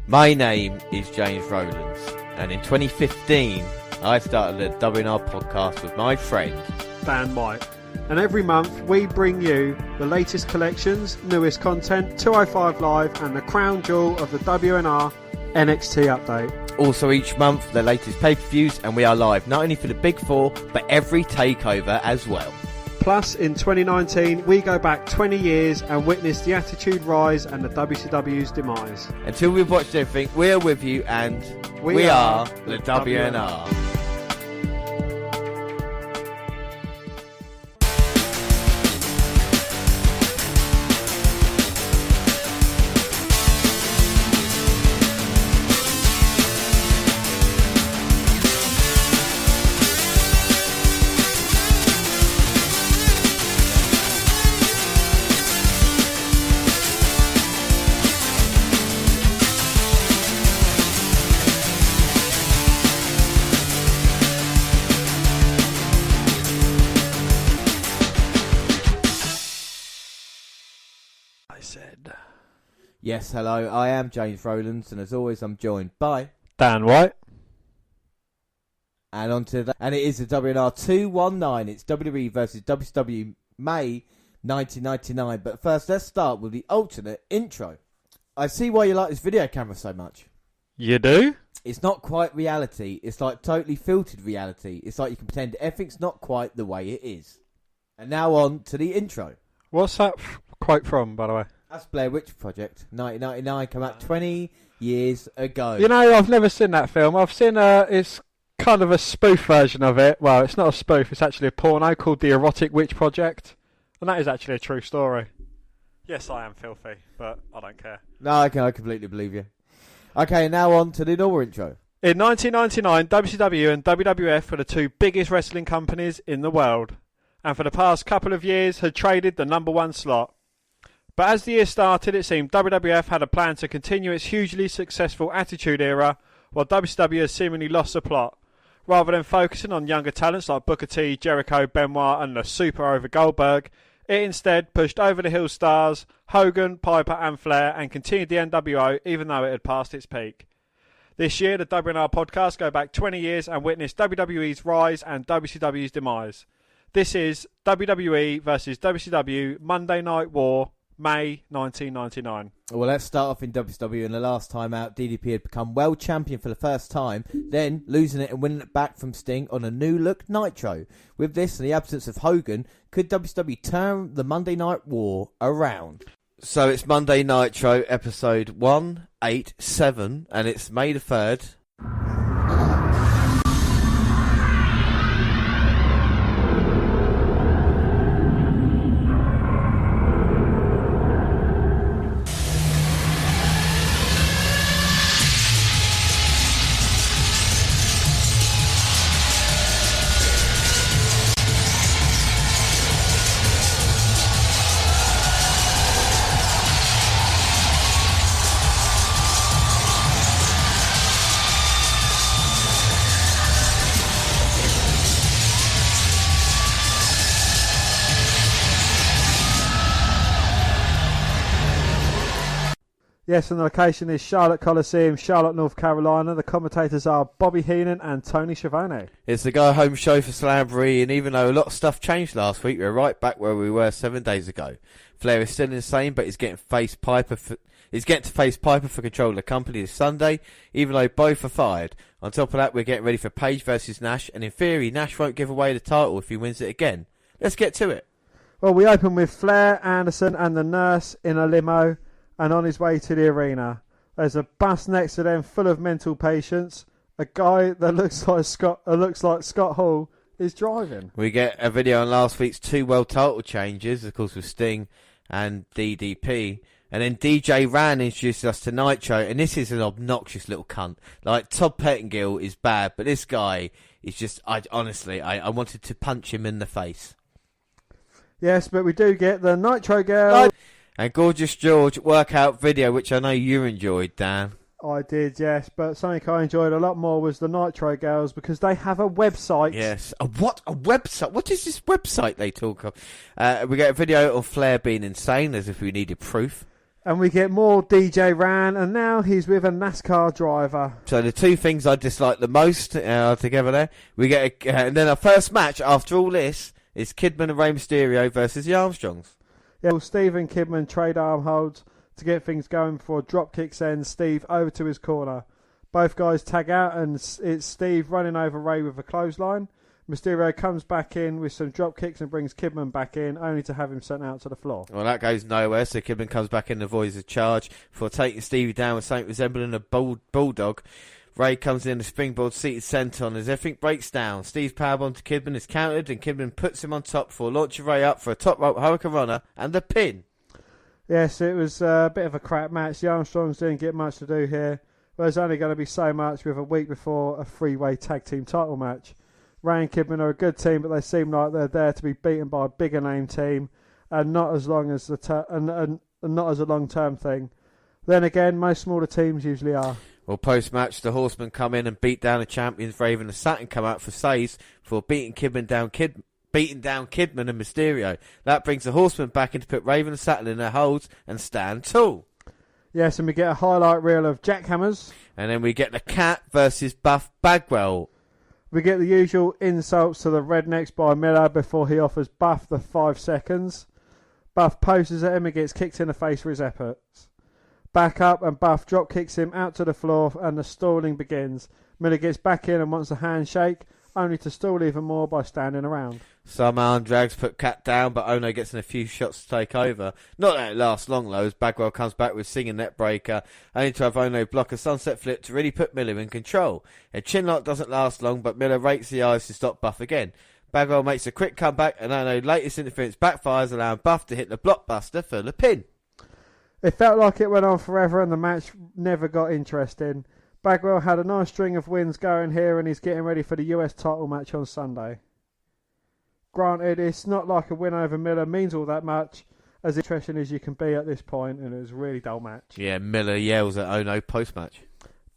My name is James Rowlands, and in 2015 I started the WNR podcast with my friend Dan White. And every month we bring you the latest collections, newest content, 205 Live and the crown jewel of the WNR NXT update. Also each month the latest pay-per-views, and we are live not only for the Big Four but every takeover as well. Plus, in 2019, we go back 20 years and witness the Attitude Rise and the WCW's demise. Until we've watched everything, we are with you, and we are the WNR. Yes, hello, I am James Rowlands, and as always I'm joined by Dan White. And on to that, and it is the WNR219, it's WWE versus WCW May 1999, but first let's start with the alternate intro. I see why you like this video camera so much. You do? It's not quite reality, it's like totally filtered reality. It's like you can pretend everything's not quite the way it is. And now on to the intro. What's that quote from, by the way? That's Blair Witch Project, 1999, come out 20 years ago. You know, I've never seen that film. I've seen it's kind of a spoof version of it. Well, it's not a spoof, it's actually a porno called The Erotic Witch Project. And that is actually a true story. Yes, I am filthy, but I don't care. No, I completely believe you. Okay, now on to the normal intro. In 1999, WCW and WWF were the two biggest wrestling companies in the world, and for the past couple of years had traded the number one slot. But as the year started, it seemed WWF had a plan to continue its hugely successful Attitude Era, while WCW has seemingly lost the plot. Rather than focusing on younger talents like Booker T, Jericho, Benoit and the super over Goldberg, it instead pushed over-the-hill stars Hogan, Piper and Flair and continued the NWO even though it had passed its peak. This year, the WNR podcast go back 20 years and witness WWE's rise and WCW's demise. This is WWE versus WCW Monday Night War, May 1999. Well, let's start off in WCW, and the last time out, DDP had become world champion for the first time, then losing it and winning it back from Sting on a new look Nitro. With this and the absence of Hogan, could WCW turn the Monday Night War around? So it's Monday Nitro, episode 187, and it's May the 3rd. Yes, and the location is Charlotte Coliseum, Charlotte, North Carolina. The commentators are Bobby Heenan and Tony Schiavone. It's the go-home show for Slamboree, and even though a lot of stuff changed last week, we're right back where we were 7 days ago. Flair is still insane, but he's getting to face Piper for control of the company this Sunday, even though both are fired. On top of that, we're getting ready for Page versus Nash, and in theory, Nash won't give away the title if he wins it again. Let's get to it. Well, we open with Flair, Anderson and the nurse in a limo and on his way to the arena. There's a bus next to them full of mental patients. A guy that looks like Scott Hall is driving. We get a video on last week's two world title changes, of course with Sting and DDP. And then DJ Ran introduced us to Nitro, and this is an obnoxious little cunt. Like, Todd Pettengill is bad, but this guy is just, I wanted to punch him in the face. Yes, but we do get the Nitro girl. And Gorgeous George workout video, which I know you enjoyed, Dan. I did, yes, but something I enjoyed a lot more was the Nitro girls, because they have a website. Yes. A website? What is this website they talk of? We get a video of Flair being insane, as if we needed proof. And we get more DJ Ran, and now he's with a NASCAR driver. So the two things I dislike the most together there, we get and then our first match after all this is Kidman and Rey Mysterio versus the Armstrongs. Yeah, well, Steve and Kidman trade arm holds to get things going before dropkick sends Steve over to his corner. Both guys tag out, and it's Steve running over Rey with a clothesline. Mysterio comes back in with some drop kicks and brings Kidman back in, only to have him sent out to the floor. Well, that goes nowhere, so Kidman comes back in and avoids a charge before taking Stevie down with something resembling a bulldog. Ray comes in the springboard seated senton as everything breaks down. Steve's powerbomb to Kidman is countered, and Kidman puts him on top before launching Ray up for a top rope Hurricane Runner and the pin. Yes, it was a bit of a crap match. The Armstrongs didn't get much to do here. There's only going to be so much with a week before a three-way tag team title match. Ray and Kidman are a good team, but they seem like they're there to be beaten by a bigger name team, and not as long as and not as a long-term thing. Then again, most smaller teams usually are. Well, post-match, the Horsemen come in and beat down the champions. Raven and Saturn come out for saves for beating down Kidman and Mysterio. That brings the Horsemen back in to put Raven and Saturn in their holds and stand tall. Yes, and we get a highlight reel of jackhammers. And then we get the Cat versus Buff Bagwell. We get the usual insults to the rednecks by Miller before he offers Buff the 5 seconds. Buff poses at him and gets kicked in the face for his efforts. Back up, and Buff drop kicks him out to the floor, and the stalling begins. Miller gets back in and wants a handshake, only to stall even more by standing around. Some arm drags put Cat down, but Ono gets in a few shots to take over. Not that it lasts long though, as Bagwell comes back with singing net breaker, only to have Ono block a sunset flip to really put Miller in control. A chinlock doesn't last long, but Miller rakes the eyes to stop Buff again. Bagwell makes a quick comeback, and Ono's latest interference backfires, allowing Buff to hit the blockbuster for the pin. It felt like it went on forever, and the match never got interesting. Bagwell had a nice string of wins going here, and he's getting ready for the US title match on Sunday. Granted, it's not like a win over Miller means all that much, as interesting as you can be at this point, and it was a really dull match. Yeah, Miller yells at Ono post-match.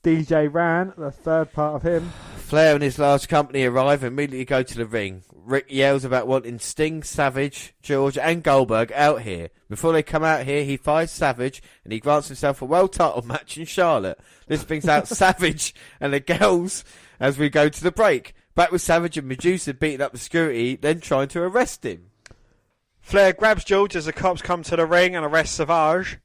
DJ Ran, the third part of him. Flair and his large company arrive and immediately go to the ring. Rick yells about wanting Sting, Savage, George and Goldberg out here. Before they come out here, he fires Savage and he grants himself a world title match in Charlotte. This brings out Savage and the girls as we go to the break. Back with Savage and Medusa beating up the security, then trying to arrest him. Flair grabs George as the cops come to the ring and arrests Savage.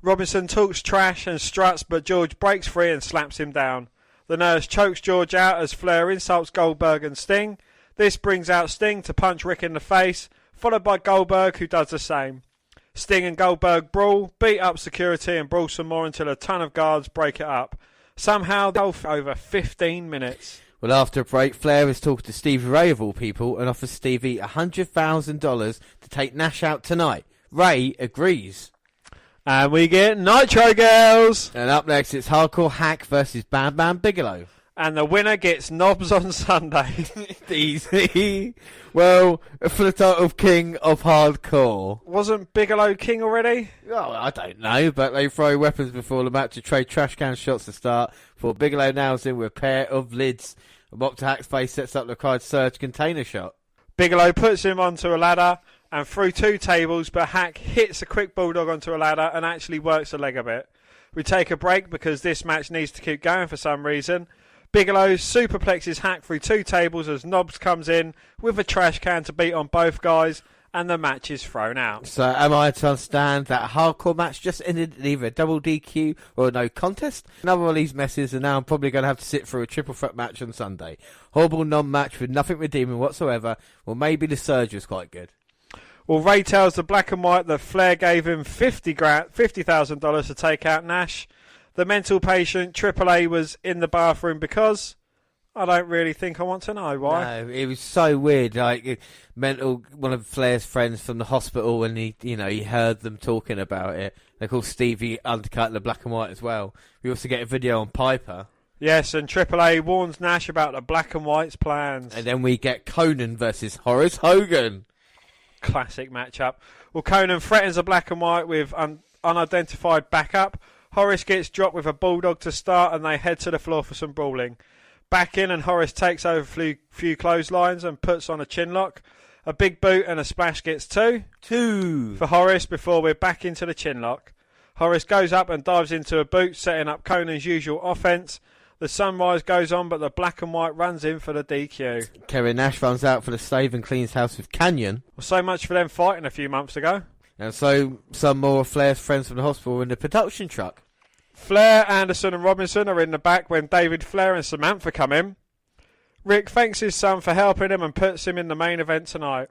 Robinson talks trash and struts, but George breaks free and slaps him down. The nurse chokes George out as Flair insults Goldberg and Sting. This brings out Sting to punch Rick in the face, followed by Goldberg, who does the same. Sting and Goldberg brawl, beat up security and brawl some more until a ton of guards break it up. Somehow they'll over 15 minutes. Well, after a break, Flair is talking to Stevie Ray of all people and offers Stevie $100,000 to take Nash out tonight. Ray agrees. And we get Nitro Girls. And up next, it's Hardcore Hack versus Bam Bam Bigelow. And the winner gets knobs on Sunday. Easy. Well, for the title of King of Hardcore. Wasn't Bigelow king already? Oh, I don't know, but they throw weapons before the match to trade trash can shots to start. For Bigelow nails in with a pair of lids. A mop to Hack's face sets up the required surge container shot. Bigelow puts him onto a ladder and through 2 tables, but Hack hits a quick bulldog onto a ladder and actually works the leg a bit. We take a break because this match needs to keep going for some reason. Bigelow superplexes Hack through 2 tables as Knobs comes in with a trash can to beat on both guys, and the match is thrown out. So am I to understand that a hardcore match just ended in either a double DQ or a no contest? Another one of these messes, and now I'm probably going to have to sit through a triple threat match on Sunday. Horrible non-match with nothing redeeming whatsoever. Well, maybe the surge was quite good. Well, Ray tells the Black and White that Flair gave him $50,000 to take out Nash. The mental patient, Triple A, was in the bathroom because I don't really think I want to know why. No, it was so weird. Like, one of Flair's friends from the hospital, and he heard them talking about it. They call Stevie undercut the Black and White as well. We also get a video on Piper. Yes, and Triple A warns Nash about the Black and White's plans. And then we get Conan versus Horace Hogan. Classic matchup. Well, Conan threatens the Black and White with unidentified backup. Horace gets dropped with a bulldog to start, and they head to the floor for some brawling. Back in, and Horace takes over a few clotheslines and puts on a chinlock. A big boot and a splash gets 2 for Horace before we're back into the chinlock. Horace goes up and dives into a boot, setting up Conan's usual offense. The sunrise goes on, but the black and white runs in for the DQ. Kevin Nash runs out for the save and cleans house with Canyon. Well, so much for them fighting a few months ago. And so some more of Flair's friends from the hospital in the production truck. Flair, Anderson and Robinson are in the back when David, Flair and Samantha come in. Rick thanks his son for helping him and puts him in the main event tonight.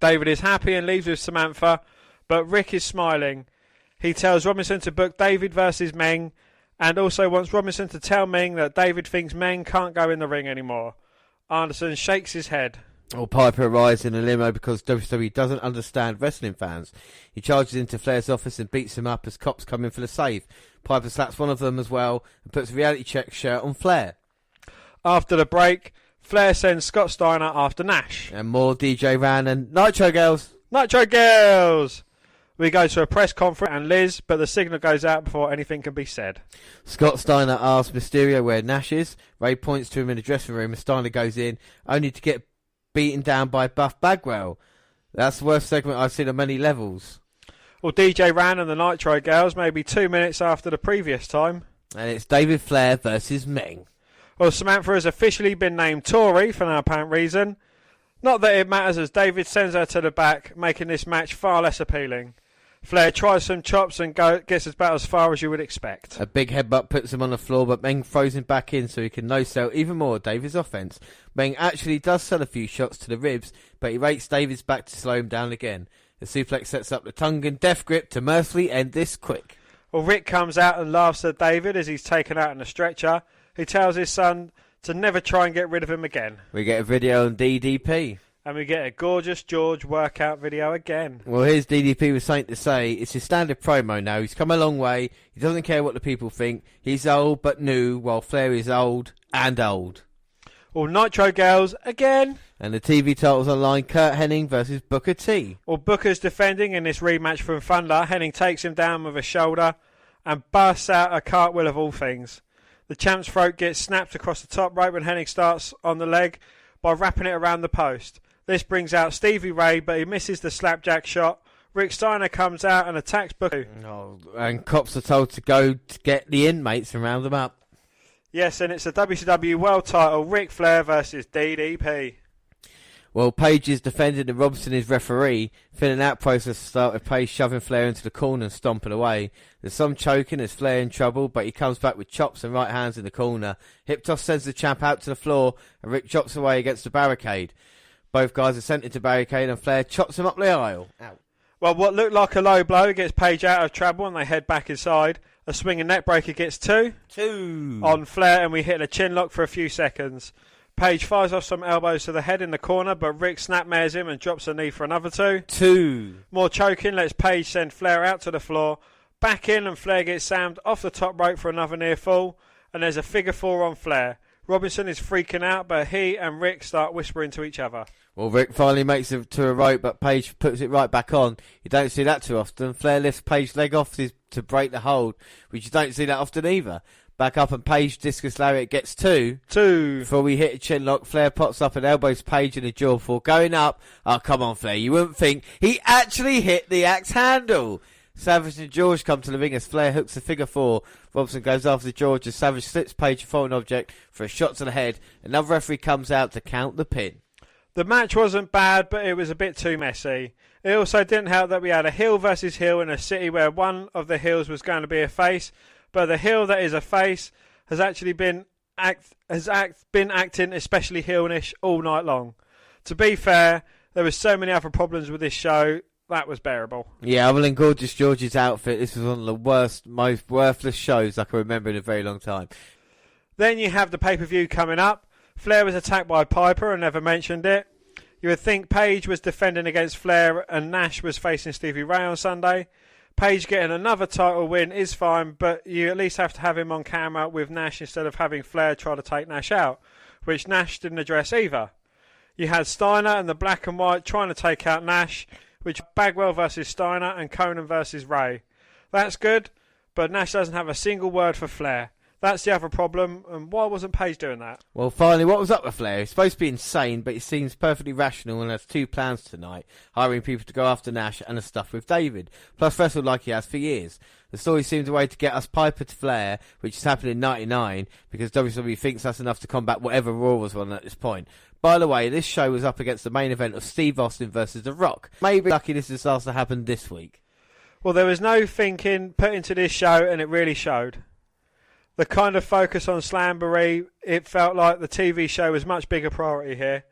David is happy and leaves with Samantha, but Rick is smiling. He tells Robinson to book David versus Meng, and also wants Robinson to tell Meng that David thinks Meng can't go in the ring anymore. Anderson shakes his head. Piper arrives in a limo because WWE doesn't understand wrestling fans. He charges into Flair's office and beats him up as cops come in for the save. Piper slaps one of them as well and puts a reality check shirt on Flair. After the break, Flair sends Scott Steiner after Nash. And more DJ Ran and Nitro Girls. Nitro Girls! We go to a press conference and Liz, but the signal goes out before anything can be said. Scott Steiner asks Mysterio where Nash is. Ray points to him in the dressing room and Steiner goes in, only to get beaten down by Buff Bagwell. That's the worst segment I've seen on many levels. Well, DJ Ran and the Nitro Girls may be 2 minutes after the previous time. And it's David Flair versus Meng. Well, Samantha has officially been named Tori for no apparent reason. Not that it matters, as David sends her to the back, making this match far less appealing. Flair tries some chops and gets about as far as you would expect. A big headbutt puts him on the floor, but Meng throws him back in so he can no-sell even more David's offense. Meng actually does sell a few shots to the ribs, but he rakes David's back to slow him down again. The suplex sets up the tongue and death grip to mercifully end this quick. Well, Rick comes out and laughs at David as he's taken out in a stretcher. He tells his son to never try and get rid of him again. We get a video on DDP. And we get a gorgeous George workout video again. Well, here's DDP with something to say. It's his standard promo now. He's come a long way. He doesn't care what the people think. He's old but new, while Flair is old and old. Well, Nitro Girls again. And the TV titles online, Kurt Hennig versus Booker T. Well, Booker's defending in this rematch from Thunder. Hennig takes him down with a shoulder and busts out a cartwheel of all things. The champ's throat gets snapped across the top rope when Hennig starts on the leg by wrapping it around the post. This brings out Stevie Ray, but he misses the slapjack shot. Rick Steiner comes out and attacks Booker. Oh, and cops are told to go to get the inmates and round them up. Yes, and it's a WCW World title, Ric Flair versus DDP. Well, Page is defending and Robinson is referee. Filling out process to start with Page shoving Flair into the corner and stomping away. There's some choking as Flair in trouble, but he comes back with chops and right hands in the corner. Hip toss sends the champ out to the floor and Rick chops away against the barricade. Both guys are sent into barricade and Flair chops him up the aisle. Ow. Well, what looked like a low blow gets Page out of trouble and they head back inside. A swinging neckbreaker gets two on Flair and we hit a chin lock for a few seconds. Page fires off some elbows to the head in the corner, but Rick snapmares him and drops a knee for another two. More choking lets Page send Flair out to the floor. Back in and Flair gets slammed off the top rope for another near fall. And there's a figure four on Flair. Robinson is freaking out, but he and Rick start whispering to each other. Well, Rick finally makes it to a rope, but Page puts it right back on. You don't see that too often. Flair lifts Page's leg off to break the hold, which you don't see that often either. Back up and Page discus lariat gets two. Before we hit a chin lock, Flair pops up and elbows Page in the jaw before going up. Oh, come on, Flair. You wouldn't think he actually hit the axe handle. Savage and George come to the ring as Flair hooks the figure four. Robinson goes after George as Savage slips Page a foreign object for a shot to the head. Another referee comes out to count the pin. The match wasn't bad, but it was a bit too messy. It also didn't help that we had a heel versus heel in a city where one of the heels was going to be a face, but the heel that is a face has actually been acting especially heelish all night long. To be fair, there were so many other problems with this show. That was bearable. Yeah, other than Gorgeous George's outfit, this was one of the worst, most worthless shows I can remember in a very long time. Then you have the pay-per-view coming up. Flair was attacked by Piper and never mentioned it. You would think Page was defending against Flair and Nash was facing Stevie Ray on Sunday. Page getting another title win is fine, but you at least have to have him on camera with Nash instead of having Flair try to take Nash out, which Nash didn't address either. You had Steiner and the Black and White trying to take out Nash, which Bagwell versus Steiner and Conan versus Ray. That's good, but Nash doesn't have a single word for Flair. That's the other problem, and why wasn't Page doing that? Well, finally, what was up with Flair? He's supposed to be insane, but he seems perfectly rational and has two plans tonight, hiring people to go after Nash and the stuff with David, plus wrestle like he has for years. The The story seemed a way to get us Piper to Flair, which has happened in 99, because WWE thinks that's enough to combat whatever Raw was on at this point. By the way, this show was up against the main event of Steve Austin versus The Rock. Maybe lucky this disaster happened this week. Well, there was no thinking put into this show, and it really showed. The kind of focus on Slamboree, it felt like the TV show was much bigger priority here.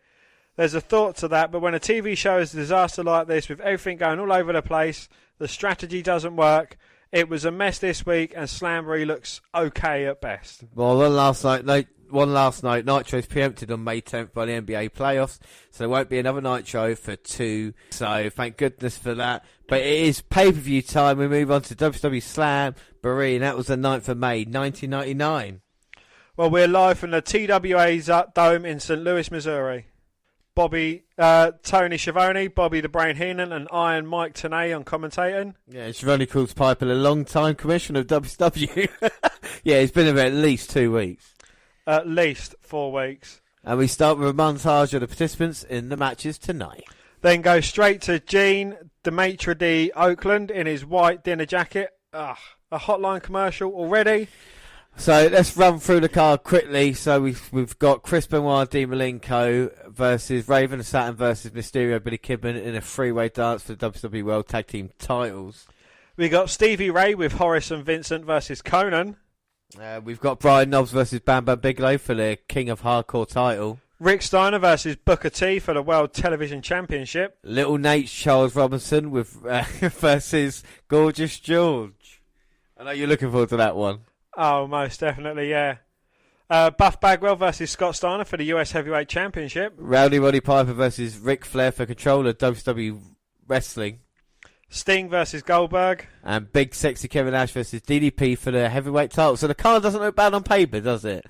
There's a thought to that, but when a TV show is a disaster like this, with everything going all over the place, the strategy doesn't work. It was a mess this week, and Slamboree looks okay at best. Well, one last night, Nitro's preempted on May 10th by the NBA playoffs, so there won't be another Nitro for 2. So thank goodness for that. But it is pay-per-view time. We move on to WCW Slamboree, and that was the 9th of May, 1999. Well, we're live from the TWA's Dome in St. Louis, Missouri. Tony Schiavone, Bobby the Brain Heenan, and Iron Mike Tenay on commentating. Yeah, Schiavone calls Piper the long-time commissioner of WCW. Yeah, it's been about at least 2 weeks. At least 4 weeks. And we start with a montage of the participants in the matches tonight. Then go straight to Gene, the maitre d' Oakland, in his white dinner jacket. A hotline commercial already. So let's run through the card quickly. So we've got Chris Benoit, Dean Malenko versus Raven and Saturn versus Mysterio, Billy Kidman in a three-way dance for the WWE World Tag Team titles. We got Stevie Ray with Horace and Vincent versus Conan. We've got Brian Knobbs versus Bam Bam Bigelow for the King of Hardcore title. Rick Steiner versus Booker T for the World Television Championship. Little Naitch Charles Robinson with versus Gorgeous George. I know you're looking forward to that one. Oh, most definitely, yeah. Buff Bagwell versus Scott Steiner for the US Heavyweight Championship. Rowdy Roddy Piper versus Ric Flair for control of WCW Wrestling. Sting versus Goldberg. And Big Sexy Kevin Nash versus DDP for the heavyweight title. So the card doesn't look bad on paper, does it?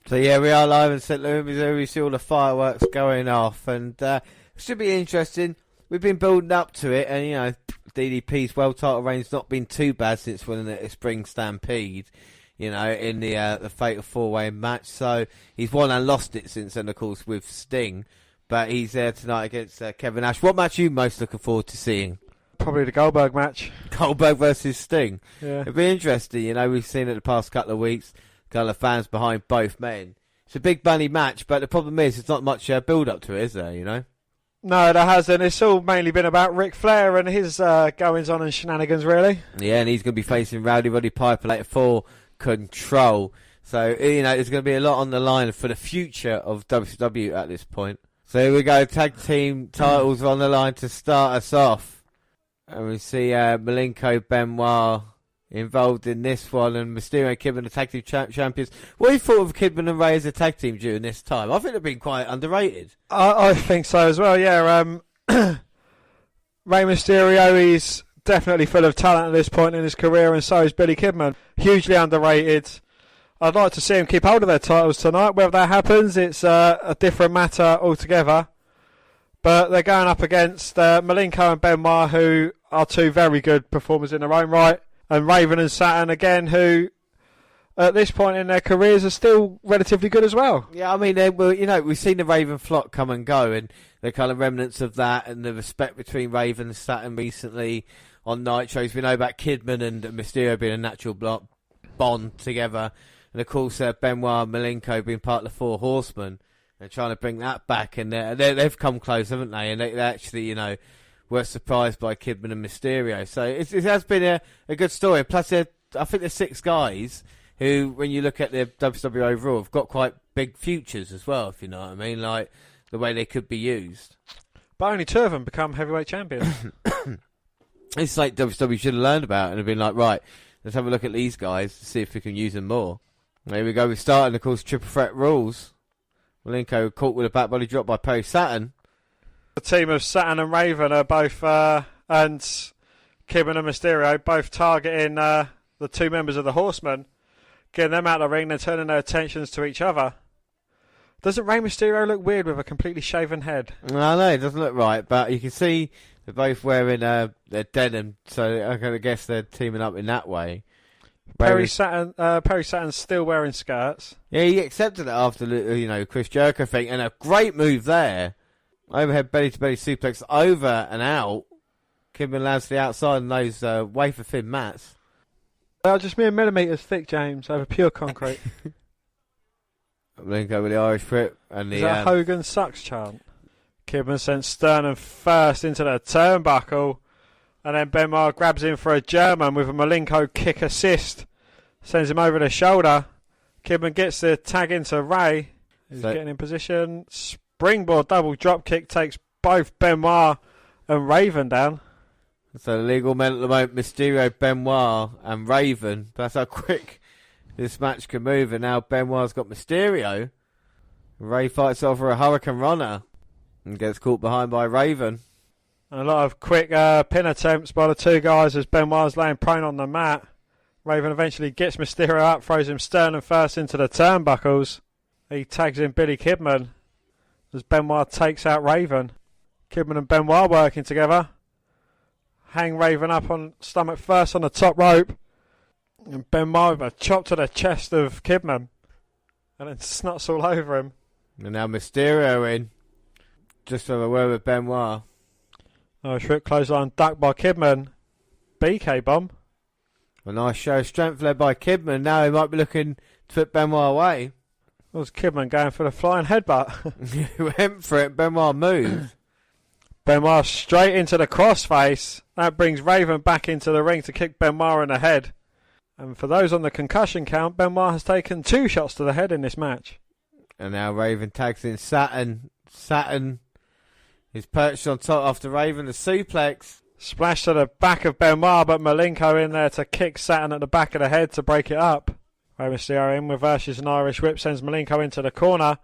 So yeah, we are live in St. Louis, Missouri. We see all the fireworks going off, and it should be interesting. We've been building up to it, and you know, DDP's world title reign's not been too bad since winning the Spring Stampede, you know, in the Fatal 4-Way match. So he's won and lost it since then, of course, with Sting. But he's there tonight against Kevin Nash. What match are you most looking forward to seeing? Probably the Goldberg match. Goldberg versus Sting. Yeah. It'll be interesting. You know, we've seen it the past couple of weeks. Kind of fans behind both men. It's a big bunny match, but the problem is there's not much build-up to it, is there, you know? No, there hasn't. It's all mainly been about Ric Flair and his goings-on and shenanigans, really. Yeah, and he's going to be facing Rowdy Roddy Piper later for control. So, you know, there's going to be a lot on the line for the future of WCW at this point. So here we go. Tag team titles are on the line to start us off. And we see Malenko Benoit involved in this one, and Mysterio and Kidman, the tag team champions. What do you thought of Kidman and Ray as a tag team during this time? I think they've been quite underrated. I think so as well, yeah. Rey Mysterio, he's definitely full of talent at this point in his career, and so is Billy Kidman. Hugely underrated. I'd like to see him keep hold of their titles tonight. Whether that happens, it's a different matter altogether. But they're going up against Malenko and Benoit, who are two very good performers in their own right. And Raven and Saturn again, who at this point in their careers are still relatively good as well. Yeah, I mean, you know, we've seen the Raven flock come and go, and the kind of remnants of that, and the respect between Raven and Saturn recently on Nitros. We know about Kidman and Mysterio being a natural bond together, and of course Benoit and Malenko being part of the Four Horsemen. They're trying to bring that back, and they've come close, haven't they? And they actually, you know, were surprised by Kidman and Mysterio. So it has been a good story. Plus, I think there's 6 guys who, when you look at the WWE overall, have got quite big futures as well, if you know what I mean, like the way they could be used. But only 2 of them become heavyweight champions. It's like WWE should have learned about it and have been like, right, let's have a look at these guys to see if we can use them more. There we go. We're starting, of course, triple threat rules. Malenko caught with a back body drop by Perry Saturn. The team of Saturn and Raven are both, and Kidman and Mysterio, both targeting the 2 members of the Horsemen, getting them out of the ring and turning their attentions to each other. Doesn't Rey Mysterio look weird with a completely shaven head? I know, it doesn't look right, but you can see they're both wearing their denim, so I guess they're teaming up in that way. Perry Saturn's still wearing skirts. Yeah, he accepted it after the Chris Jericho thing, and a great move there. Overhead belly-to-belly suplex over and out. Kidman lands to the outside on those wafer-thin mats. They are just mere millimetres thick, James, over pure concrete. Malenko with the Irish whip and the... Is that Hogan sucks chant? Kidman sends Sternum first into the turnbuckle, and then Benoit grabs him for a German with a Malenko kick assist. Sends him over the shoulder. Kidman gets the tag into Ray. He's getting in position. Springboard double drop kick takes both Benoit and Raven down. So the legal men at the moment, Mysterio, Benoit and Raven. That's how quick this match can move. And now Benoit's got Mysterio. Ray fights off for a Hurricane Runner and gets caught behind by Raven. And a lot of quick pin attempts by the two guys as Benoit's laying prone on the mat. Raven eventually gets Mysterio up, throws him sternum first into the turnbuckles. He tags in Billy Kidman as Benoit takes out Raven. Kidman and Benoit working together. Hang Raven up on stomach first on the top rope. And Benoit with a chop to the chest of Kidman. And then snots all over him. And now Mysterio in. Just over word with Benoit. Oh, short clothesline ducked by Kidman. BK bomb. A nice show of strength led by Kidman. Now he might be looking to put Benoit away. Was Kidman going for the flying headbutt? He went for it. Benoit moved. Benoit straight into the crossface. That brings Raven back into the ring to kick Benoit in the head. And for those on the concussion count, Benoit has taken 2 shots to the head in this match. And now Raven tags in Saturn. Saturn is perched on top after Raven. The suplex. Splash to the back of Benoit, but Malenko in there to kick Saturn at the back of the head to break it up. Rey Mysterio in reverses an Irish whip, sends Malenko into the corner.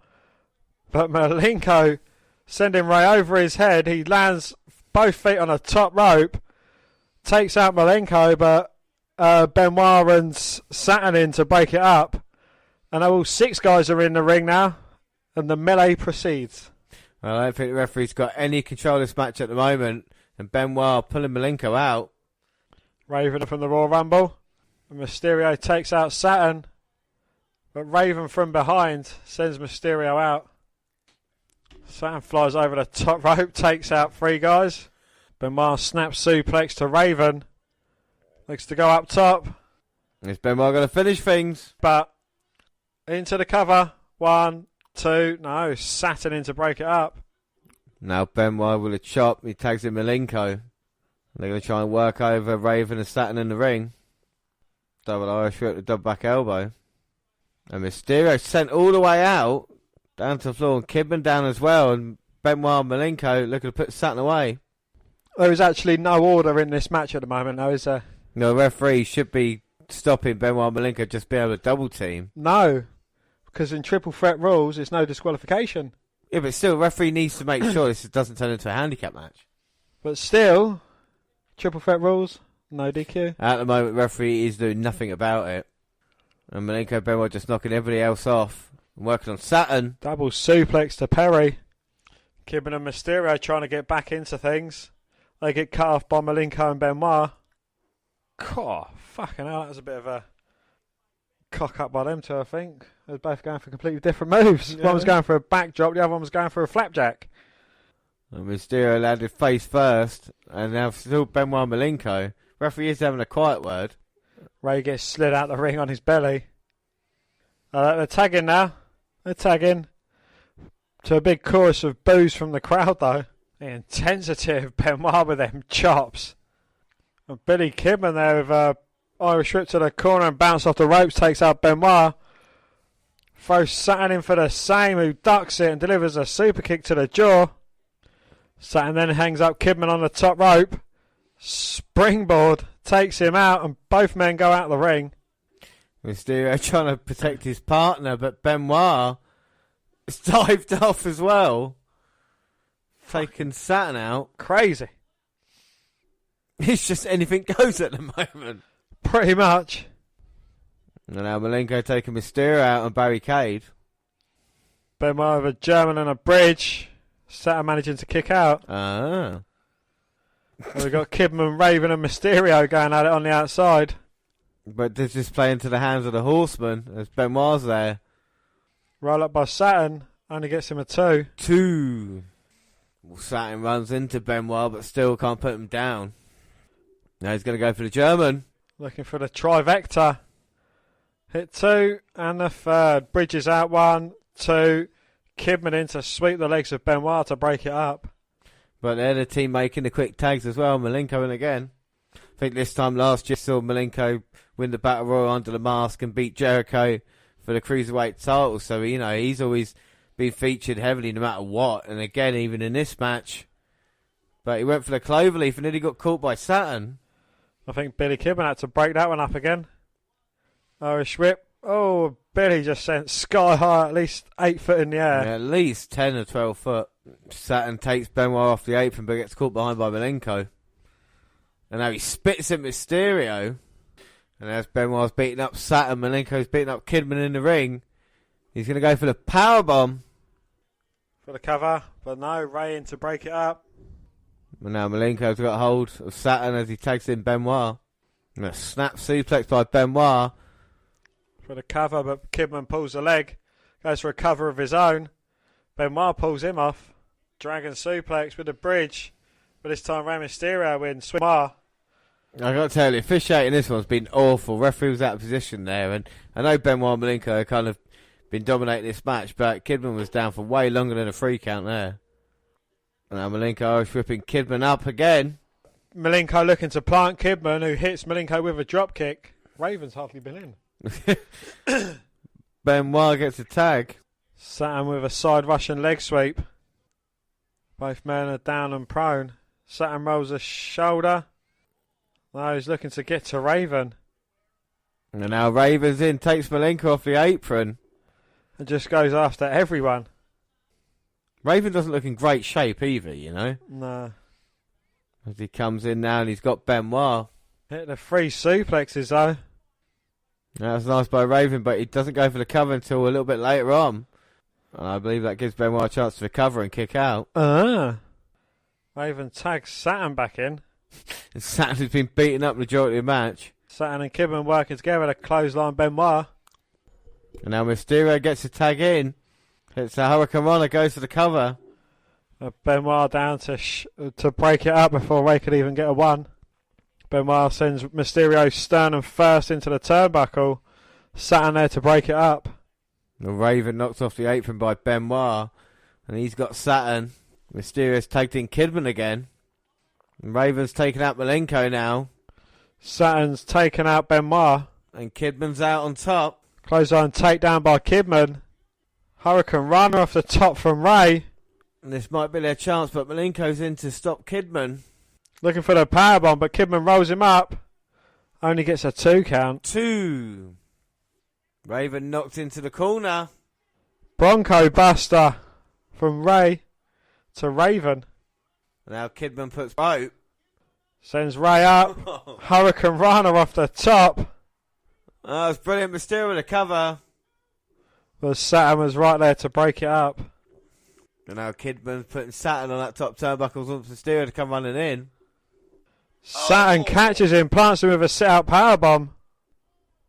But Malenko sending Ray over his head. He lands both feet on the top rope. Takes out Malenko, but Benoit and Saturn in to break it up. And all 6 guys are in the ring now. And the melee proceeds. Well, I don't think the referee's got any control of this match at the moment. And Benoit pulling Malenko out. Raven from the Royal Rumble. And Mysterio takes out Saturn. But Raven from behind sends Mysterio out. Saturn flies over the top rope, takes out 3 guys. Benoit snaps suplex to Raven. Looks to go up top. Is Benoit going to finish things? But into the cover. 1, 2. No, Saturn in to break it up. Now Benoit with a chop. He tags in Malenko. They're going to try and work over Raven and Saturn in the ring. Double Irish whip, the double back elbow. And Mysterio sent all the way out. Down to the floor. And Kidman down as well. And Benoit and Malenko looking to put Saturn away. There is actually no order in this match at the moment, though, is there? No, the referee should be stopping Benoit and Malenko just being able to double team. No, because in triple threat rules, it's no disqualification. Yeah, but still, the referee needs to make sure this doesn't turn into a handicap match. But still, triple threat rules, no DQ. At the moment, the referee is doing nothing about it. And Malenko and Benoit just knocking everybody else off. And working on Saturn. Double suplex to Perry. Kidman and Mysterio trying to get back into things. They get cut off by Malenko and Benoit. God, fucking hell, that was a bit of a cock up by them two, I think. They were both going for completely different moves. Yeah. One was going for a backdrop, the other one was going for a flapjack. And Mysterio landed face first, and now still Benoit and Malenko. Referee is having a quiet word. Ray gets slid out the ring on his belly. They're tagging now. They're tagging. To a big chorus of boos from the crowd, though. The intensity of Benoit with them chops. And Billy Kidman there with Irish whip to the corner and bounce off the ropes, takes out Benoit. Throws Saturn in for the same, who ducks it and delivers a super kick to the jaw. Saturn then hangs up Kidman on the top rope. Springboard takes him out and both men go out the ring. Mysterio trying to protect his partner, but Benoit is dived off as well. Taking Saturn out. Crazy. It's just anything goes at the moment. Pretty much. And now Malenko taking Mysterio out on barricade. Benoit with a German and a bridge. Saturn managing to kick out. Ah. And we've got Kidman, Raven and Mysterio going at it on the outside. But does this play into the hands of the Horseman as Benoit's there? Roll up by Saturn. Only gets him a 2. 2. Well, Saturn runs into Benoit but still can't put him down. Now he's going to go for the German. Looking for the trivecta. Hit 2 and the third. Bridges out 1, 2. Kidman in to sweep the legs of Benoit to break it up. But they're the team making the quick tags as well. Malenko in again. I think this time last year saw Malenko win the Battle Royal under the mask and beat Jericho for the Cruiserweight title. So, he's always been featured heavily no matter what. And again, even in this match. But he went for the cloverleaf and nearly got caught by Saturn. I think Billy Kidman had to break that one up again. Irish whip. Oh, Billy just sent sky high, at least 8 foot in the air. Yeah, at least 10 or 12 foot. Saturn takes Benoit off the apron but gets caught behind by Malenko. And now he spits at Mysterio. And as Benoit's beating up Saturn, Malenko's beating up Kidman in the ring. He's going to go for the powerbomb. For the cover, but no, Ray in to break it up. And now Malenko's got hold of Saturn as he tags in Benoit. And a snap suplex by Benoit. For the cover, but Kidman pulls the leg. Goes for a cover of his own. Benoit pulls him off. Dragon suplex with a bridge. But this time Rey Mysterio wins. Benoit. I got to tell you, officiating this one's been awful. Referee was out of position there. And I know Benoit and Malenko have kind of been dominating this match, but Kidman was down for way longer than a 3 count there. And now Malenko is whipping Kidman up again. Malenko looking to plant Kidman, who hits Malenko with a drop kick. Raven's hardly been in. Benoit gets a tag. Saturn with a side Russian leg sweep. Both men are down and prone. Saturn rolls a shoulder. Now he's looking to get to Raven. And now Raven's in, takes Malenko off the apron. And just goes after everyone. Raven doesn't look in great shape either, No. As he comes in now and he's got Benoit. Hit the 3 suplexes though. That's nice by Raven, but he doesn't go for the cover until a little bit later on. And I believe that gives Benoit a chance to recover and kick out. Raven tags Saturn back in. And Saturn has been beaten up the majority of the match. Saturn and Kidman working together to clothesline Benoit. And now Mysterio gets a tag in. Hits a Hurricane Runner, goes for the cover. Benoit down to break it up before Ray could even get a 1. Benoit sends Mysterio sternum first into the turnbuckle. Saturn there to break it up. The Raven knocks off the apron by Benoit. And he's got Saturn. Mysterio's tagged in Kidman again. And Raven's taken out Malenko now. Saturn's taken out Benoit. And Kidman's out on top. Clothesline takedown by Kidman. Hurricane Runner off the top from Ray. And this might be their chance, but Malenko's in to stop Kidman. Looking for the powerbomb, but Kidman rolls him up. Only gets a 2 count. 2. Raven knocked into the corner. Bronco Buster from Ray to Raven. Now Kidman puts rope. Sends Ray up. Hurricane Runner off the top. Oh, it's brilliant. Mysterio with a cover. But Saturn was right there to break it up. And now Kidman's putting Saturn on that top turnbuckles on Mysterio to come running in. Saturn catches him, plants him with a sit-out powerbomb.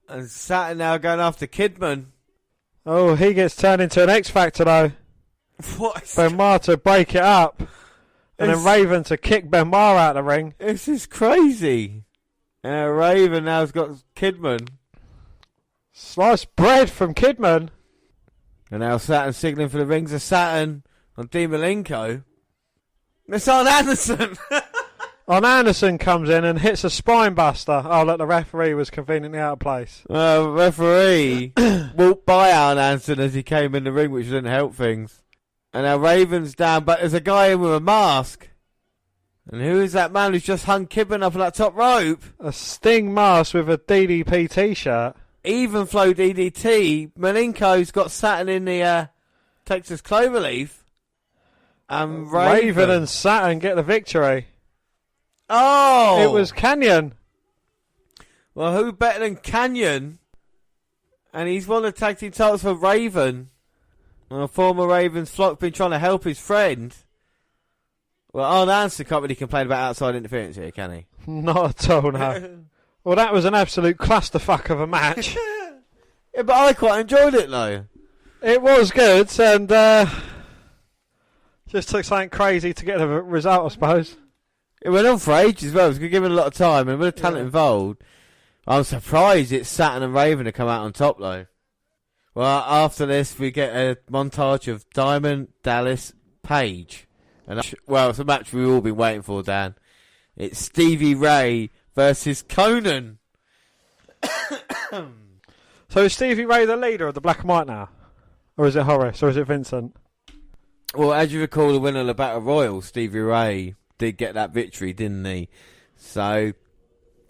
And Saturn now going after Kidman. Oh, he gets turned into an X-Factor though. What? Benoit to break it up. And then Raven to kick Benoit out of the ring. This is crazy. And Raven now's got Kidman. Sliced bread from Kidman. And now Saturn signaling for the rings of Saturn on Dean Malenko. It's on Anderson. On Anderson comes in and hits a spine buster. Oh, look, the referee was conveniently out of place. Referee walked by Alan Anderson as he came in the ring, which didn't help things. And now Raven's down, but there's a guy in with a mask. And who is that man who's just hung Kidman up on that top rope? A Sting mask with a DDP t-shirt. Even flow DDT. Malenko's got Saturn in the Texas Cloverleaf. And Raven and Saturn get the victory. Oh! It was Canyon. Well, who better than Canyon? And he's won the tag team titles for Raven. And a former Ravens flock been trying to help his friend. Well, Arn Anderson can't really complain about outside interference here, can he? Not at all, no. Well, that was an absolute clusterfuck of a match. Yeah, but I quite enjoyed it, though. It was good, and just took something crazy to get the result, I suppose. It went on for ages as well. It was given a lot of time, and with the talent involved, I'm surprised it's Saturn and Raven to come out on top, though. Well, after this, we get a montage of Diamond, Dallas, Page. And well, it's a match we've all been waiting for, Dan. It's Stevie Ray versus Conan. So is Stevie Ray the leader of the Black and White now? Or is it Horace? Or is it Vincent? Well, as you recall, the winner of the Battle Royal, Stevie Ray, did get that victory, didn't he? So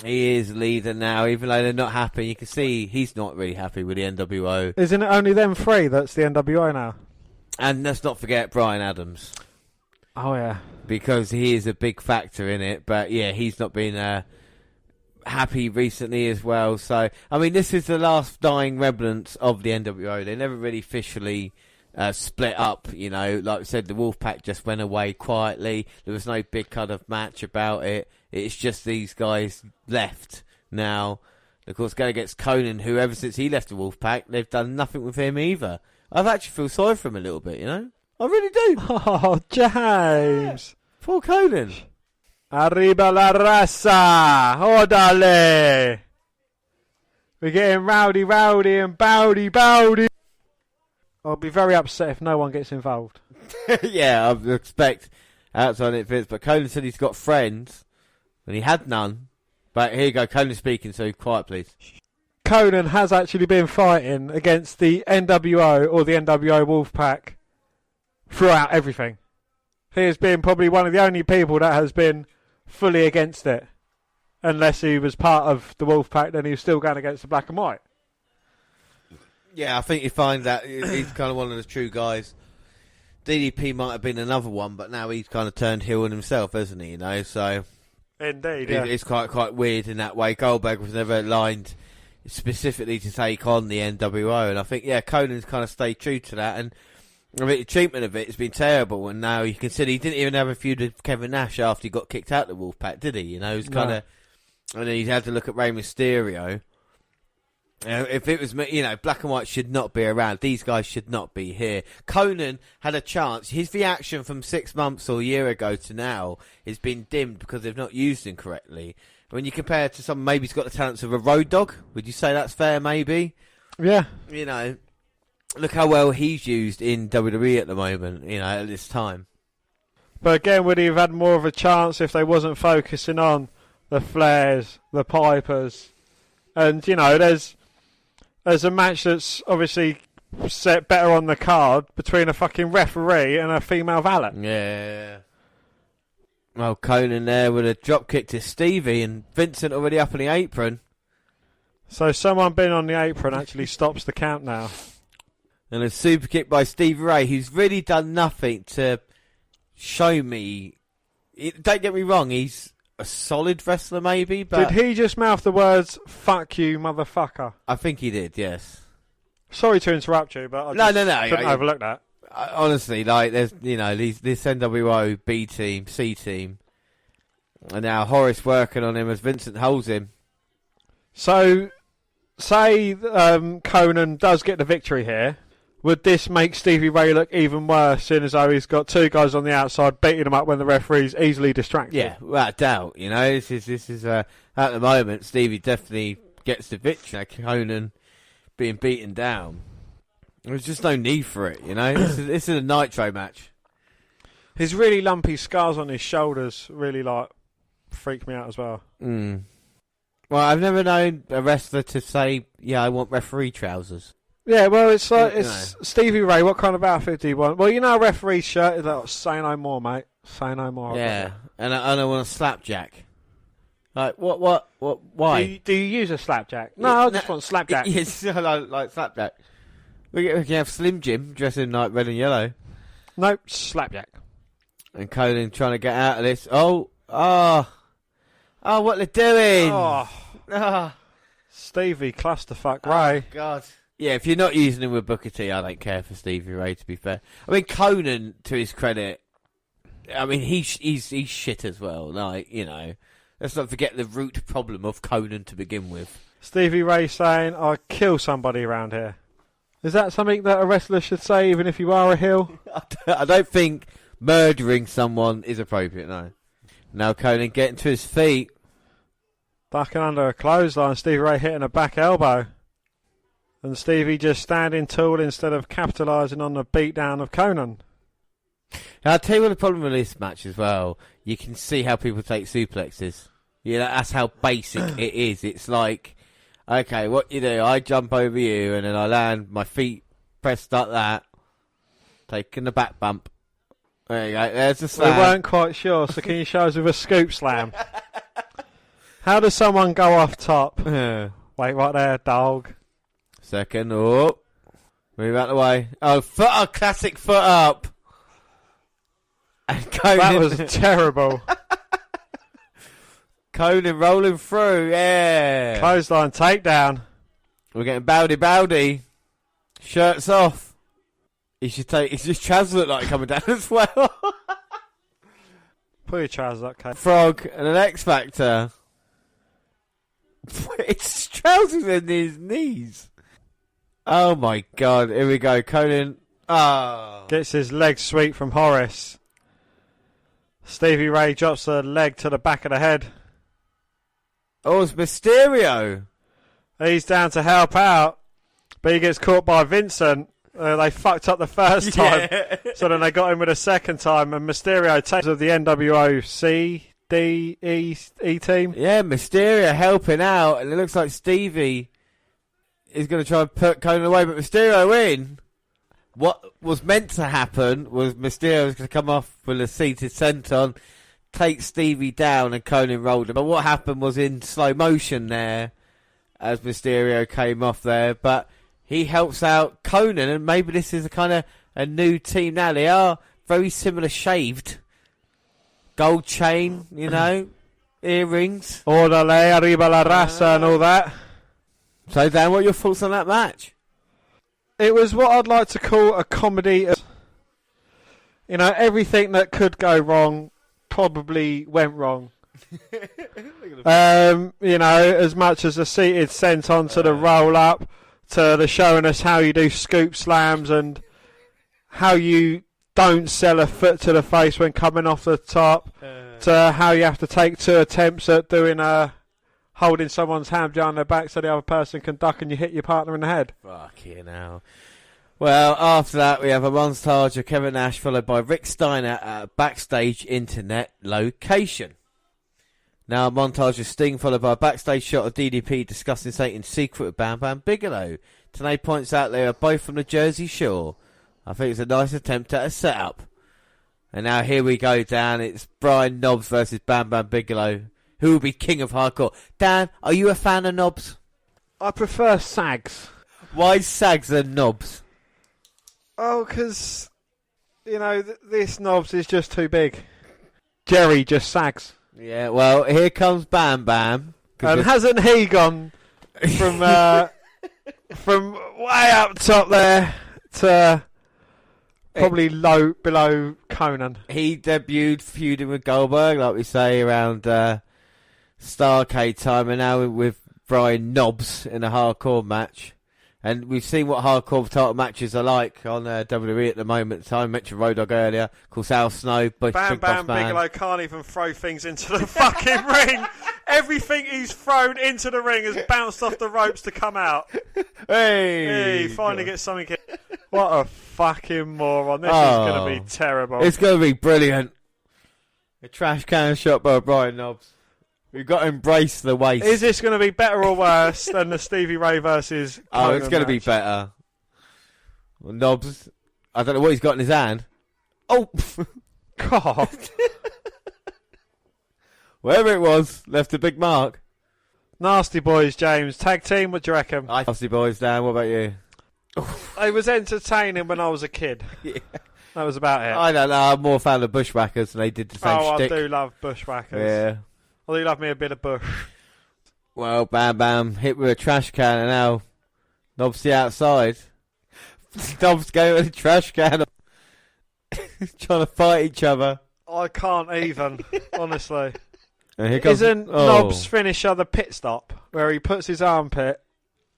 he is leader now, even though they're not happy. You can see he's not really happy with the NWO. Isn't it only them three that's the NWO now? And let's not forget Bryan Adams. Oh, yeah. Because he is a big factor in it. But, yeah, he's not been happy recently as well. So, I mean, this is the last dying remnants of the NWO. They never really officially split up, you know. Like I said, the Wolfpack just went away quietly. There was no big kind of match about it. It's just these guys left now. Of course, going against Conan, who ever since he left the Wolfpack, they've done nothing with him either. I've actually feel sorry for him a little bit, you know. I really do. Oh, James. Yeah. Poor Conan. Arriba la raza. Odale. We're getting rowdy and bowdy. I'll be very upset if no one gets involved. Yeah, I expect outside influence, but Conan said he's got friends, and he had none. But here you go, Conan speaking, so quiet please. Conan has actually been fighting against the NWO or the NWO Wolfpack throughout everything. He has been probably one of the only people that has been fully against it. Unless he was part of the Wolfpack, then he was still going against the Black and White. Yeah, I think you find that he's kind of one of the true guys. DDP might have been another one, but now he's kind of turned heel on himself, hasn't he? You know, so indeed, yeah. It's quite weird in that way. Goldberg was never aligned specifically to take on the NWO, and I think Conan's kind of stayed true to that. And I mean, the treatment of it has been terrible. And now you consider he didn't even have a feud with Kevin Nash after he got kicked out of the Wolfpack, did he? You know, it was kind of, and then he had to look at Rey Mysterio. If it was me, you know, Black and White should not be around. These guys should not be here. Conan had a chance. His reaction from 6 months or a year ago to now has been dimmed because they've not used him correctly. When you compare it to someone maybe he's got the talents of a Road Dogg, would you say that's fair? Maybe. Yeah. You know, look how well he's used in WWE at the moment. You know, at this time. But again, would he have had more of a chance if they wasn't focusing on the Flairs, the Pipers, and you know, there's a match that's obviously set better on the card between a fucking referee and a female valet. Yeah. Well, Conan there with a drop kick to Stevie and Vincent already up on the apron. So someone being on the apron actually stops the count now. And a super kick by Stevie Ray, who's really done nothing to show me. Don't get me wrong, he's a solid wrestler maybe, but... Did he just mouth the words, "fuck you, motherfucker"? I think he did, yes. Sorry to interrupt you, but I couldn't overlook that. Honestly, like, there's, you know, this NWO B team, C team, and now Horace working on him as Vincent holds him. So, say Conan does get the victory here. Would this make Stevie Ray look even worse, seeing as though he's got two guys on the outside beating him up when the referee's easily distracted? Yeah, without doubt. You know, this is at the moment, Stevie definitely gets the victory. Conan being beaten down. There's just no need for it, you know. This is a Nitro match. His really lumpy scars on his shoulders really freak me out as well. Mm. Well, I've never known a wrestler to say, "Yeah, I want referee trousers." Yeah, well, it's Stevie Ray. What kind of outfit do you want? Well, you know, a referee shirt is like, "Say no more, mate. Say no more." Yeah, and I want a slapjack. Like, what, why? Do you use a slapjack? No, I just want slapjack. Yes, like slapjack. We can have Slim Jim dressed in like red and yellow. Nope, slapjack. And Conan trying to get out of this. Oh, what they're doing? Oh. Stevie clusterfuck Ray. Oh, God. Yeah, if you're not using him with Booker T, I don't care for Stevie Ray, to be fair. I mean, Conan, to his credit, I mean, he's shit as well. Like, you know, let's not forget the root problem of Conan to begin with. Stevie Ray saying, "I'll kill somebody around here." Is that something that a wrestler should say, even if you are a heel? I don't think murdering someone is appropriate, no. Now Conan getting to his feet. Ducking under a clothesline, Stevie Ray hitting a back elbow. And Stevie just standing tall instead of capitalising on the beatdown of Conan. I'll tell you what the problem with this match as well. You can see how people take suplexes. Yeah, that's how basic it is. It's like, okay, what you do, I jump over you and then I land my feet pressed like that, taking the back bump. There you go, there's the slam. We weren't quite sure, so can you show us with a scoop slam? How does someone go off top? Wait, what there, dog? Second, move out the way. Oh, foot up, classic foot up. And Conan, that was terrible. Conan rolling through, yeah. Clothesline takedown. We're getting bowdy. Shirts off. His trousers look like coming down as well. Put your trousers up, Kate. Frog and an X Factor. It's trousers in his knees. Oh my god, here we go. Conan gets his leg sweep from Horace. Stevie Ray drops a leg to the back of the head. Oh, it's Mysterio. He's down to help out, but he gets caught by Vincent. They fucked up the first time, so then they got him with a second time, and Mysterio takes of the NWO CDE team. Yeah, Mysterio helping out, and it looks like Stevie is going to try and put Conan away, but Mysterio in. What was meant to happen was Mysterio was going to come off with a seated senton, take Stevie down, and Conan rolled him. But what happened was in slow motion there, as Mysterio came off there, but he helps out Conan, and maybe this is a kind of a new team now. They are very similar shaved. Gold chain, you know, earrings. Orale, arriba la raza and all that. So, Dan, what are your thoughts on that match? It was what I'd like to call a comedy. You know, everything that could go wrong probably went wrong. You know, as much as the seated senton to the roll up, to the showing us how you do scoop slams and how you don't sell a foot to the face when coming off the top, to how you have to take 2 attempts at doing holding someone's hand behind their back so the other person can duck and you hit your partner in the head. Fuck you now. Well, after that we have a montage of Kevin Nash followed by Rick Steiner at a backstage internet location. Now a montage of Sting followed by a backstage shot of DDP discussing Satan's secret with Bam Bam Bigelow. Tenay points out they are both from the Jersey Shore. I think it's a nice attempt at a setup. And now here we go, Dan. It's Brian Knobbs versus Bam Bam Bigelow. Who will be king of hardcore? Dan, are you a fan of Knobbs? I prefer sags. Why sags and Knobbs? Oh, because, you know, this Knobbs is just too big. Jerry just sags. Yeah, well, here comes Bam Bam. And hasn't he gone from from way up top there to probably low below Conan? He debuted feuding with Goldberg, like we say, around Starrcade time, and now with Brian Knobbs in a hardcore match. And we've seen what hardcore title matches are like on WWE at the moment. So I mentioned Road Dogg earlier. Of course, Al Snow, Bam Bam Bigelow can't even throw things into the fucking ring. Everything he's thrown into the ring has bounced off the ropes to come out. Hey, finally gets something. What a fucking moron. This is going to be terrible. It's going to be brilliant. A trash can shot by Brian Knobbs. We've got to embrace the waste. Is this going to be better or worse than the Stevie Ray versus Conan it's going to be better. Well, Knobbs, I don't know what he's got in his hand. Oh! God. Wherever it was, left a big mark. Nasty Boys, James. Tag team, what do you reckon? Nasty Boys, Dan, what about you? It was entertaining when I was a kid. Yeah. That was about it. I don't know, I'm more a fan of Bushwhackers and they did the same shtick. I do love Bushwhackers. Yeah. I do love me a bit of Bush. Well, Bam Bam hit with a trash can and now Knobbs the outside. Knobbs going with a trash can. Trying to fight each other. I can't even, honestly. And here comes, Isn't Knobbs' finisher the pit stop, where he puts his armpit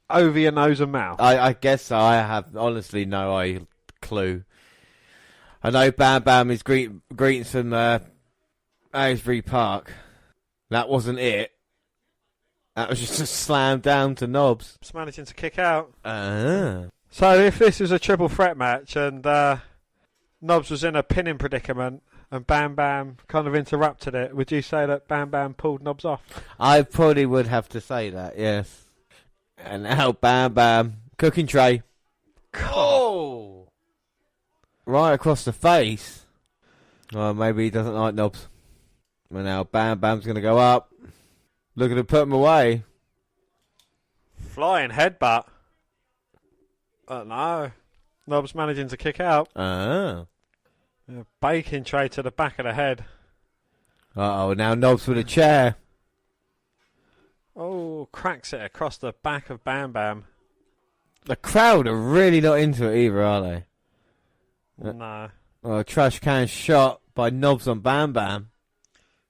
over your nose and mouth? I guess so. I have honestly no clue. I know Bam Bam is greetings from Asbury Park. That wasn't it. That was just a slam down to Knobs. Just managing to kick out. Ah. So if this was a triple threat match and Knobs was in a pinning predicament and Bam Bam kind of interrupted it, would you say that Bam Bam pulled Knobs off? I probably would have to say that, yes. And now Bam Bam, cooking tray. Oh! Right across the face. Well, maybe he doesn't like Knobs. Well, now Bam Bam's going to go up. Looking to put him away. Flying headbutt. No. Knobs managing to kick out. Ah. A baking tray to the back of the head. Uh-oh, now Knobs with a chair. Oh, cracks it across the back of Bam Bam. The crowd are really not into it either, are they? No. Oh, a trash can shot by Knobs on Bam Bam.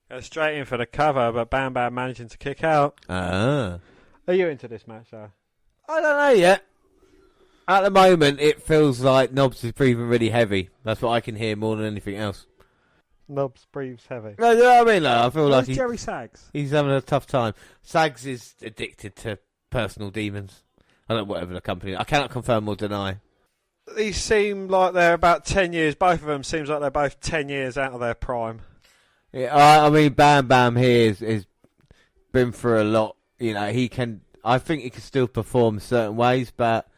Goes straight in for the cover, but Bam Bam managing to kick out. Ah. Are you into this match, though? I don't know yet. At the moment, it feels like Knobs is breathing really heavy. That's what I can hear more than anything else. Knobs breathes heavy. No, you know what I mean? Like, I feel like Jerry Sags? he's having a tough time. Sags is addicted to personal demons. I don't know, whatever the company. I cannot confirm or deny. These seem like they're about 10 years. Both of them seems like they're both 10 years out of their prime. Yeah, I mean, Bam Bam here is been through a lot. You know, I think he can still perform certain ways, but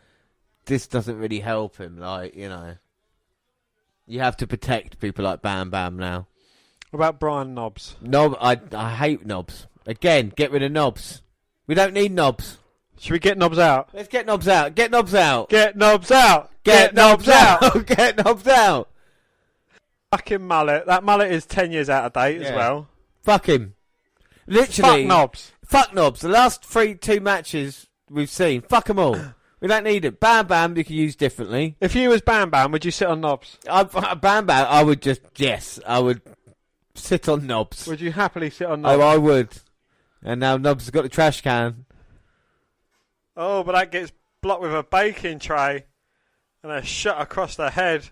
this doesn't really help him. Like, you know, you have to protect people like Bam Bam now. What about Brian Knobs? I hate Knobs. Again, get rid of Knobs. We don't need Knobs. Should we get Knobs out? Let's get Knobs out. Get Knobs out. Get Knobs out. Get Knobs out. Get Knobs out. Fucking mullet. That mullet is 10 years out of date as well. Fuck him. Literally. Fuck Knobs. Fuck Knobs. The last two matches we've seen. Fuck them all. We don't need it. Bam Bam you can use differently. If you was Bam Bam, would you sit on Knobs? Bam Bam, I would I would sit on Knobs. Would you happily sit on Knobs? Oh, I would. And now Knobs has got the trash can. Oh, but that gets blocked with a baking tray and a shot across the head.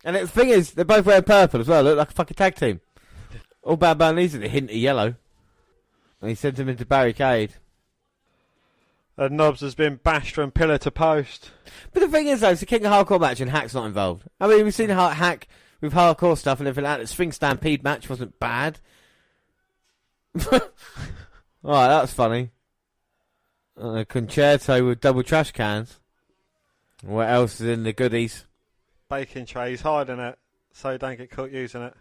And the thing is, they're both wearing purple as well. Look like a fucking tag team. All Bam Bam needs is a hint of yellow. And he sent him into barricade. And Knobs has been bashed from pillar to post. But the thing is, though, it's a King of Hardcore match and Hack's not involved. I mean, we've seen Hack with hardcore stuff and everything like that. The Spring Stampede match wasn't bad. Alright, that's funny. A concerto with double trash cans. What else is in the goodies? Baking trays, hiding it so you don't get caught using it.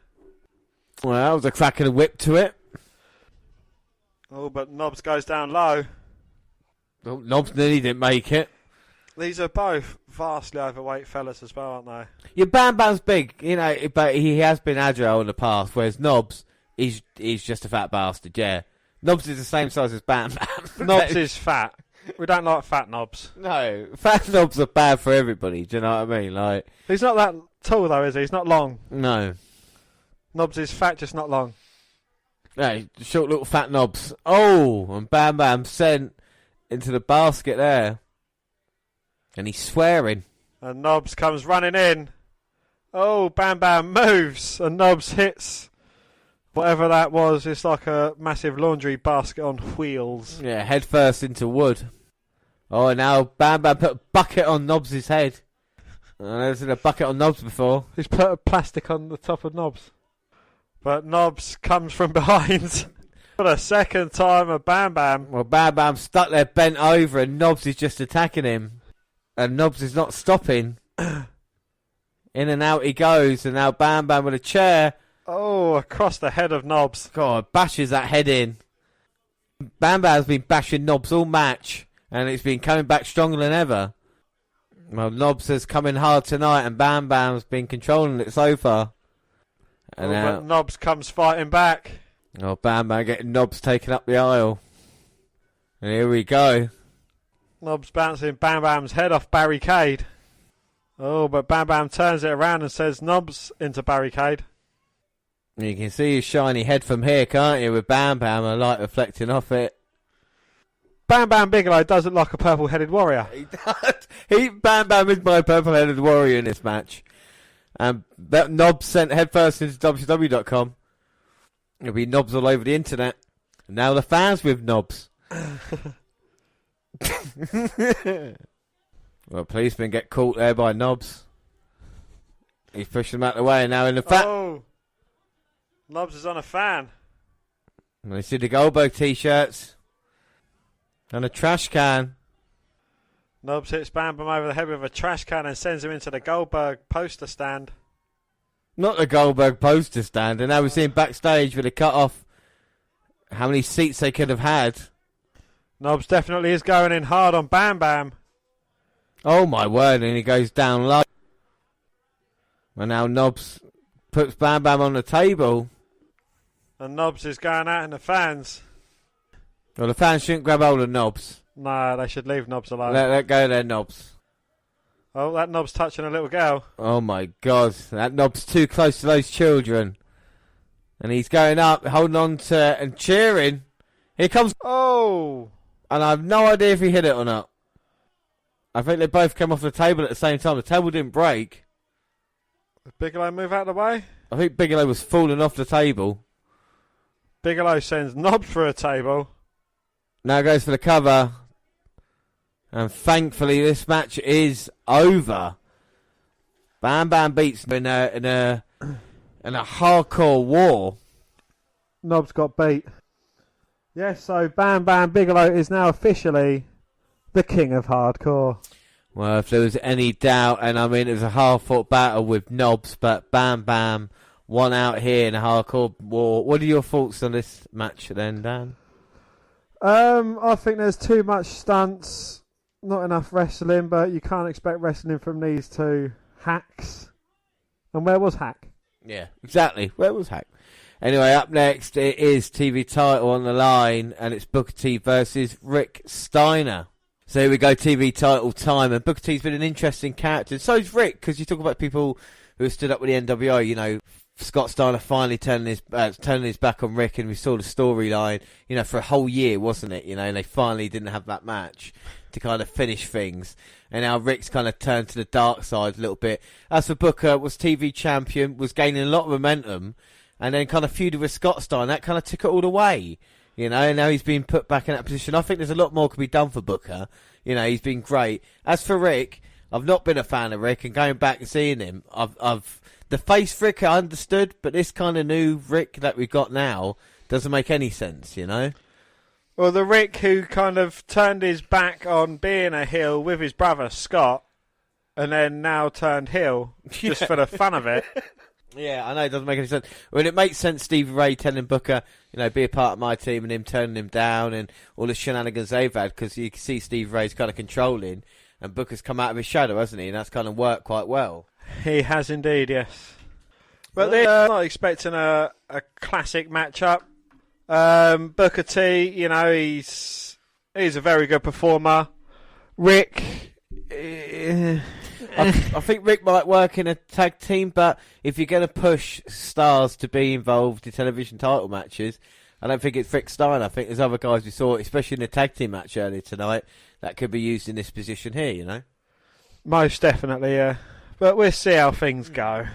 Well, that was a crack and a whip to it. Oh, but Knobs goes down low. Oh, Knobs nearly didn't make it. These are both vastly overweight fellas as well, aren't they? Yeah, Bam Bam's big, you know, but he has been agile in the past, whereas Knobs, he's just a fat bastard, yeah. Knobs is the same size as Bam Bam. Knobs is fat. We don't like fat Knobs. No, fat Knobs are bad for everybody, do you know what I mean? Like, he's not that tall though, is he? He's not long. No. Knobs is fat, just not long. No, short little fat Knobs. Oh, and Bam Bam sent into the basket there. And he's swearing. And Knobs comes running in. Oh, Bam Bam moves. And Knobs hits whatever that was. It's like a massive laundry basket on wheels. Yeah, head first into wood. Oh, and now Bam Bam put a bucket on Knobs' head. I've never seen a bucket on Knobs before. He's put a plastic on the top of Knobs. But Knobs comes from behind. For the second time of Bam Bam. Well, Bam Bam's stuck there bent over and Knobs is just attacking him. And Knobs is not stopping. In and out he goes. And now Bam Bam with a chair. Oh, across the head of Knobs. God, bashes that head in. Bam Bam's been bashing Knobs all match. And it's been coming back stronger than ever. Well, Knobs has come in hard tonight. And Bam Bam's been controlling it so far. And now, but Knobs comes fighting back. Oh, Bam Bam getting Knobs taken up the aisle. And here we go. Knobs bouncing Bam Bam's head off barricade. Oh, but Bam Bam turns it around and says Knobs into barricade. You can see his shiny head from here, can't you? With Bam Bam, a light reflecting off it. Bam Bam Bigelow does look like a purple-headed warrior. He does. Bam Bam is my purple-headed warrior in this match. That Knobs sent headfirst into WCW.com. There'll be Knobs all over the internet. And now the fans with Knobs. Well, policeman get caught there by Knobs. He's pushing him out of the way and now in the Oh! Knobs is on a fan. And you see the Goldberg t-shirts. And a trash can. Knobs hits Bam Bam over the head with a trash can and sends him into the Goldberg poster stand. Not the Goldberg poster stand. And now we're seeing backstage with a cut off how many seats they could have had. Knobs definitely is going in hard on Bam Bam. Oh my word, and he goes down low. And now Knobs puts Bam Bam on the table. And Knobs is going out in the fans. Well, the fans shouldn't grab hold of Knobs. No, they should leave Knobs alone. Let go of their Knobs. Oh, that Knobs touching a little girl. Oh my God, that Knobs too close to those children. And he's going up, holding on to and cheering. Here comes... Oh! And I have no idea if he hit it or not. I think they both came off the table at the same time. The table didn't break. Did Bigelow move out of the way? I think Bigelow was falling off the table. Bigelow sends Knobs for a table. Now goes for the cover. And thankfully this match is over. Bam Bam beats in a hardcore war. Knobs got beat. Yes, so Bam Bam Bigelow is now officially the king of hardcore. Well, if there was any doubt, and I mean it was a hard-fought battle with Knobs, but Bam Bam won out here in a hardcore war. What are your thoughts on this match then, Dan? I think there's too much stunts, not enough wrestling, but you can't expect wrestling from these two hacks. And where was Hack? Yeah, exactly. Where was Hack? Anyway, up next, it is TV title on the line, and it's Booker T versus Rick Steiner. So here we go, TV title time, and Booker T's been an interesting character, and so's Rick, because you talk about people who have stood up with the NWO, you know, Scott Steiner finally turning his back on Rick, and we saw the storyline, you know, for a whole year, wasn't it? You know, and they finally didn't have that match to kind of finish things. And now Rick's kind of turned to the dark side a little bit. As for Booker, was TV champion, was gaining a lot of momentum, and then kind of feuded with Scott Steiner. That kind of took it all away, you know, and now he's been put back in that position. I think there's a lot more could be done for Booker. You know, he's been great. As for Rick, I've not been a fan of Rick, and going back and seeing him, the face Rick I understood, but this kind of new Rick that we've got now doesn't make any sense, you know? Well, the Rick who kind of turned his back on being a heel with his brother Scott, and then now turned heel just for the fun of it. Yeah, I know it doesn't make any sense. Well, it makes sense Stevie Ray telling Booker, you know, be a part of my team, and him turning him down and all the shenanigans they've had, because you can see Stevie Ray's kind of controlling, and Booker's come out of his shadow, hasn't he? And that's kind of worked quite well. He has indeed, yes. But they're not expecting a classic matchup. Booker T, you know, he's a very good performer. Rick... I think Rick might work in a tag team, but if you're going to push stars to be involved in television title matches, I don't think it's Rick Steiner. I think there's other guys we saw, especially in the tag team match earlier tonight, that could be used in this position here, you know? Most definitely, yeah. But we'll see how things go.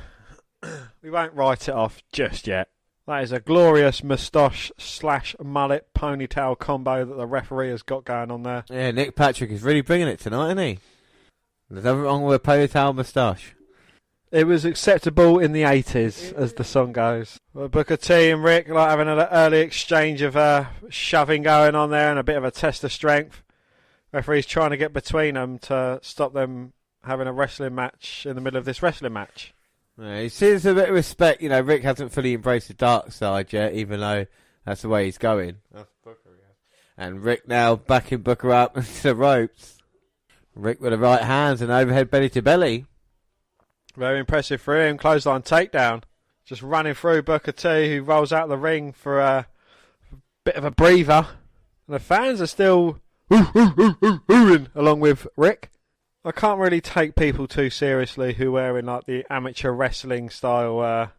We won't write it off just yet. That is a glorious moustache/mullet ponytail combo that the referee has got going on there. Yeah, Nick Patrick is really bringing it tonight, isn't he? There's nothing wrong with a ponytail moustache. It was acceptable in the 80s, as the song goes. Well, Booker T and Rick like having an early exchange of shoving going on there and a bit of a test of strength. Referee's trying to get between them to stop them having a wrestling match in the middle of this wrestling match. Yeah, he seems a bit of respect. You know, Rick hasn't fully embraced the dark side yet, even though that's the way he's going. That's Booker, yeah. And Rick now backing Booker up into the ropes. Rick with the right hands and overhead belly to belly. Very impressive for him. Clothesline takedown. Just running through Booker T, who rolls out of the ring for a bit of a breather. And the fans are still oohing along with Rick. I can't really take people too seriously who wear in like the amateur wrestling style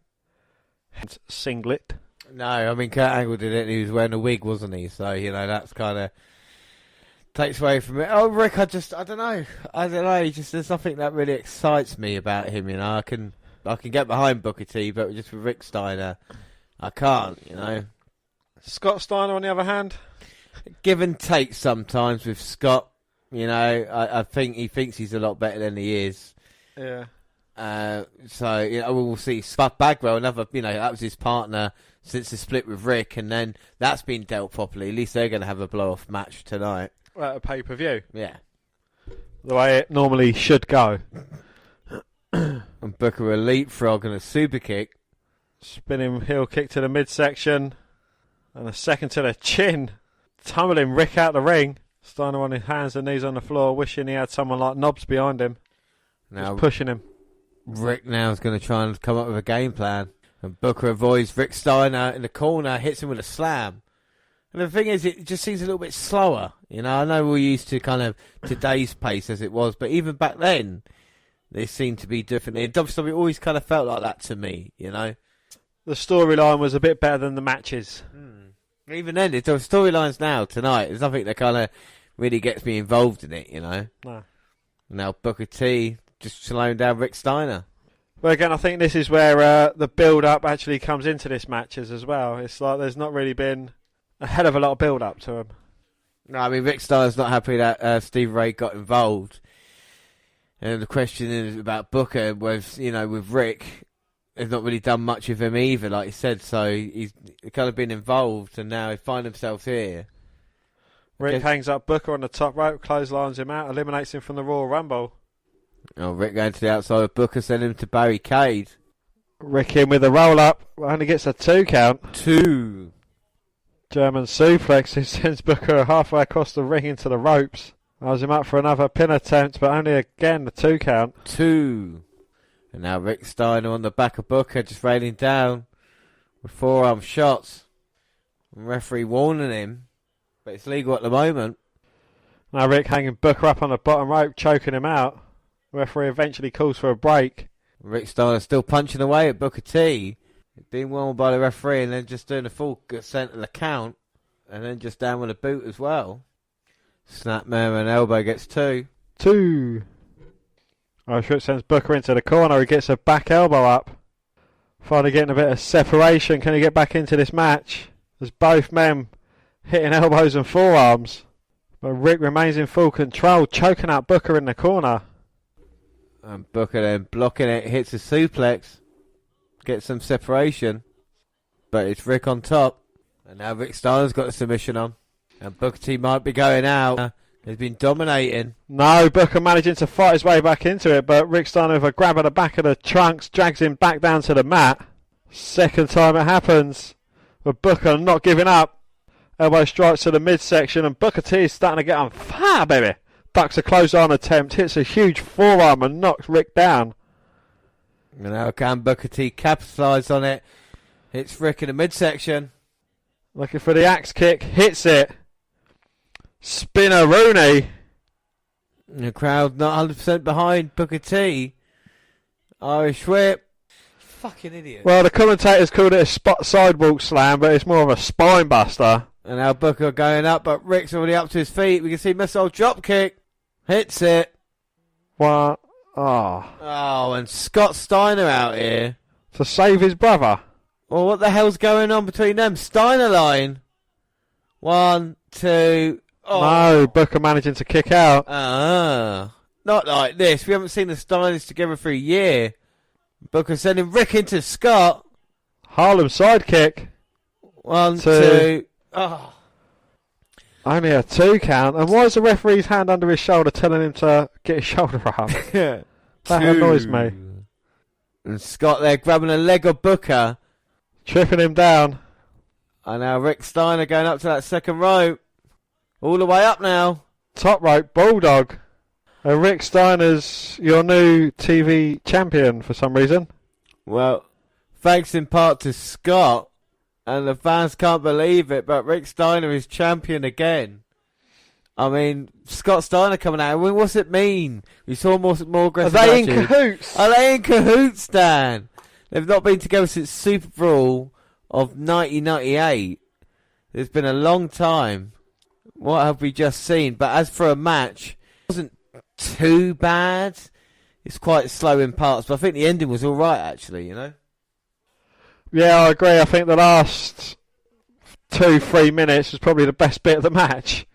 singlet. No, I mean Kurt Angle did it and he was wearing a wig, wasn't he? So, you know, that's kind of takes away from it. Oh, Rick, I don't know. There's nothing that really excites me about him, you know. I can get behind Booker T, but just with Rick Steiner, I can't, you know. Scott Steiner, on the other hand? give and take sometimes with Scott. You know, I think he thinks he's a lot better than he is. Yeah. So, you know, we'll see. Spud Bagwell, another, you know, that was his partner since the split with Rick, and then that's been dealt properly. At least they're going to have a blow-off match tonight. At a pay-per-view. Yeah. The way it normally should go. And Booker a leapfrog and a super kick. Spinning heel kick to the midsection. And a second to the chin. Tumbling Rick out the ring. Steiner on his hands and knees on the floor, wishing he had someone like Knobs behind him. Now just pushing him. Rick now is going to try and come up with a game plan. And Booker avoids Rick Steiner in the corner, hits him with a slam. And the thing is, it just seems a little bit slower. You know, I know we're used to kind of today's pace as it was, but even back then, they seemed to be different. And WWE always kind of felt like that to me, you know. The storyline was a bit better than the matches. Even then, the storylines now, tonight, there's nothing that kind of really gets me involved in it, you know. No. Now Booker T just slowing down Rick Steiner. But again, I think this is where the build-up actually comes into this matches as well. It's like there's not really been a hell of a lot of build-up to him. No, I mean, Rick Steiner's not happy that Steve Ray got involved. And the question is about Booker with, you know, with Rick. He's not really done much with him either, like he said. So he's kind of been involved, and now he finds himself here. Rick hangs up Booker on the top rope, clotheslines him out, eliminates him from the Royal Rumble. Oh, Rick going to the outside of Booker, sending him to barricade. Rick in with a roll-up, only gets a 2 count. 2. German suplex, who sends Booker halfway across the ring into the ropes. Eyes him up for another pin attempt, but only again the 2 count. 2. And now Rick Steiner on the back of Booker, just raining down with forearm shots. And referee warning him, but it's legal at the moment. Now Rick hanging Booker up on the bottom rope, choking him out. Referee eventually calls for a break. Rick Steiner still punching away at Booker T. Being warned by the referee and then just doing a full centre of the count. And then just down with a boot as well. Snapmare and elbow gets 2. 2. Irish Whip sends Booker into the corner. He gets a back elbow up. Finally getting a bit of separation. Can he get back into this match? There's both men hitting elbows and forearms. But Rick remains in full control, choking out Booker in the corner. And Booker then blocking it, hits a suplex. Gets some separation. But it's Rick on top. And now Rick Steiner's got a submission on. And Booker T might be going out. He's been dominating. No, Booker managing to fight his way back into it, but Rick Steiner with a grab at the back of the trunks drags him back down to the mat. Second time it happens. But Booker not giving up. Elbow strikes to the midsection, and Booker T is starting to get on fire, baby. Ducks a close-arm attempt, hits a huge forearm and knocks Rick down. And now can Booker T capitalise on it. Hits Rick in the midsection. Looking for the axe kick, hits it. Spinner Rooney. The crowd not 100% behind Booker T. Irish whip. Fucking idiot. Well, the commentators called it a sidewalk slam, but it's more of a spine buster. And now Booker going up, but Rick's already up to his feet. We can see missile drop kick. Hits it. What? Oh. Oh, and Scott Steiner out here. To save his brother. Well, what the hell's going on between them? Steiner line. 1, 2... Oh. No, Booker managing to kick out. Not like this. We haven't seen the Steiners together for a year. Booker sending Rick into Scott. Harlem sidekick. 1, 2. Oh. Only a 2 count. And why is the referee's hand under his shoulder telling him to get his shoulder up? That annoys me. And Scott there grabbing a leg of Booker. Tripping him down. And now Rick Steiner going up to that second rope. All the way up now. Top rope, Bulldog. Rick Steiner's your new TV champion for some reason. Well, thanks in part to Scott. And the fans can't believe it, but Rick Steiner is champion again. I mean, Scott Steiner coming out. I mean, what's it mean? We saw more aggressive Are they in attitude. cahoots? Are they in cahoots, Dan? They've not been together since Super Brawl of 1998. It's been a long time. What have we just seen? But as for a match, it wasn't too bad. It's quite slow in parts, but I think the ending was all right, actually, you know? Yeah, I agree. I think the last 2-3 minutes was probably the best bit of the match.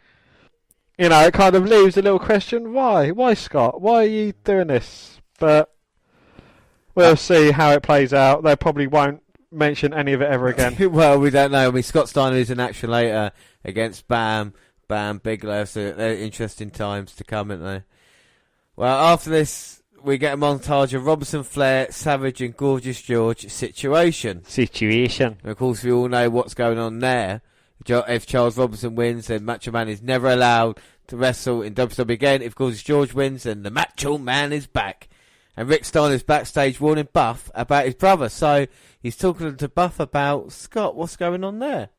You know, it kind of leaves a little question. Why? Why, Scott? Why are you doing this? But we'll see how it plays out. They probably won't mention any of it ever again. Well, we don't know. I mean, Scott Steiner is in action later against Bam Bigelow, so they're interesting times to come, aren't they? Well, after this, we get a montage of Robinson, Flair, Savage and Gorgeous George situation. And of course, we all know what's going on there. If Charles Robinson wins, then Macho Man is never allowed to wrestle in WWE again. If Gorgeous George wins, then the Macho Man is back. And Rick Steiner's backstage warning Buff about his brother. So he's talking to Buff about, Scott, what's going on there?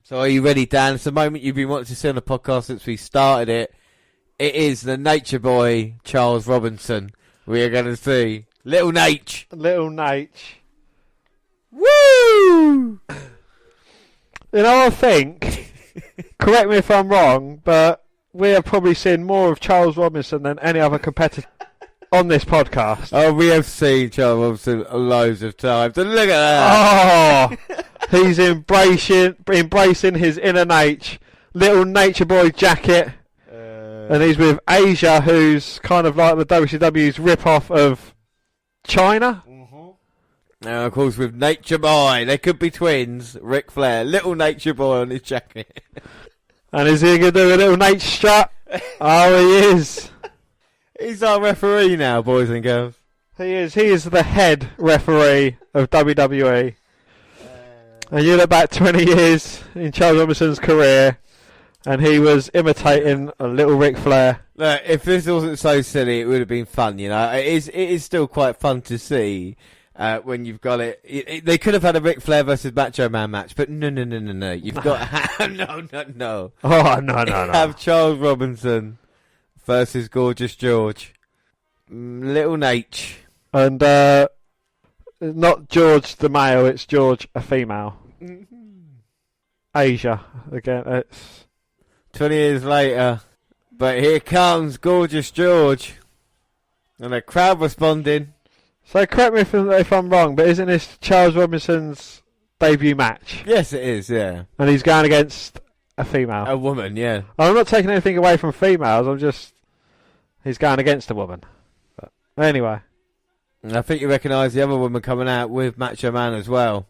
So are you ready, Dan? It's the moment you've been wanting to see on the podcast since we started it. It is the Nature Boy, Charles Robinson. We are going to see Little Naitch. Little Naitch. Woo! You know, I think, correct me if I'm wrong, but we have probably seen more of Charles Robinson than any other competitor on this podcast. Oh, we have seen Charles Robinson loads of times. And look at that. Oh, he's embracing his inner Naitch. Little Nature Boy jacket. And he's with Asia, who's kind of like the WCW's rip-off of China. Mm-hmm. Now, of course, with Nature Boy, they could be twins. Ric Flair, Little Nature Boy on his jacket. And is he going to do a little Naitch strut? Oh, he is. He's our referee now, boys and girls. He is. He is the head referee of WWE. And you look back 20 years in Charles Robinson's career, and he was imitating a little Ric Flair. Look, if this wasn't so silly, it would have been fun, you know. It is still quite fun to see when you've got it. They could have had a Ric Flair versus Macho Man match, but no. You've got to have... No. Oh, no. Have Charles Robinson versus Gorgeous George. Little Naitch. And not George the male, it's George a female. Asia, again, it's... 20 years later, but here comes Gorgeous George, and the crowd responding. So correct me if I'm wrong, but isn't this Charles Robinson's debut match? Yes, it is, yeah. And he's going against a female. A woman, yeah. I'm not taking anything away from females, he's going against a woman. But anyway. I think you recognise the other woman coming out with Macho Man as well.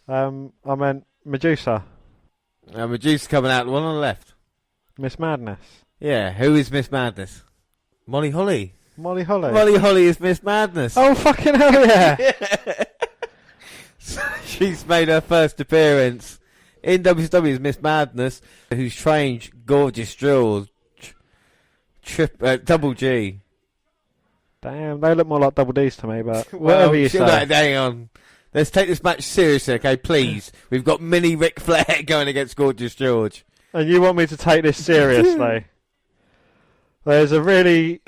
I meant Medusa. Medusa coming out, the one on the left. Miss Madness. Yeah, who is Miss Madness? Molly Holly. Molly Holly. Molly Holly is Miss Madness. Oh, fucking hell, yeah. Yeah. She's made her first appearance in WCW as Miss Madness, who's trained Gorgeous George. Double G. Damn, they look more like double Ds to me, but whatever you say. Hang on. Let's take this match seriously, okay, please. We've got mini Ric Flair going against Gorgeous George. And you want me to take this seriously? There's a really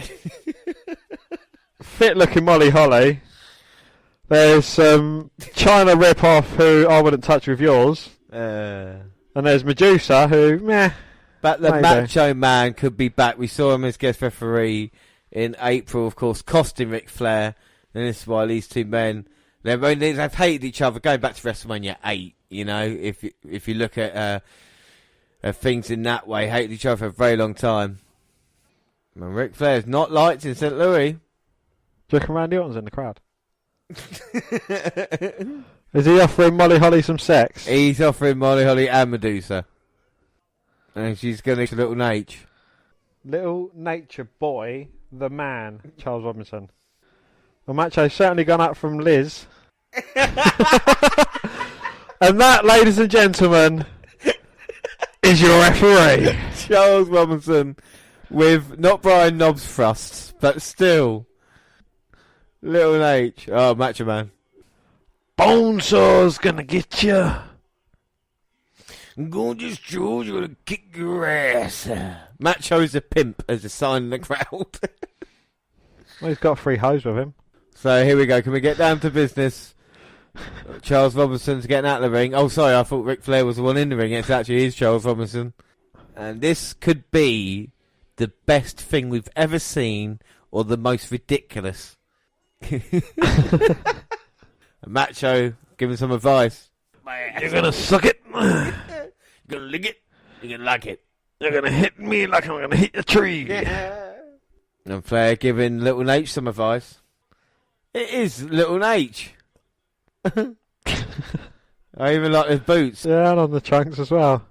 fit-looking Molly Holly. There's some China rip-off who I wouldn't touch with yours. And there's Medusa who, meh. But the maybe. Macho Man could be back. We saw him as guest referee in April, of course, costing Ric Flair. And this is why these two men... They've hated each other going back to WrestleMania 8, you know, if you look at things in that way, hated each other for a very long time. And Ric Flair's not liked in St. Louis. Do you reckon Randy Orton's in the crowd? Is he offering Molly Holly some sex? He's offering Molly Holly and Medusa. And she's going to Little Naitch. Little Nature Boy, the man, Charles Robinson. The match has certainly gone up from Liz. And that, ladies and gentlemen, is your referee. Charles Robinson with not Brian Knobs thrusts, but still. Little Naitch. Oh, Macho Man. Bonesaw's gonna get you. Gorgeous George gonna kick your ass. Macho's a pimp as a sign in the crowd. Well, he's got 3 hoes with him. So here we go. Can we get down to business? Charles Robinson's getting out of the ring. Oh, sorry, I thought Ric Flair was the one in the ring. It's actually Charles Robinson. And this could be the best thing we've ever seen, or the most ridiculous. Macho giving some advice. You're gonna suck it. You're gonna lick it. You're gonna like it. You're going to hit me like I'm going to hit the tree. And Flair giving Little Naitch some advice. It is Little Naitch. I even like his boots. Yeah, and on the trunks as well.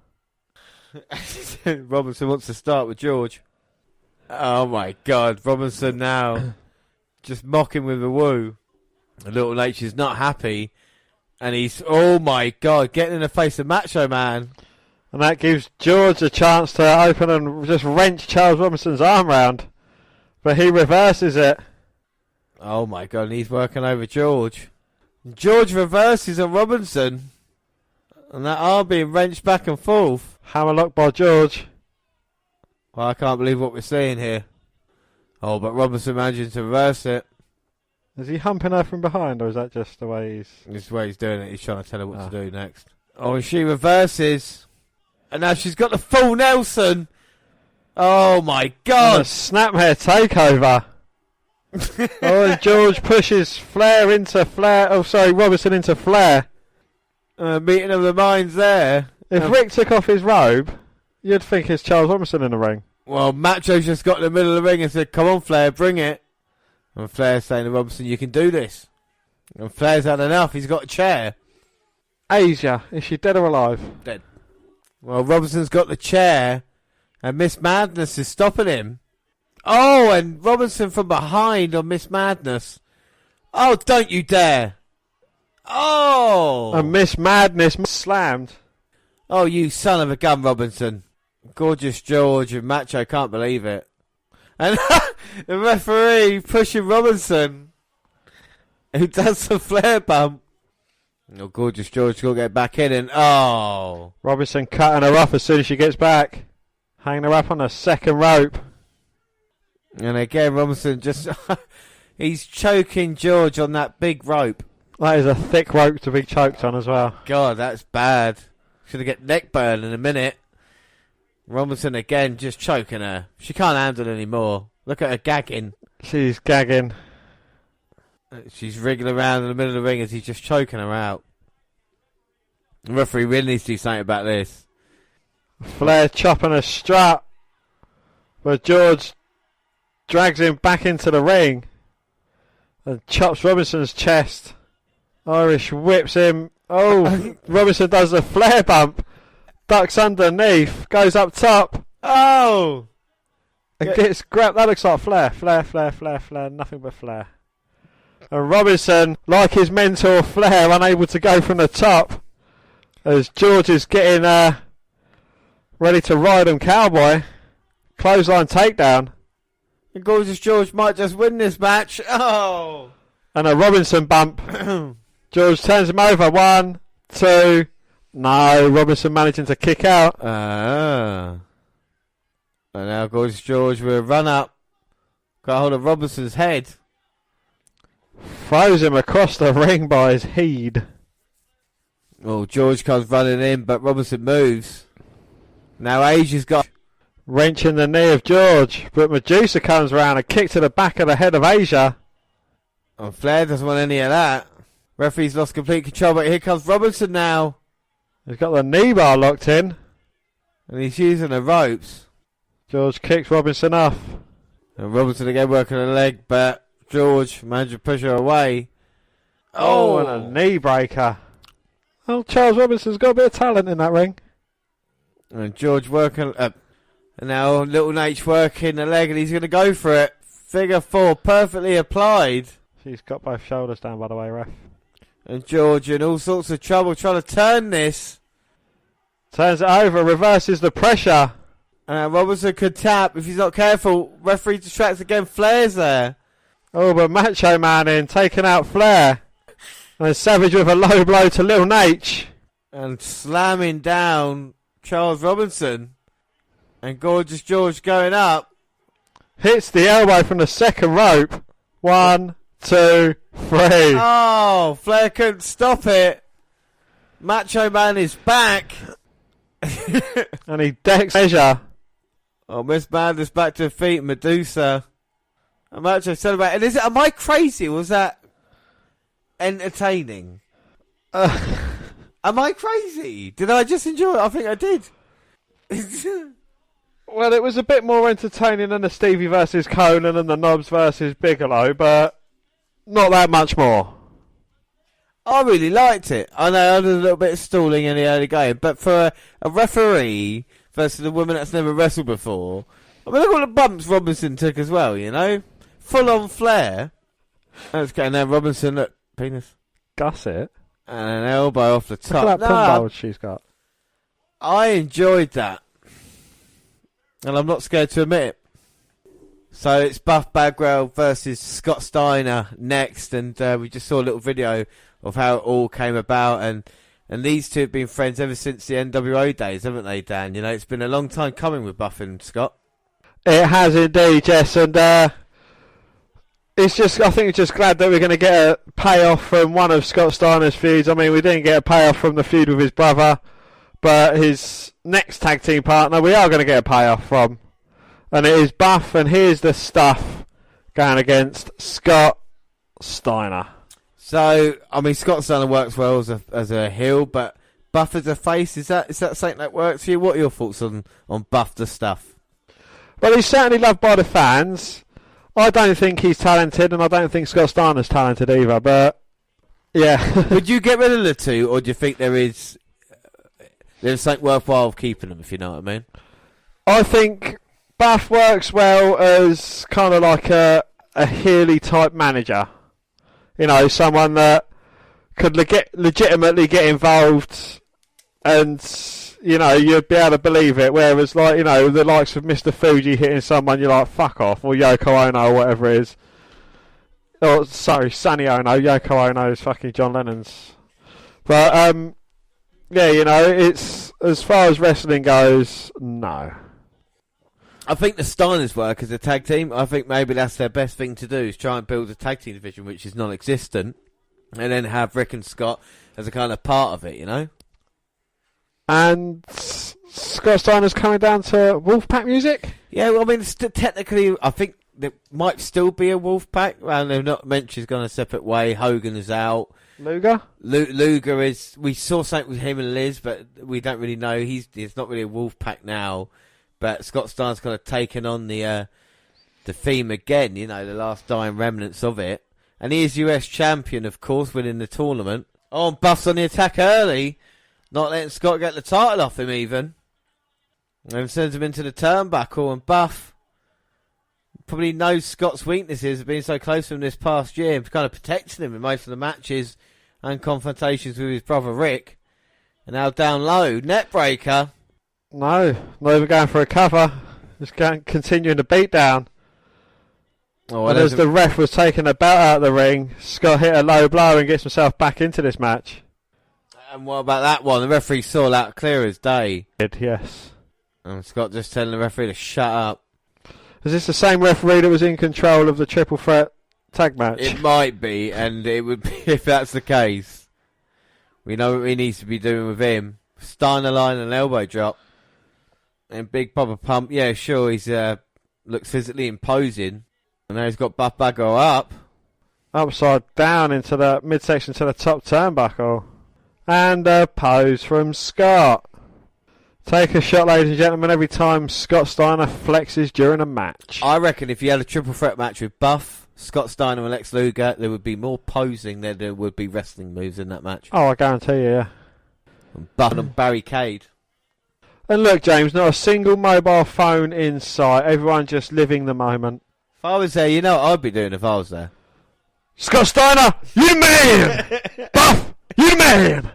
Robinson wants to start with George. Oh my God, Robinson now just mocking with a woo. Little Naitch is not happy, and he's, oh my God, getting in the face of Macho Man. And that gives George a chance to open and just wrench Charles Robinson's arm round. But he reverses it. Oh my God, and he's working over George. George reverses on Robinson. And that arm being wrenched back and forth. Hammerlock by George. Well, I can't believe what we're seeing here. Oh, but Robinson managing to reverse it. Is he humping her from behind, or is that just the way he's... This is the way he's doing it. He's trying to tell her what to do next. Oh, and she reverses. And now she's got the full Nelson. Oh, my God. And a snapmare takeover. Oh, and George pushes Robinson into Flair. Meeting of the minds there. If Rick took off his robe, you'd think it's Charles Robinson in the ring. Well, Macho's just got in the middle of the ring and said, come on, Flair, bring it. And Flair's saying to Robinson, you can do this. And Flair's had enough. He's got a chair. Asia, is she dead or alive? Dead. Well, Robinson's got the chair, and Miss Madness is stopping him. Oh, and Robinson from behind on Miss Madness. Oh, don't you dare. Oh. And Miss Madness slammed. Oh, you son of a gun, Robinson. Gorgeous George and Macho can't believe it. And the referee pushing Robinson, who does the Flair bump. Oh, Gorgeous George got to get back in, and oh. Robinson cutting her off as soon as she gets back. Hanging her up on the second rope. And again, Robinson just... he's choking George on that big rope. That is a thick rope to be choked on as well. God, that's bad. She's going to get neck burn in a minute. Robinson again just choking her. She can't handle it anymore. Look at her gagging. She's gagging. She's wriggling around in the middle of the ring as he's just choking her out. The referee really needs to do something about this. Flair chopping a strap. But George drags him back into the ring. And chops Robinson's chest. Irish whips him. Oh, Robinson does a Flair bump. Ducks underneath. Goes up top. Oh! And gets grabbed. That looks like Flair. Flair. Nothing but Flair. And Robinson, like his mentor Flair, unable to go from the top. As George is getting ready to ride him cowboy. Clothesline takedown. And Gorgeous George might just win this match. Oh! And a Robinson bump. George turns him over. 1, 2. No, Robinson managing to kick out. And now Gorgeous George with a run up. Got hold of Robinson's head. Throws him across the ring by his head. Oh, George comes running in, but Robinson moves. Now Asia's got... Wrenching the knee of George. But Medusa comes around and kicks to the back of the head of Asia. And Flair doesn't want any of that. Referee's lost complete control, but here comes Robinson now. He's got the knee bar locked in. And he's using the ropes. George kicks Robinson off. And Robinson again working the leg, but George managed to push her away. Oh, and a knee breaker. Oh, Charles Robinson's got a bit of talent in that ring. And George working... and now Little Naitch working the leg, and he's going to go for it. Figure 4, perfectly applied. She's got both shoulders down, by the way, ref. And George in all sorts of trouble trying to turn this. Turns it over, reverses the pressure. And Robinson could tap if he's not careful. Referee distracts again. Flair's there. Oh, but Macho Man in, taking out Flair. And Savage with a low blow to Little Naitch. And slamming down Charles Robinson. And Gorgeous George going up. Hits the elbow from the second rope. 1, 2, 3. Oh, Flair couldn't stop it. Macho Man is back. And he decks Measure. Oh, Miss Madness back to her feet. Medusa. And Macho celebrating. And am I crazy? Was that entertaining? Am I crazy? Did I just enjoy it? I think I did. Well, it was a bit more entertaining than the Stevie versus Conan and the Knobs versus Bigelow, but not that much more. I really liked it. I know I did a little bit of stalling in the early game, but for a referee versus a woman that's never wrestled before, I mean, look at all the bumps Robinson took as well, you know? Full on flair. That's getting there, Robinson, look, penis. Gusset. And an elbow off the top. Look at that pinball she's got. I enjoyed that. And I'm not scared to admit it. So it's Buff Bagwell versus Scott Steiner next, and we just saw a little video of how it all came about, and these two have been friends ever since the NWO days, haven't they, Dan? You know, it's been a long time coming with Buff and Scott. It has indeed, yes, and it's just, I think it's just glad that we're going to get a payoff from one of Scott Steiner's feuds. I mean, we didn't get a payoff from the feud with his brother, but his next tag team partner we are going to get a payoff from. And it is Buff, and here's the stuff going against Scott Steiner. So, I mean, Scott Steiner works well as a heel, but Buff as a face, is that something that works for you? What are your thoughts on Buff the stuff? Well, he's certainly loved by the fans. I don't think he's talented, and I don't think Scott Steiner's talented either, but yeah. Would you get rid of the two, or do you think there's something worthwhile of keeping them, if you know what I mean? I think Buff works well as kind of like a Healy type manager. You know, someone that could legitimately get involved and, you know, you'd be able to believe it. Whereas, like, you know, the likes of Mr. Fuji hitting someone, you're like, fuck off, or Yoko Ono, or whatever it is. Oh, sorry, Sonny Ono. Yoko Ono is fucking John Lennon's. But, yeah, you know, it's, as far as wrestling goes, no. I think the Steiners work as a tag team. I think maybe that's their best thing to do, is try and build a tag team division which is non-existent, and then have Rick and Scott as a kind of part of it, you know? And Scott Steiner's coming down to Wolfpack music? Yeah, well, I mean, technically, I think there might still be a Wolfpack, and they've not mentioned he's gone a separate way. Hogan is out. Luger? Luger is... We saw something with him and Liz, but we don't really know. He's not really a Wolfpack now. But Scott Steiner's kind of taken on the theme again, you know, the last dying remnants of it. And he is US champion, of course, winning the tournament. Oh, and Buff's on the attack early. Not letting Scott get the title off him, even. And sends him into the turnbuckle, and Buff probably knows Scott's weaknesses of being so close to him this past year, and kind of protecting him in most of the matches and confrontations with his brother Rick. And now down low, neckbreaker. No, not even going for a cover. Just continuing the beatdown. Oh, and as the ref was taking a belt out of the ring, Scott hit a low blow and gets himself back into this match. And what about that one? The referee saw that clear as day. Yes. And Scott just telling the referee to shut up. Is this the same referee that was in control of the triple threat tag match? It might be, and it would be if that's the case. We know what he needs to be doing with him. Steiner line and elbow drop. And Big Papa Pump, yeah, sure, he's looks physically imposing. And now he's got Buff Bagwell up. Upside down into the midsection to the top turnbuckle. And a pose from Scott. Take a shot, ladies and gentlemen, every time Scott Steiner flexes during a match. I reckon if you had a triple threat match with Buff, Scott Steiner and Lex Luger, there would be more posing than there would be wrestling moves in that match. Oh, I guarantee you, yeah. And Buff and Barricade. And look, James, not a single mobile phone in sight. Everyone just living the moment. If I was there, you know what I'd be doing if I was there. Scott Steiner, you the man! Buff, you the man!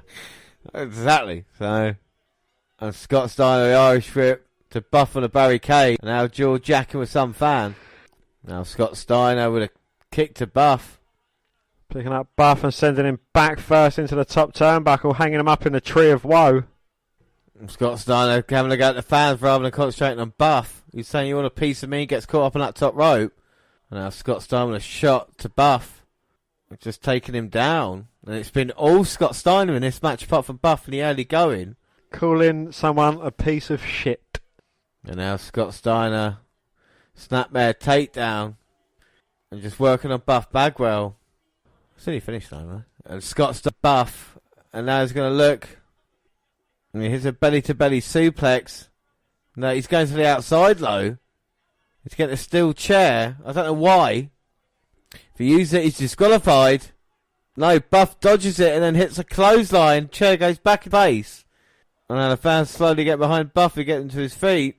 Exactly. So, and Scott Steiner, the Irish Whip, to Buff on a Barricade. And now George jacking with some fan. Now Scott Steiner with a kick to Buff. Picking up Buff and sending him back first into the top turnbuckle, hanging him up in the tree of woe. Scott Steiner having a go at the fans rather than concentrating on Buff. He's saying, you want a piece of me, gets caught up on that top rope. And now Scott Steiner with a shot to Buff. Just taking him down. And it's been all Scott Steiner in this match apart from Buff in the early going. Calling someone a piece of shit. And now Scott Steiner, snapmare takedown. And just working on Buff Bagwell. It's only finished now, right? And Scott's to Buff. And now he's going to look And here's a belly-to-belly suplex. No, he's going to the outside low. He's getting a steel chair. I don't know why. If he uses it, he's disqualified. No, Buff dodges it and then hits a clothesline. Chair goes back in base. And now the fans slowly get behind Buff and get him to his feet.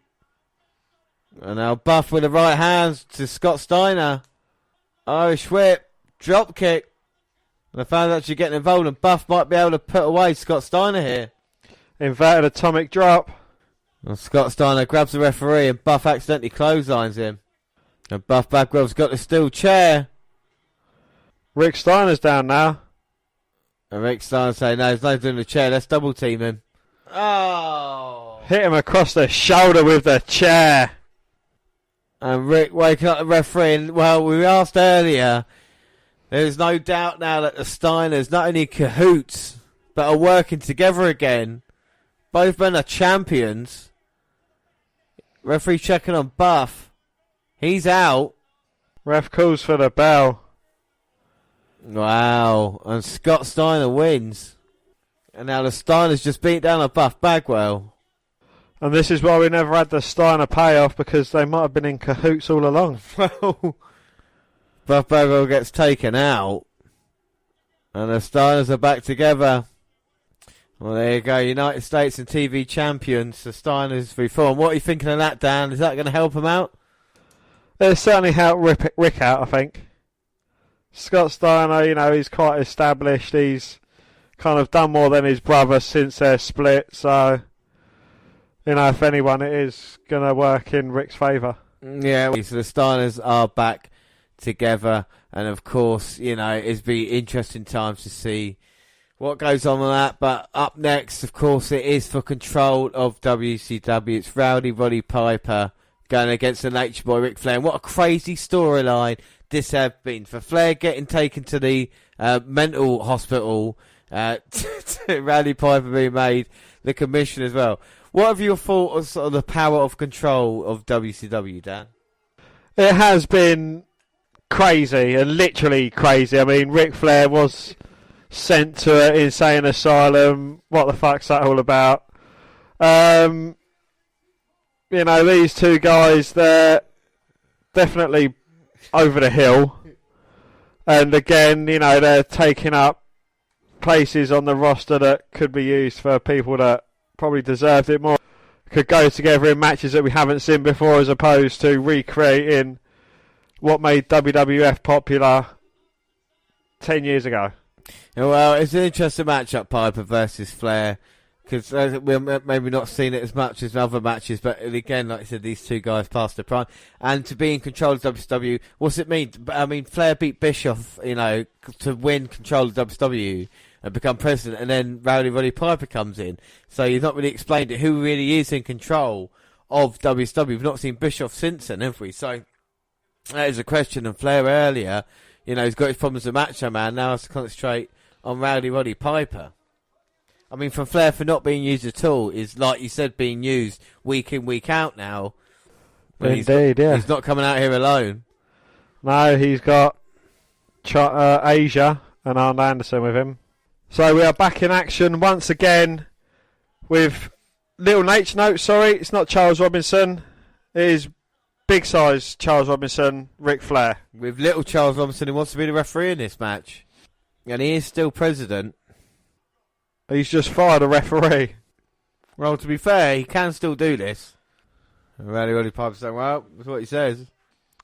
And now Buff with the right hands to Scott Steiner. Irish whip. Drop kick. And the fans actually getting involved, and Buff might be able to put away Scott Steiner here. Inverted atomic drop. And Scott Steiner grabs the referee and Buff accidentally clotheslines him. And Buff Bagwell's got the steel chair. Rick Steiner's down now. And Rick Steiner saying, no, there's no doing the chair, let's double team him. Oh! Hit him across the shoulder with the chair. And Rick waking up the referee, and well, we asked earlier, there's no doubt now that the Steiners not only cahoots, but are working together again. Both men are champions. Referee checking on Buff. He's out. Ref calls for the bell. Wow. And Scott Steiner wins. And now the Steiners just beat down on Buff Bagwell. And this is why we never had the Steiner payoff, because they might have been in cahoots all along. Well, Buff Bagwell gets taken out. And the Steiners are back together. Well, there you go. United States and TV champions. The Steiners reform. What are you thinking of that, Dan? Is that going to help them out? It'll certainly help Rick out, I think. Scott Steiner, you know, he's quite established. He's kind of done more than his brother since their split. So, you know, if anyone, it is going to work in Rick's favour. Yeah, so the Steiners are back together. And, of course, you know, it'll be interesting times to see what goes on with that. But up next, of course, it is for control of WCW. It's Rowdy Roddy Piper going against the Nature Boy Ric Flair. And what a crazy storyline this has been. For Flair getting taken to the mental hospital, Rowdy Piper being made the commissioner as well. What have you thought of sort of the power of control of WCW, Dan? It has been crazy, and literally crazy. I mean, Ric Flair was sent to an insane asylum. What the fuck's that all about? You know, these two guys, they're definitely over the hill. And again, you know, they're taking up places on the roster that could be used for people that probably deserved it more. Could go together in matches that we haven't seen before, as opposed to recreating what made WWF popular 10 years ago. Well, it's an interesting matchup, Piper versus Flair, because we've maybe not seen it as much as other matches, but again, like I said, these two guys past their prime. And to be in control of WCW, what's it mean? I mean, Flair beat Bischoff, you know, to win control of WCW and become president, and then Rowdy Roddy Piper comes in. So you've not really explained it, who really is in control of WCW. We've not seen Bischoff since then, have we? So that is a question. And Flair earlier, you know, he's got his problems with Macho Man. Now has to concentrate on Rowdy Roddy Piper. I mean, for Flair for not being used at all is, like you said, being used week in, week out now. But Indeed, yeah. He's not coming out here alone. No, he's got Asia and Arn Anderson with him. So we are back in action once again with little Naitch. No, sorry, it's not Charles Robinson. It is big size Charles Robinson, Ric Flair. With little Charles Robinson, who wants to be the referee in this match. And he is still president. He's just fired a referee. Well, to be fair, he can still do this. Rowdy Roddy Piper saying, well, that's what he says.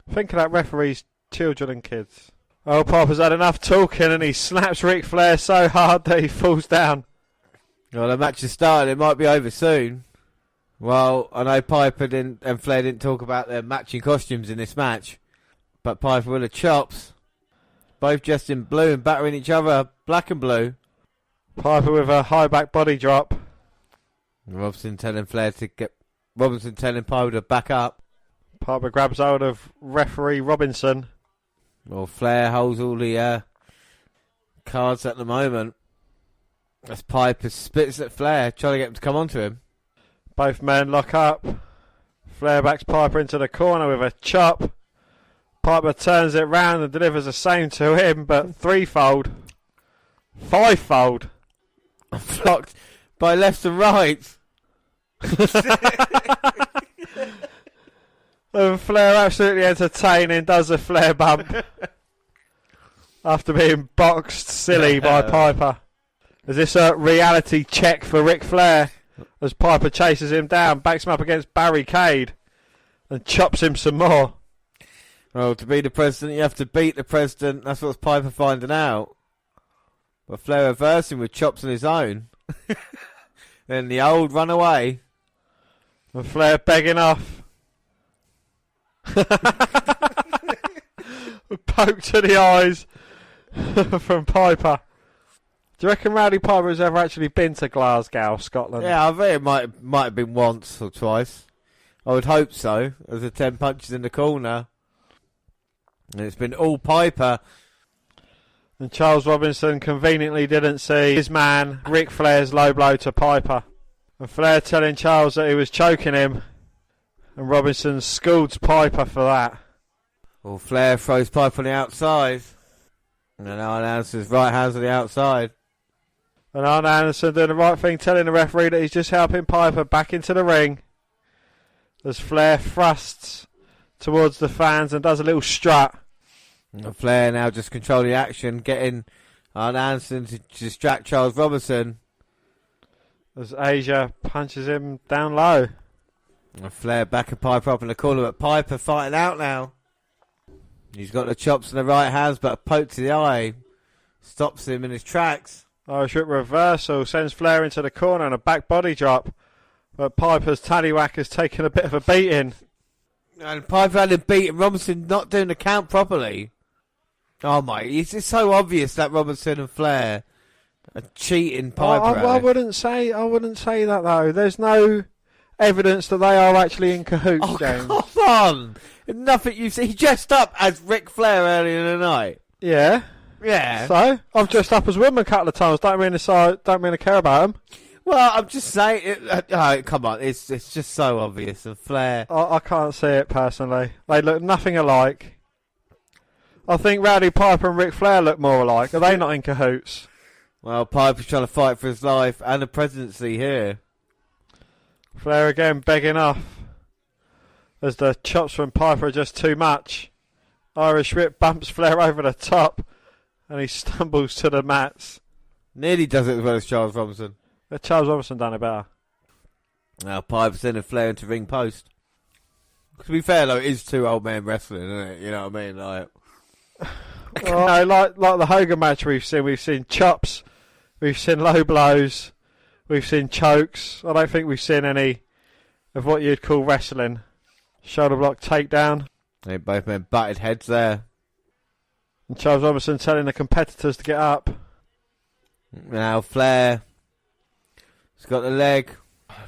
Think of that referee's children and kids. Oh, Piper's had enough talking, and he slaps Ric Flair so hard that he falls down. Well, the match has started. It might be over soon. Well, I know Piper and Flair didn't talk about their matching costumes in this match. But Piper with the chops. Both dressed in blue and battering each other, black and blue. Piper with a high back body drop. Robinson telling Piper to back up. Piper grabs hold of referee Robinson. Well, Flair holds all the cards at the moment. As Piper spits at Flair, trying to get him to come onto him. Both men lock up. Flair backs Piper into the corner with a chop. Piper turns it round and delivers the same to him, but threefold. Fivefold. Blocked by left and right. And Flair absolutely entertaining, does a Flair bump after being boxed silly by Piper. Is this a reality check for Ric Flair as Piper chases him down, backs him up against barricade and chops him some more? Well, to be the president, you have to beat the president. That's what's Piper finding out. But Flair reversing with chops on his own. Then the old run away. And Flair begging off. Poke to the eyes from Piper. Do you reckon Rowdy Piper has ever actually been to Glasgow, Scotland? Yeah, I think it might have been once or twice. I would hope so. There's a 10 punches in the corner. And it's been all Piper. And Charles Robinson conveniently didn't see his man, Ric Flair's low blow to Piper. And Flair telling Charles that he was choking him. And Robinson scolds Piper for that. Well, Flair throws Piper on the outside. And Arn Anderson's right hand's on the outside. And Arn Anderson doing the right thing, telling the referee that he's just helping Piper back into the ring. As Flair thrusts towards the fans and does a little strut. And Flair now just controlling the action, getting Arn Anderson to distract Charles Robinson. As Asia punches him down low. And Flair backing Piper up in the corner, but Piper fighting out now. He's got the chops in the right hands, but a poke to the eye stops him in his tracks. Irish Whip reversal sends Flair into the corner and a back body drop. But Piper's tallywhack has taken a bit of a beating. And Piper had him beaten. Robinson not doing the count properly. Oh my, it's just so obvious that Robinson and Flair are cheating Piper. I wouldn't say that though. There's no evidence that they are actually in cahoots, James. Come on! Nothing you've seen. He dressed up as Ric Flair earlier in the night. Yeah. Yeah. So I've dressed up as women a couple of times. Don't mean to care about them. Well, I'm just saying. Come on, it's just so obvious. And Flair. I can't see it personally. They look nothing alike. I think Rowdy Piper and Ric Flair look more alike. Are they not in cahoots? Well, Piper's trying to fight for his life and the presidency here. Flair again begging off. As the chops from Piper are just too much. Irish Whip bumps Flair over the top. And he stumbles to the mats. Nearly does it as well as Charles Robinson. But Charles Robinson done it better. Now Piper's sending Flair into ring post. To be fair though, it is two old men wrestling, isn't it? You know what I mean? Like, well, like the Hogan match we've seen chops, we've seen low blows, we've seen chokes. I don't think we've seen any of what you'd call wrestling. Shoulder block takedown. They both men butted heads there. And Charles Robinson telling the competitors to get up. Now Flair has got the leg,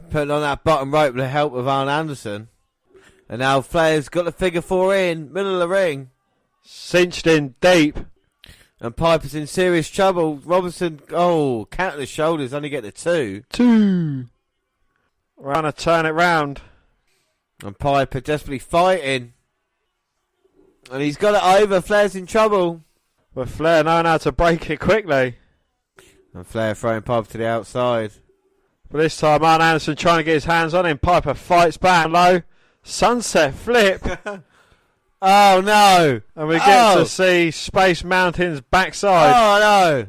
putting on that bottom rope with the help of Arn Anderson. And now Flair's got the figure four in, middle of the ring. Cinched in deep. And Piper's in serious trouble. Robinson, count the shoulders, only get the two. We're going to turn it round. And Piper desperately fighting. And he's got it over. Flair's in trouble. But Flair knowing how to break it quickly. And Flair throwing Piper to the outside. But this time Arn Anderson trying to get his hands on him. Piper fights back low. Sunset flip. Oh no. And we get to see Space Mountain's backside. Oh no.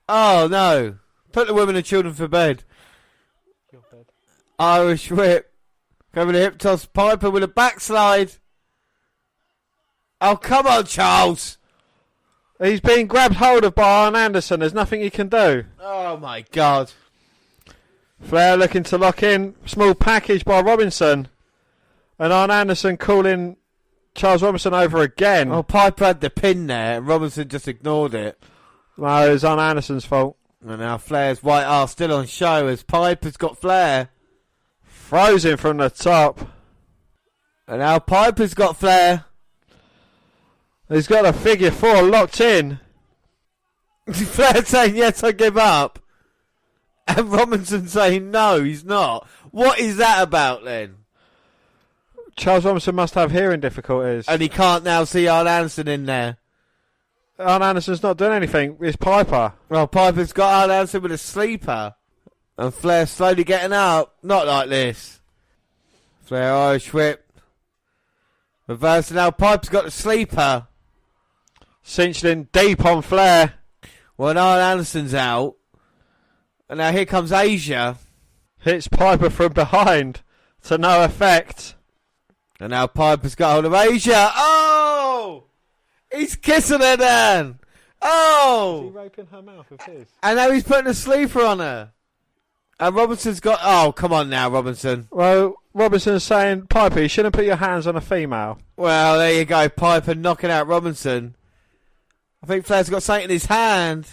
Oh no. Put the women and children for bed. Irish Whip. Having a hip toss. Piper with a backslide. Oh, come on, Charles. He's being grabbed hold of by Arn Anderson. There's nothing he can do. Oh, my God. Flair looking to lock in. Small package by Robinson. And Arn Anderson calling Charles Robinson over again. Oh, Piper had the pin there, and Robinson just ignored it. No, it was Arn Anderson's fault. And now Flair's white arse still on show as Piper's got Flair. Frozen from the top. And now Piper's got Flair. He's got a figure four locked in. Flair saying, yes, I give up. And Robinson saying, no, he's not. What is that about then? Charles Robinson must have hearing difficulties. And he can't now see Arn Anderson in there. Arn Anderson's not doing anything. It's Piper. Well, Piper's got Arn Anderson with a sleeper. And Flair slowly getting up. Not like this. Flair Irish whip. Reversing now. Piper's got the sleeper. Cinched in deep on Flair. Well, Arn Anderson's out. And now here comes Asia. Hits Piper from behind. To no effect. And now Piper's got hold of Asia. Oh! He's kissing her then. Oh! Is he raping her mouth with his? And now he's putting a sleeper on her. And Robinson's got... Oh, come on now, Robinson. Well, Robinson's saying, Piper, you shouldn't put your hands on a female. Well, there you go. Piper knocking out Robinson. I think Flair's got something in his hand.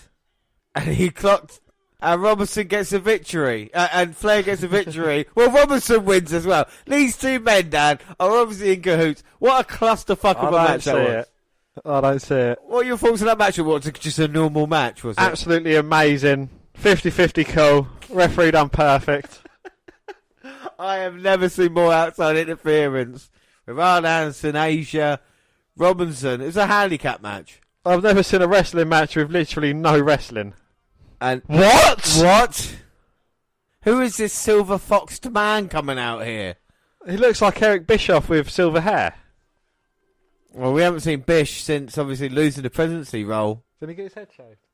And he clocked... And Robinson gets a victory. And Flair gets a victory. Well, Robinson wins as well. These two men, Dan, are obviously in cahoots. What a clusterfuck of a match that was. I don't see it. What are your thoughts on that match? Or was it just a normal match, was it? Absolutely amazing. 50-50 cool. Referee done perfect. I have never seen more outside interference. With Arn Anderson, Asia, Robinson. It was a handicap match. I've never seen a wrestling match with literally no wrestling. And What? What? Who is this silver-foxed man coming out here? He looks like Eric Bischoff with silver hair. Well, we haven't seen Bish since obviously losing the presidency role. Didn't he get his head shaved?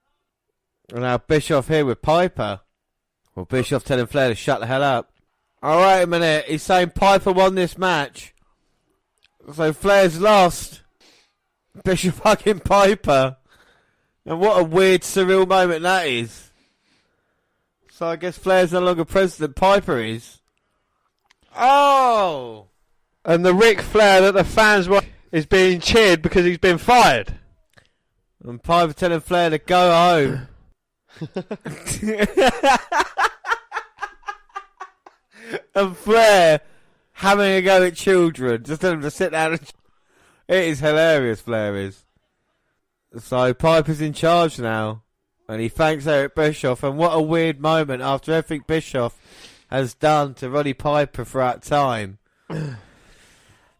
And now Bischoff here with Piper. Well, Bischoff telling Flair to shut the hell up. All right, a minute. He's saying Piper won this match. So Flair's lost. Bischoff hugging Piper. And what a weird, surreal moment that is. So I guess Flair's no longer president. Piper is. Oh! And the Ric Flair that the fans want is being cheered because he's been fired. And Piper telling Flair to go home. And Flair having a go at children. Just tell them to sit down. It is hilarious, Flair is. So Piper's in charge now. And he thanks Eric Bischoff. And what a weird moment after everything Bischoff has done to Roddy Piper throughout time.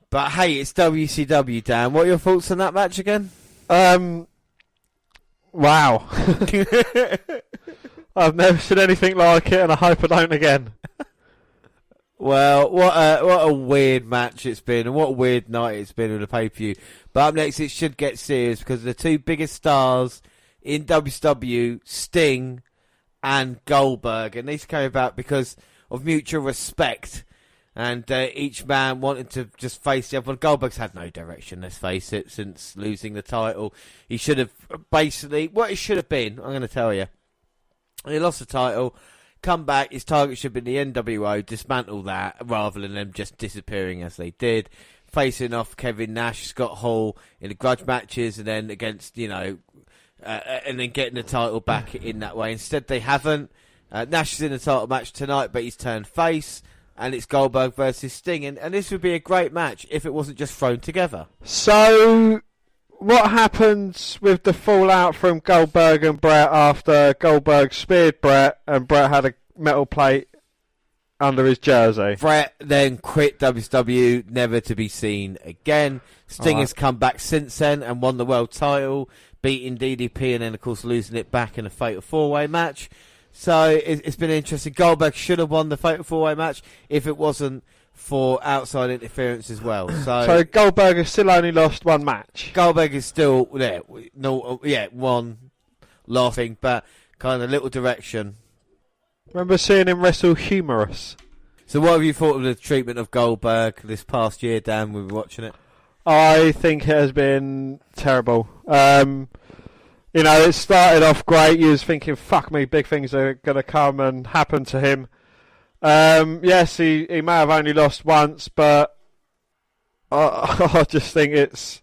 But hey, it's WCW, Dan. What are your thoughts on that match again? Wow. I've never seen anything like it, and I hope I don't again. Well, what a weird match it's been, and what a weird night it's been with the pay-per-view. But up next, it should get serious, because the two biggest stars in WCW, Sting and Goldberg, and these came about because of mutual respect, and each man wanted to just face the other one. Goldberg's had no direction, let's face it, since losing the title. He should have, basically, what it should have been, I'm going to tell you. He lost the title, come back, his target should have been the NWO, dismantle that, rather than them just disappearing as they did. Facing off Kevin Nash, Scott Hall in the grudge matches, and then against, and then getting the title back in that way. Instead, they haven't. Nash is in the title match tonight, but he's turned face, and it's Goldberg versus Sting. And this would be a great match if it wasn't just thrown together. So, what happens with the fallout from Goldberg and Bret after Goldberg speared Bret and Bret had a metal plate under his jersey? Bret then quit WCW, never to be seen again. Sting has come back since then and won the world title, beating DDP and then, of course, losing it back in a Fatal 4-Way match. So it's been interesting. Goldberg should have won the Fatal 4-Way match if it wasn't for outside interference as well. So Goldberg has still only lost one match. Goldberg is still there. One laughing, but kind of little direction. Remember seeing him wrestle Humorous. So what have you thought of the treatment of Goldberg this past year, Dan? We were watching it. I think it has been terrible. It started off great. You was thinking, fuck me, big things are going to come and happen to him. Yes, he may have only lost once, but I just think it's...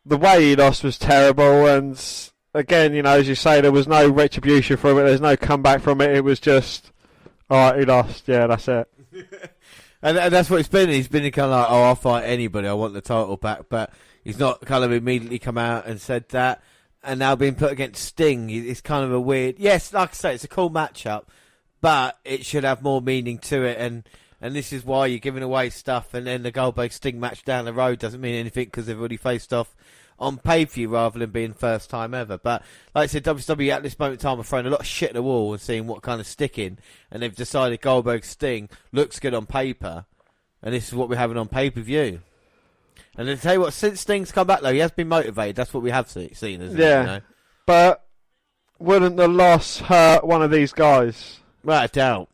The way he lost was terrible, and again, as you say, there was no retribution from it, there's no comeback from it, it was just, alright, he lost, yeah, that's it. And that's what it's been. He's been kind of like, I'll fight anybody, I want the title back, but he's not kind of immediately come out and said that, and now being put against Sting, it's kind of a weird... Yes, like I say, it's a cool matchup, but it should have more meaning to it, and this is why you're giving away stuff, and then the Goldberg Sting match down the road doesn't mean anything because they've already faced off on pay-per-view rather than being first time ever. But like I said, WWE at this moment in time are throwing a lot of shit at the wall and seeing what kind of sticking, and they've decided Goldberg Sting looks good on paper, and this is what we're having on pay-per-view. And to tell you what, since Sting's come back though, he has been motivated. That's what we have seen, isn't it? Yeah, You know? But wouldn't the loss hurt one of these guys? Without a doubt.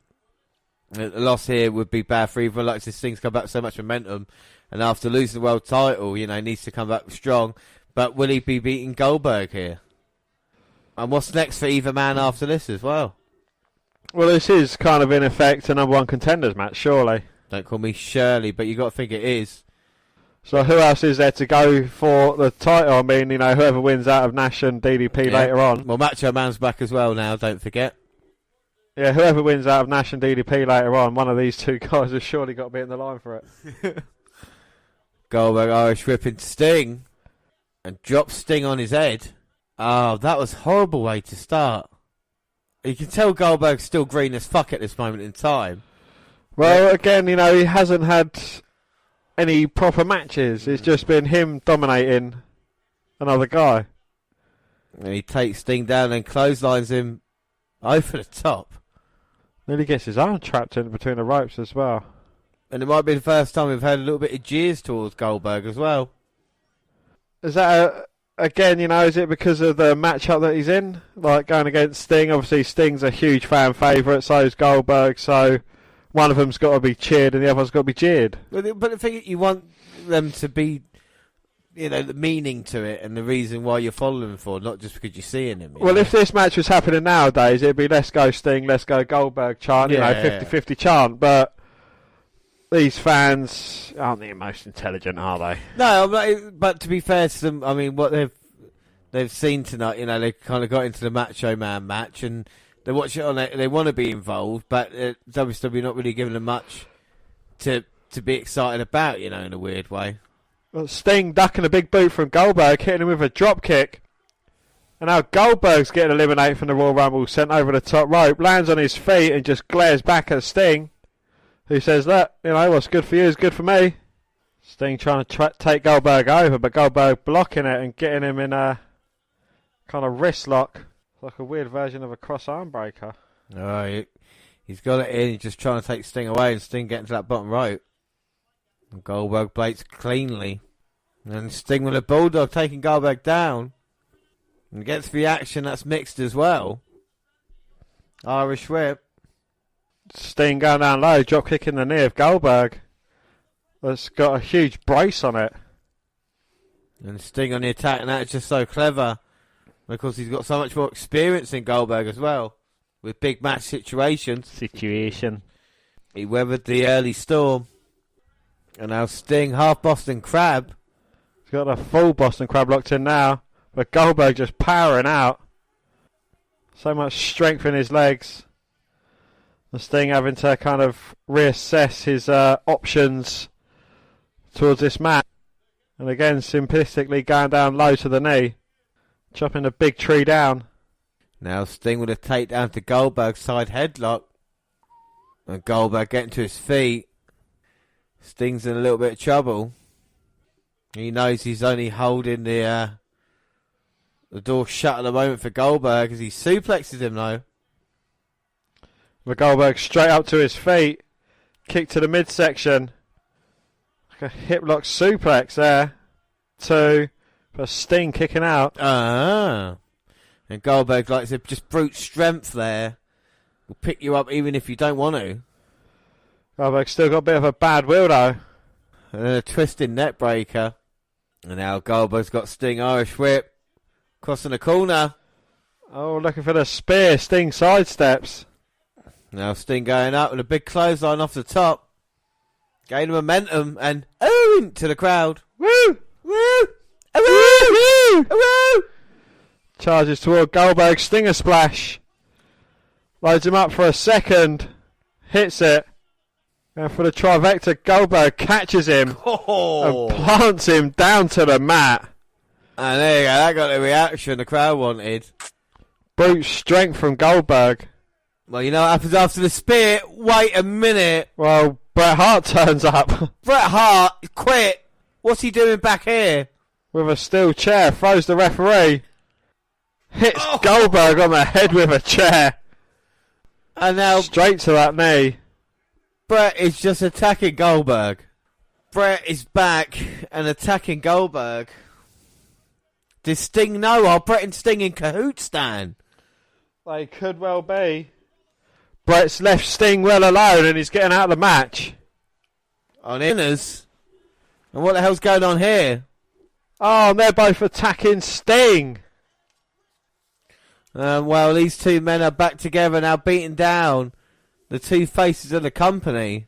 The loss here would be bad for either. Like I said, Sting's come back with so much momentum, and after losing the world title, he needs to come back strong. But will he be beating Goldberg here? And what's next for either man after this as well? Well, this is kind of in effect a number one contenders match, surely. Don't call me Shirley, but you got to think it is. So who else is there to go for the title? I mean, whoever wins out of Nash and DDP later on. Well, Macho Man's back as well now, don't forget. Yeah, whoever wins out of Nash and DDP later on, one of these two guys has surely got to be in the line for it. Goldberg Irish whipping Sting and drops Sting on his head. Oh, that was a horrible way to start. You can tell Goldberg's still green as fuck at this moment in time. Well, again, he hasn't had any proper matches. It's just been him dominating another guy. And he takes Sting down and clotheslines him over the top. Nearly gets his arm trapped in between the ropes as well. And it might be the first time we've heard a little bit of jeers towards Goldberg as well. Is that, is it because of the matchup that he's in? Like going against Sting? Obviously, Sting's a huge fan favourite, so is Goldberg, so one of them's got to be cheered and the other's got to be jeered. But the thing, you want them to be, the meaning to it and the reason why you're following him for, not just because you're seeing him. Well, if this match was happening nowadays, it'd be let's go Sting, let's go Goldberg chant, 50-50 chant, but these fans aren't the most intelligent, are they? No, but to be fair to them, I mean, what they've seen tonight, they kind of got into the Macho Man match and they watch it on it, they want to be involved, but WWE not really giving them much to be excited about, in a weird way. Well, Sting ducking a big boot from Goldberg, hitting him with a drop kick. And now Goldberg's getting eliminated from the Royal Rumble, sent over the top rope, lands on his feet and just glares back at Sting, who says that, what's good for you is good for me. Sting trying to take Goldberg over, but Goldberg blocking it and getting him in a kind of wrist lock. Like a weird version of a cross arm breaker. Oh, he's got it in, he's just trying to take Sting away and Sting getting to that bottom rope. And Goldberg plates cleanly. And Sting with a bulldog taking Goldberg down. And gets the action that's mixed as well. Irish whip. Sting going down low, drop kicking the knee of Goldberg. That's got a huge brace on it. And Sting on the attack, and that's just so clever. Because he's got so much more experience in Goldberg as well. With big match situations. He weathered the early storm. And now Sting, half Boston Crab. He's got a full Boston Crab locked in now. But Goldberg just powering out. So much strength in his legs. The Sting having to kind of reassess his options towards this match. And again, simplistically going down low to the knee. Chopping a big tree down. Now Sting with a takedown to Goldberg's side headlock. And Goldberg getting to his feet. Sting's in a little bit of trouble. He knows he's only holding the door shut at the moment for Goldberg as he suplexes him though. But Goldberg straight up to his feet. Kick to the midsection. Like a hip lock suplex there. 2. For Sting kicking out. And Goldberg, like I said, just brute strength there. Will pick you up even if you don't want to. Goldberg's still got a bit of a bad will though. And then a twisting neck breaker. And now Goldberg's got Sting Irish whip. Crossing the corner. Oh, looking for the spear. Sting sidesteps. Now Sting going up with a big clothesline off the top. Gaining momentum and into the crowd. Woo! Woo! Woo! Woo! Charges toward Goldberg. Stinger splash. Loads him up for a second. Hits it. And for the trifecta, Goldberg catches him and plants him down to the mat. And there you go, that got the reaction the crowd wanted. Brute strength from Goldberg. Well, you know what happens after the spear? Wait a minute. Well, Bret Hart turns up. Bret Hart quit. What's he doing back here? with a steel chair, throws the referee, hits Goldberg on the head with a chair. And now straight to that knee. Brett is just attacking Goldberg. Brett is back and attacking Goldberg. Does Sting know? Are Brett and Sting in cahoots, Stan? They could well be. Brett's left Sting well alone and he's getting out of the match. On inners. And what the hell's going on here? Oh, and they're both attacking Sting. Well, these two men are back together now, beating down the two faces of the company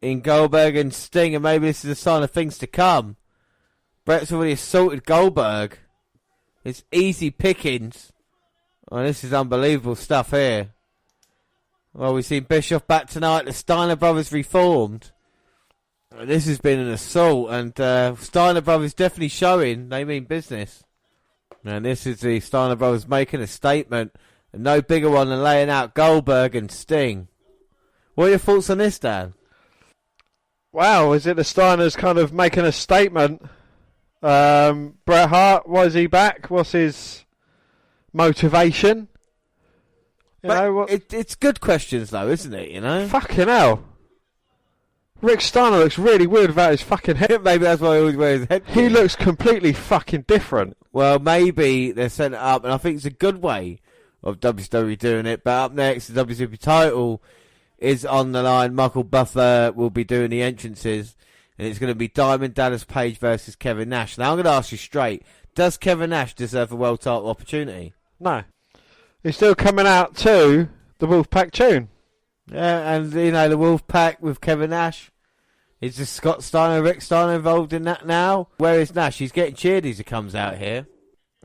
in Goldberg and Sting, and maybe this is a sign of things to come. Brett's already assaulted Goldberg. It's easy pickings. Oh, this is unbelievable stuff here. Well, we've seen Bischoff back tonight. The Steiner brothers reformed. This has been an assault, and Steiner brothers definitely showing they mean business. And this is the Steiner brothers making a statement. And no bigger one than laying out Goldberg and Sting. What are your thoughts on this, Dan? Wow, is it the Steiners kind of making a statement? Bret Hart, why is he back? What's his motivation? It's good questions, though, isn't it? You know, fucking hell. Rick Steiner looks really weird without his fucking head. Maybe that's why he always wears his head. He looks completely fucking different. Well, maybe they're setting it up, and I think it's a good way of WCW doing it. But up next, the WCW title is on the line. Michael Buffer will be doing the entrances, and it's going to be Diamond Dallas Page versus Kevin Nash. Now, I'm going to ask you straight. Does Kevin Nash deserve a world title opportunity? No. He's still coming out to the Wolfpack tune. Yeah, and, you know, the Wolfpack with Kevin Nash. Is the Scott Steiner, Rick Steiner involved in that now? Where is Nash? He's getting cheered as he comes out here.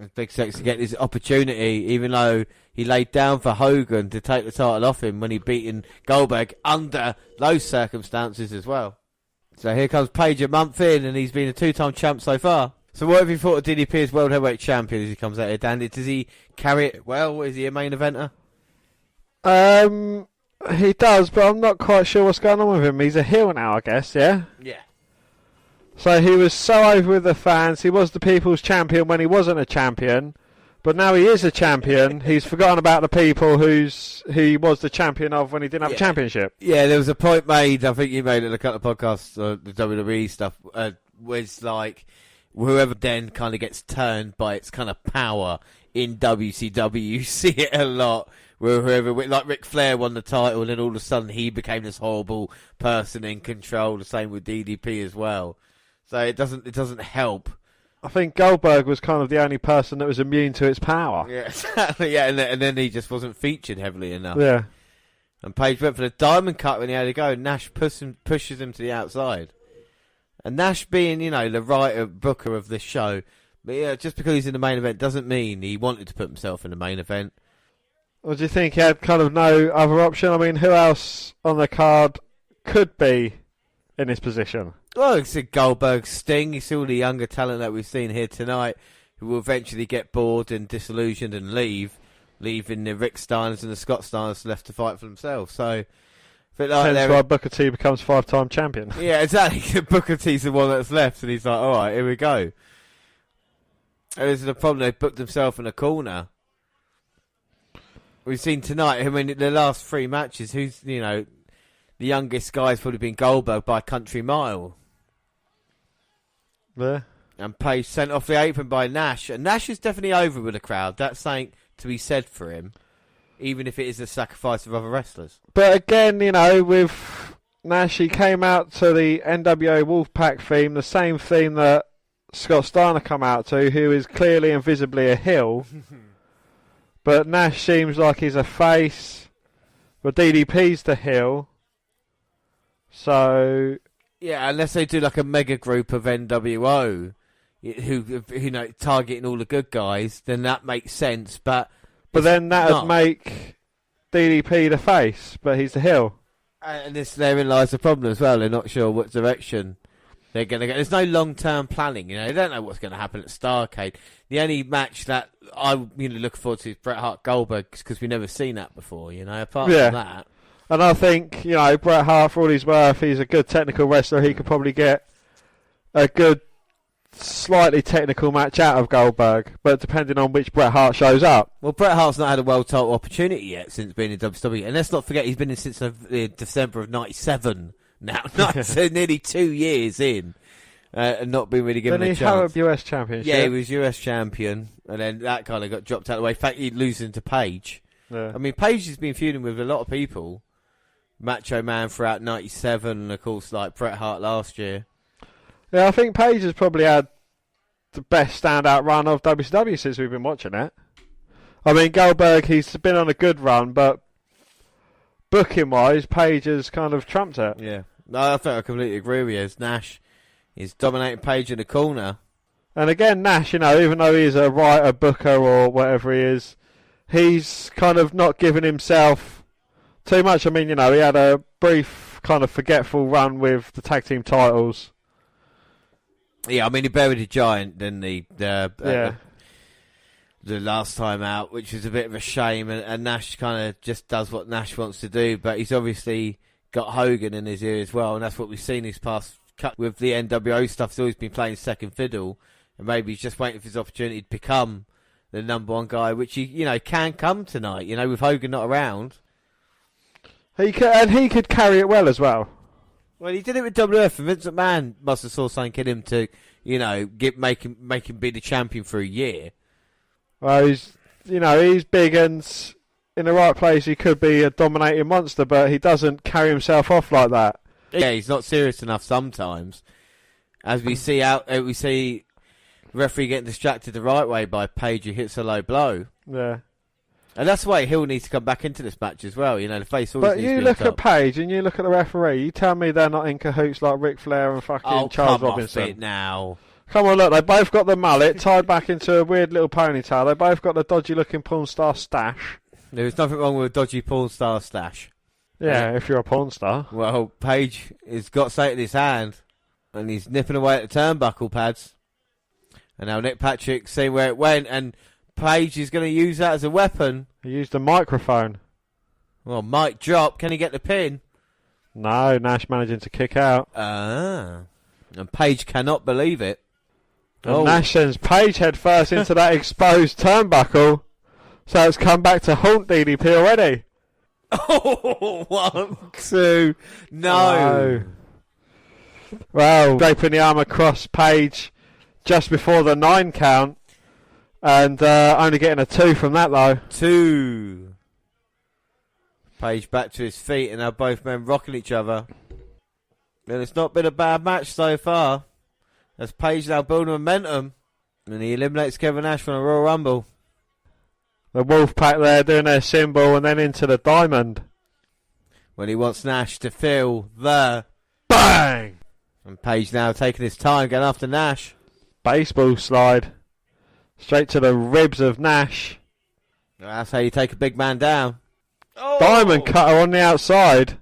It's big sex to get this opportunity, even though he laid down for Hogan to take the title off him when he beaten Goldberg under those circumstances as well. So here comes Page a month in, and he's been a two-time champ so far. So what have you thought of DDP as World Heavyweight Champion as he comes out here, Dan? Does he carry it well? Is he a main eventer? He does, but I'm not quite sure what's going on with him. He's a heel now, I guess, yeah? Yeah. So he was so over with the fans. He was the people's champion when he wasn't a champion. But now he is a champion. He's forgotten about the people he was the champion of when he didn't have a championship. Yeah, there was a point made, I think you made it in a couple of podcasts, the WWE stuff, was like, whoever then kind of gets turned by its kind of power in WCW, you see it a lot. Where whoever, like Ric Flair won the title, and then all of a sudden he became this horrible person in control. The same with DDP as well. So it doesn't help. I think Goldberg was kind of the only person that was immune to its power. Yeah, exactly. Yeah, and then he just wasn't featured heavily enough. Yeah. And Page went for the diamond cut when he had to go. Nash pushes him to the outside. And Nash being, you know, the writer, booker of this show, but yeah, just because he's in the main event doesn't mean he wanted to put himself in the main event. Or do you think he had kind of no other option? I mean, who else on the card could be in his position? Well, it's a Goldberg, Sting. You see all the younger talent that we've seen here tonight who will eventually get bored and disillusioned and leaving the Rick Steiners and the Scott Steiners left to fight for themselves. So, hence why Booker T becomes 5-time champion. Yeah, exactly. Booker T's the one that's left, and he's like, all right, here we go. And this is the problem. They've booked themselves in a corner. We've seen tonight, I mean, the last three matches, who's, you know, the youngest guy's probably been Goldberg by a country mile. Yeah. And Page sent off the apron by Nash. And Nash is definitely over with the crowd. That's something to be said for him, even if it is a sacrifice of other wrestlers. But again, you know, with Nash, he came out to the NWO Wolfpack theme, the same theme that Scott Steiner come out to, who is clearly and visibly a heel. But Nash seems like he's a face, but DDP's the heel. So yeah, unless they do like a mega group of NWO who you know, targeting all the good guys, then that makes sense. But then that would make DDP the face, but he's the heel. And therein lies the problem as well. They're not sure what direction they're going to go. There's no long-term planning. You know, they don't know what's going to happen at Starrcade. The only match that I'm really looking forward to is Bret Hart Goldberg, because we've never seen that before. You know, apart from that. And I think, you know, Bret Hart, for all he's worth, he's a good technical wrestler. He could probably get a good slightly technical match out of Goldberg, but depending on which Bret Hart shows up. Well, Bret Hart's not had a world title opportunity yet since being in WWE, and let's not forget he's been in since December of '97. Now, so nearly 2 years in, and not been really given a chance. Didn't he have a US Championship? Yeah, he was US champion, and then that kind of got dropped out of the way. In fact, he'd losing to Page. Yeah. I mean, Page has been feuding with a lot of people. Macho Man throughout '97, and of course, like Bret Hart last year. Yeah, I think Page has probably had the best standout run of WCW since we've been watching it. I mean, Goldberg, he's been on a good run, but booking-wise, Page has kind of trumped it. Yeah. No, I think I completely agree with you. As Nash is dominating Page in the corner. And again, Nash, even though he's a writer, booker, or whatever he is, he's kind of not giving himself too much. I mean, he had a brief kind of forgetful run with the tag team titles. Yeah, I mean, he buried a giant, didn't he? The last time out, which was a bit of a shame. And Nash kind of just does what Nash wants to do, but he's obviously got Hogan in his ear as well, and that's what we've seen his past cut with the NWO stuff. He's always been playing second fiddle, and maybe he's just waiting for his opportunity to become the number one guy, which he can come tonight. With Hogan not around, he could carry it well as well. Well, he did it with WF, and Vince McMahon must have saw something in him to, make him be the champion for a year. Well, he's big and in the right place. He could be a dominating monster, but he doesn't carry himself off like that. Yeah, he's not serious enough sometimes. As we see the referee getting distracted the right way by Page, who hits a low blow. Yeah. And that's why Hill needs to come back into this match as well. The face always but needs to be you look at Page and you look at the referee. You tell me they're not in cahoots like Ric Flair and fucking Charles Robinson. Off it now. Come on, look, they both got the mullet tied back into a weird little ponytail. They both got the dodgy-looking porn star stash. There's nothing wrong with a dodgy porn star stash. Yeah, if you're a porn star. Well, Page has got something in his hand, and he's nipping away at the turnbuckle pads. And now Nick Patrick's seeing where it went, and Page is going to use that as a weapon. He used a microphone. Well, mic drop. Can he get the pin? No, Nash managing to kick out. And Page cannot believe it. And Nash sends Page head first into that exposed turnbuckle. So it's come back to haunt DDP already. Oh, 1, 2, no. Well, draping the arm across Page just before the 9 count. And only getting a 2 from that, though. 2. Page back to his feet, and now both men rocking each other. And it's not been a bad match so far. As Page now building momentum. And he eliminates Kevin Nash from a Royal Rumble. The Wolfpack there doing their symbol, and then into the diamond. When he wants Nash to feel the bang! And Page now taking his time, going after Nash. Baseball slide. Straight to the ribs of Nash. That's how you take a big man down. Oh! Diamond cutter on the outside.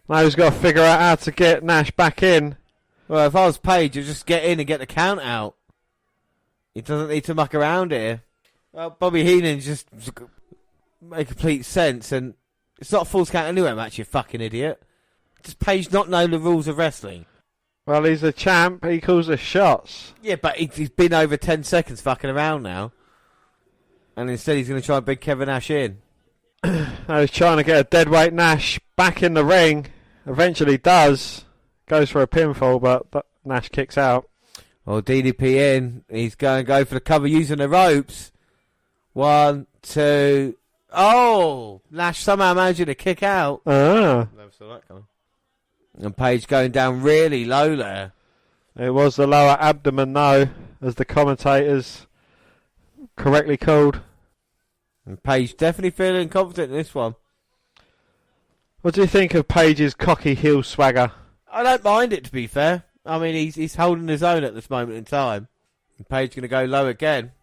Now he's got to figure out how to get Nash back in. Well, if I was Page, I'd just get in and get the count out. He doesn't need to muck around here. Well, Bobby Heenan just make complete sense, and it's not a false count anyway, match, you fucking idiot. Does Page not know the rules of wrestling? Well, he's a champ. He calls the shots. Yeah, but he's been over 10 seconds fucking around now. And instead he's going to try and bring Kevin Nash in. Now he's trying to get a deadweight Nash back in the ring. Eventually does. Goes for a pinfall, but Nash kicks out. Well, DDP in. He's going to go for the cover using the ropes. 1, 2. Oh! Nash somehow managing to kick out. Never saw that coming. And Page going down really low there. It was the lower abdomen, though, as the commentators correctly called. And Page definitely feeling confident in this one. What do you think of Page's cocky heel swagger? I don't mind it, to be fair. I mean, he's holding his own at this moment in time. And Page going to go low again.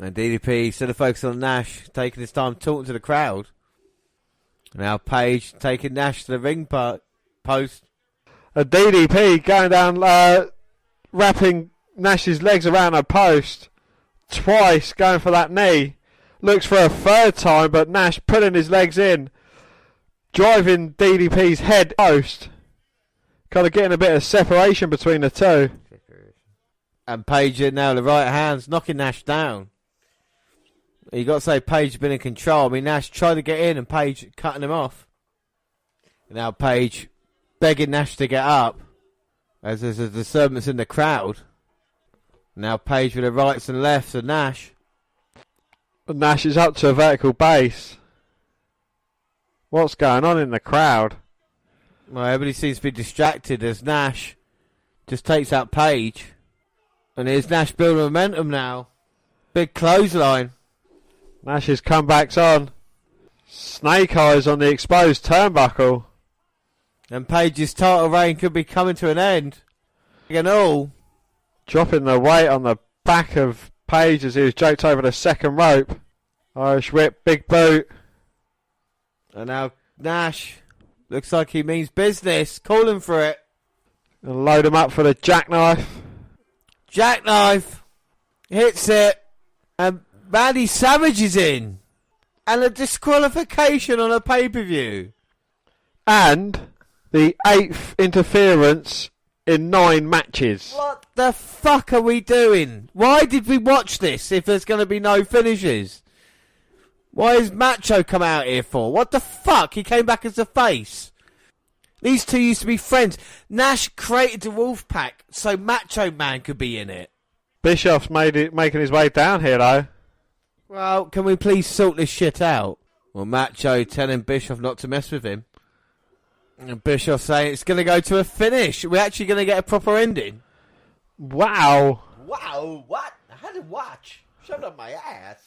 And DDP instead of focusing on Nash, taking his time talking to the crowd. Now Page taking Nash to the ring post. A DDP going down, wrapping Nash's legs around a post. Twice going for that knee. Looks for a third time, but Nash pulling his legs in. Driving DDP's head post. Kind of getting a bit of separation between the two. And Page in now, the right hands, knocking Nash down. You got to say Page has been in control. I mean, Nash tried to get in and Page cutting him off. And now Page begging Nash to get up as there's a disturbance in the crowd. Now Page with the rights and lefts of Nash. Nash is up to a vertical base. What's going on in the crowd? Well, everybody seems to be distracted as Nash just takes out Page. And here's Nash building momentum now. Big clothesline. Nash's comeback's on. Snake eyes on the exposed turnbuckle. And Page's title reign could be coming to an end. And all. Dropping the weight on the back of Page as he was draped over the second rope. Irish whip, big boot. And now Nash looks like he means business. Calling for it. And load him up for the jackknife. Jackknife. Hits it. And Randy Savage is in. And a disqualification on a pay-per-view. And the 8th interference in 9 matches. What the fuck are we doing? Why did we watch this if there's going to be no finishes? Why is Macho come out here for? What the fuck? He came back as a face. These two used to be friends. Nash created the Wolfpack so Macho Man could be in it. Bischoff's making his way down here, though. Well, can we please sort this shit out? Well, Macho telling Bischoff not to mess with him. And Bischoff saying it's going to go to a finish. We're actually going to get a proper ending. Wow. Wow, what? I had to watch. Shoved up my ass.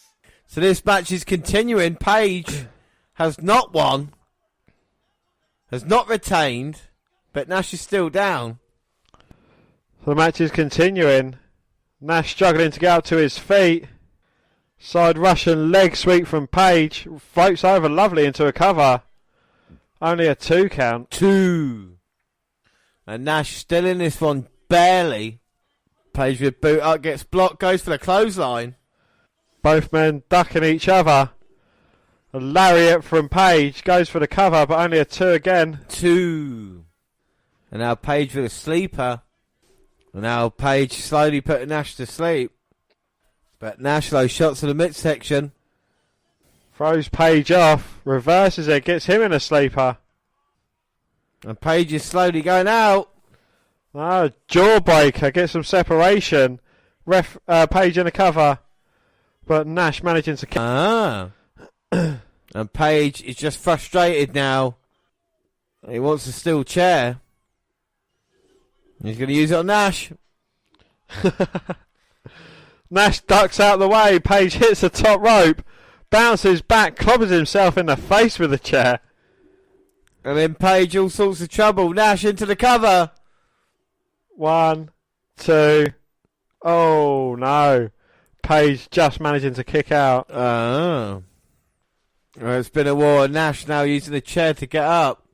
So this match is continuing. Page has not won. Has not retained. But Nash is still down. So the match is continuing. Nash struggling to get up to his feet. Side Russian leg sweep from Page. Floats over lovely into a cover. Only a 2 count. 2. And Nash still in this one. Barely. Page with boot up. Gets blocked. Goes for the clothesline. Both men ducking each other. A lariat from Page. Goes for the cover, but only a 2 again. 2. And now Page with a sleeper. And now Page slowly putting Nash to sleep. But Nash low shots to the midsection. Throws Page off. Reverses it. Gets him in a sleeper. And Page is slowly going out. Jawbreaker. Gets some separation. Page in a cover. But Nash managing to... And Page is just frustrated now. He wants a steel chair. He's going to use it on Nash. Nash ducks out the way. Page hits the top rope. Bounces back. Clobbers himself in the face with the chair. And then Page all sorts of trouble. Nash into the cover. 1, 2. Oh, no. Page just managing to kick out. Well, it's been a war. Nash now using the chair to get up.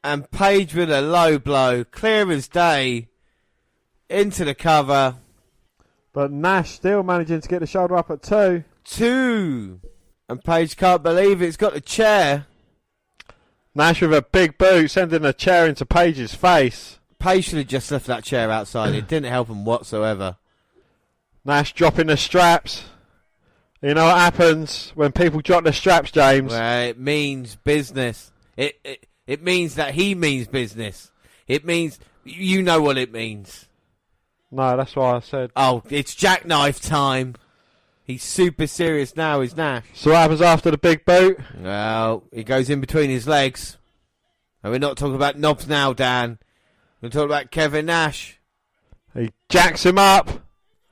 And Page with a low blow. Clear as day. Into the cover. But Nash still managing to get the shoulder up at 2. 2. And Page can't believe it's got the chair. Nash with a big boot sending a chair into Page's face. Page should have just left that chair outside. It didn't help him whatsoever. Nash dropping the straps. You know what happens when people drop the straps, James? Well, it means business. It means that he means business. It means... You know what it means. No, that's why I said. Oh, it's jackknife time. He's super serious now, is Nash. So what happens after the big boot? Well, he goes in between his legs. And we're not talking about knobs now, Dan. We're talking about Kevin Nash. He jacks him up.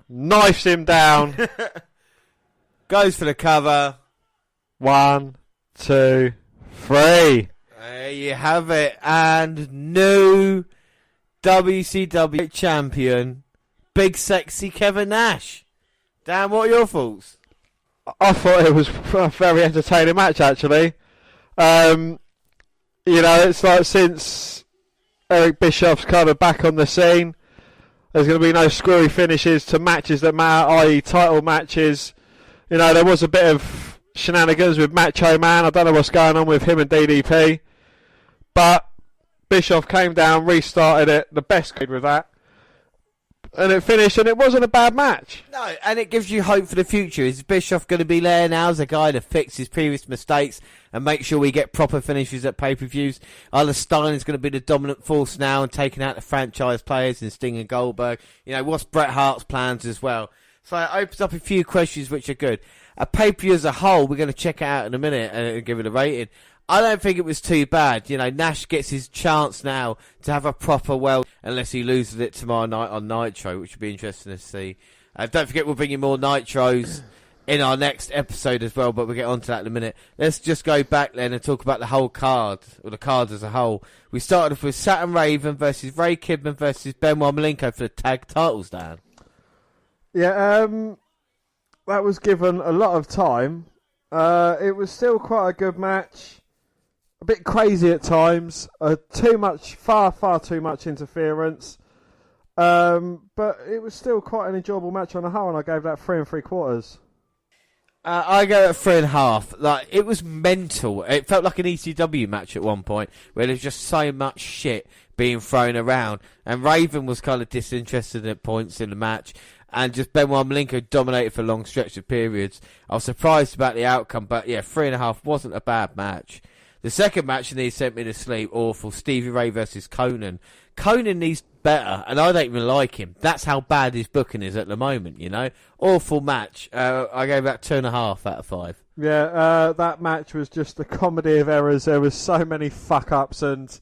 Knifes him down. Goes for the cover. 1, 2, 3. There you have it. And new WCW champion, big sexy Kevin Nash. Dan, what are your thoughts? I thought it was a very entertaining match, actually. It's like since Eric Bischoff's kind of back on the scene, there's going to be no screwy finishes to matches that matter, i.e. title matches. You know, there was a bit of shenanigans with Macho Man. I don't know what's going on with him and DDP. But Bischoff came down, restarted it, the best kid with that. And it finished, and it wasn't a bad match. No, and it gives you hope for the future. Is Bischoff going to be there now as a guy to fix his previous mistakes and make sure we get proper finishes at pay-per-views? Either Stein is going to be the dominant force now and taking out the franchise players in Sting and Goldberg. You know, what's Bret Hart's plans as well? So it opens up a few questions which are good. A pay-per-view as a whole, we're going to check it out in a minute and give it a rating. I don't think it was too bad. You know, Nash gets his chance now to have a proper unless he loses it tomorrow night on Nitro, which would be interesting to see. Don't forget, we'll bring you more Nitros in our next episode as well, but we'll get on to that in a minute. Let's just go back then and talk about the whole card, or the card as a whole. We started off with Saturn Raven versus Ray Kidman versus Benoit Malenko for the tag titles, Dan. Yeah, that was given a lot of time. It was still quite a good match. A bit crazy at times. Far too much interference. But it was still quite an enjoyable match on the whole, and I gave that 3 3/4. I go at 3.5. Like, it was mental. It felt like an ECW match at one point, where there's just so much shit being thrown around. And Raven was kind of disinterested at points in the match. And just Benoit Malenko dominated for long stretches of periods. I was surprised about the outcome, but yeah, 3.5 wasn't a bad match. The second match, and he sent me to sleep, awful. Stevie Ray versus Conan. Conan needs better, and I don't even like him. That's how bad his booking is at the moment, you know? Awful match. I gave that 2.5 out of 5. Yeah, that match was just a comedy of errors. There was so many fuck-ups and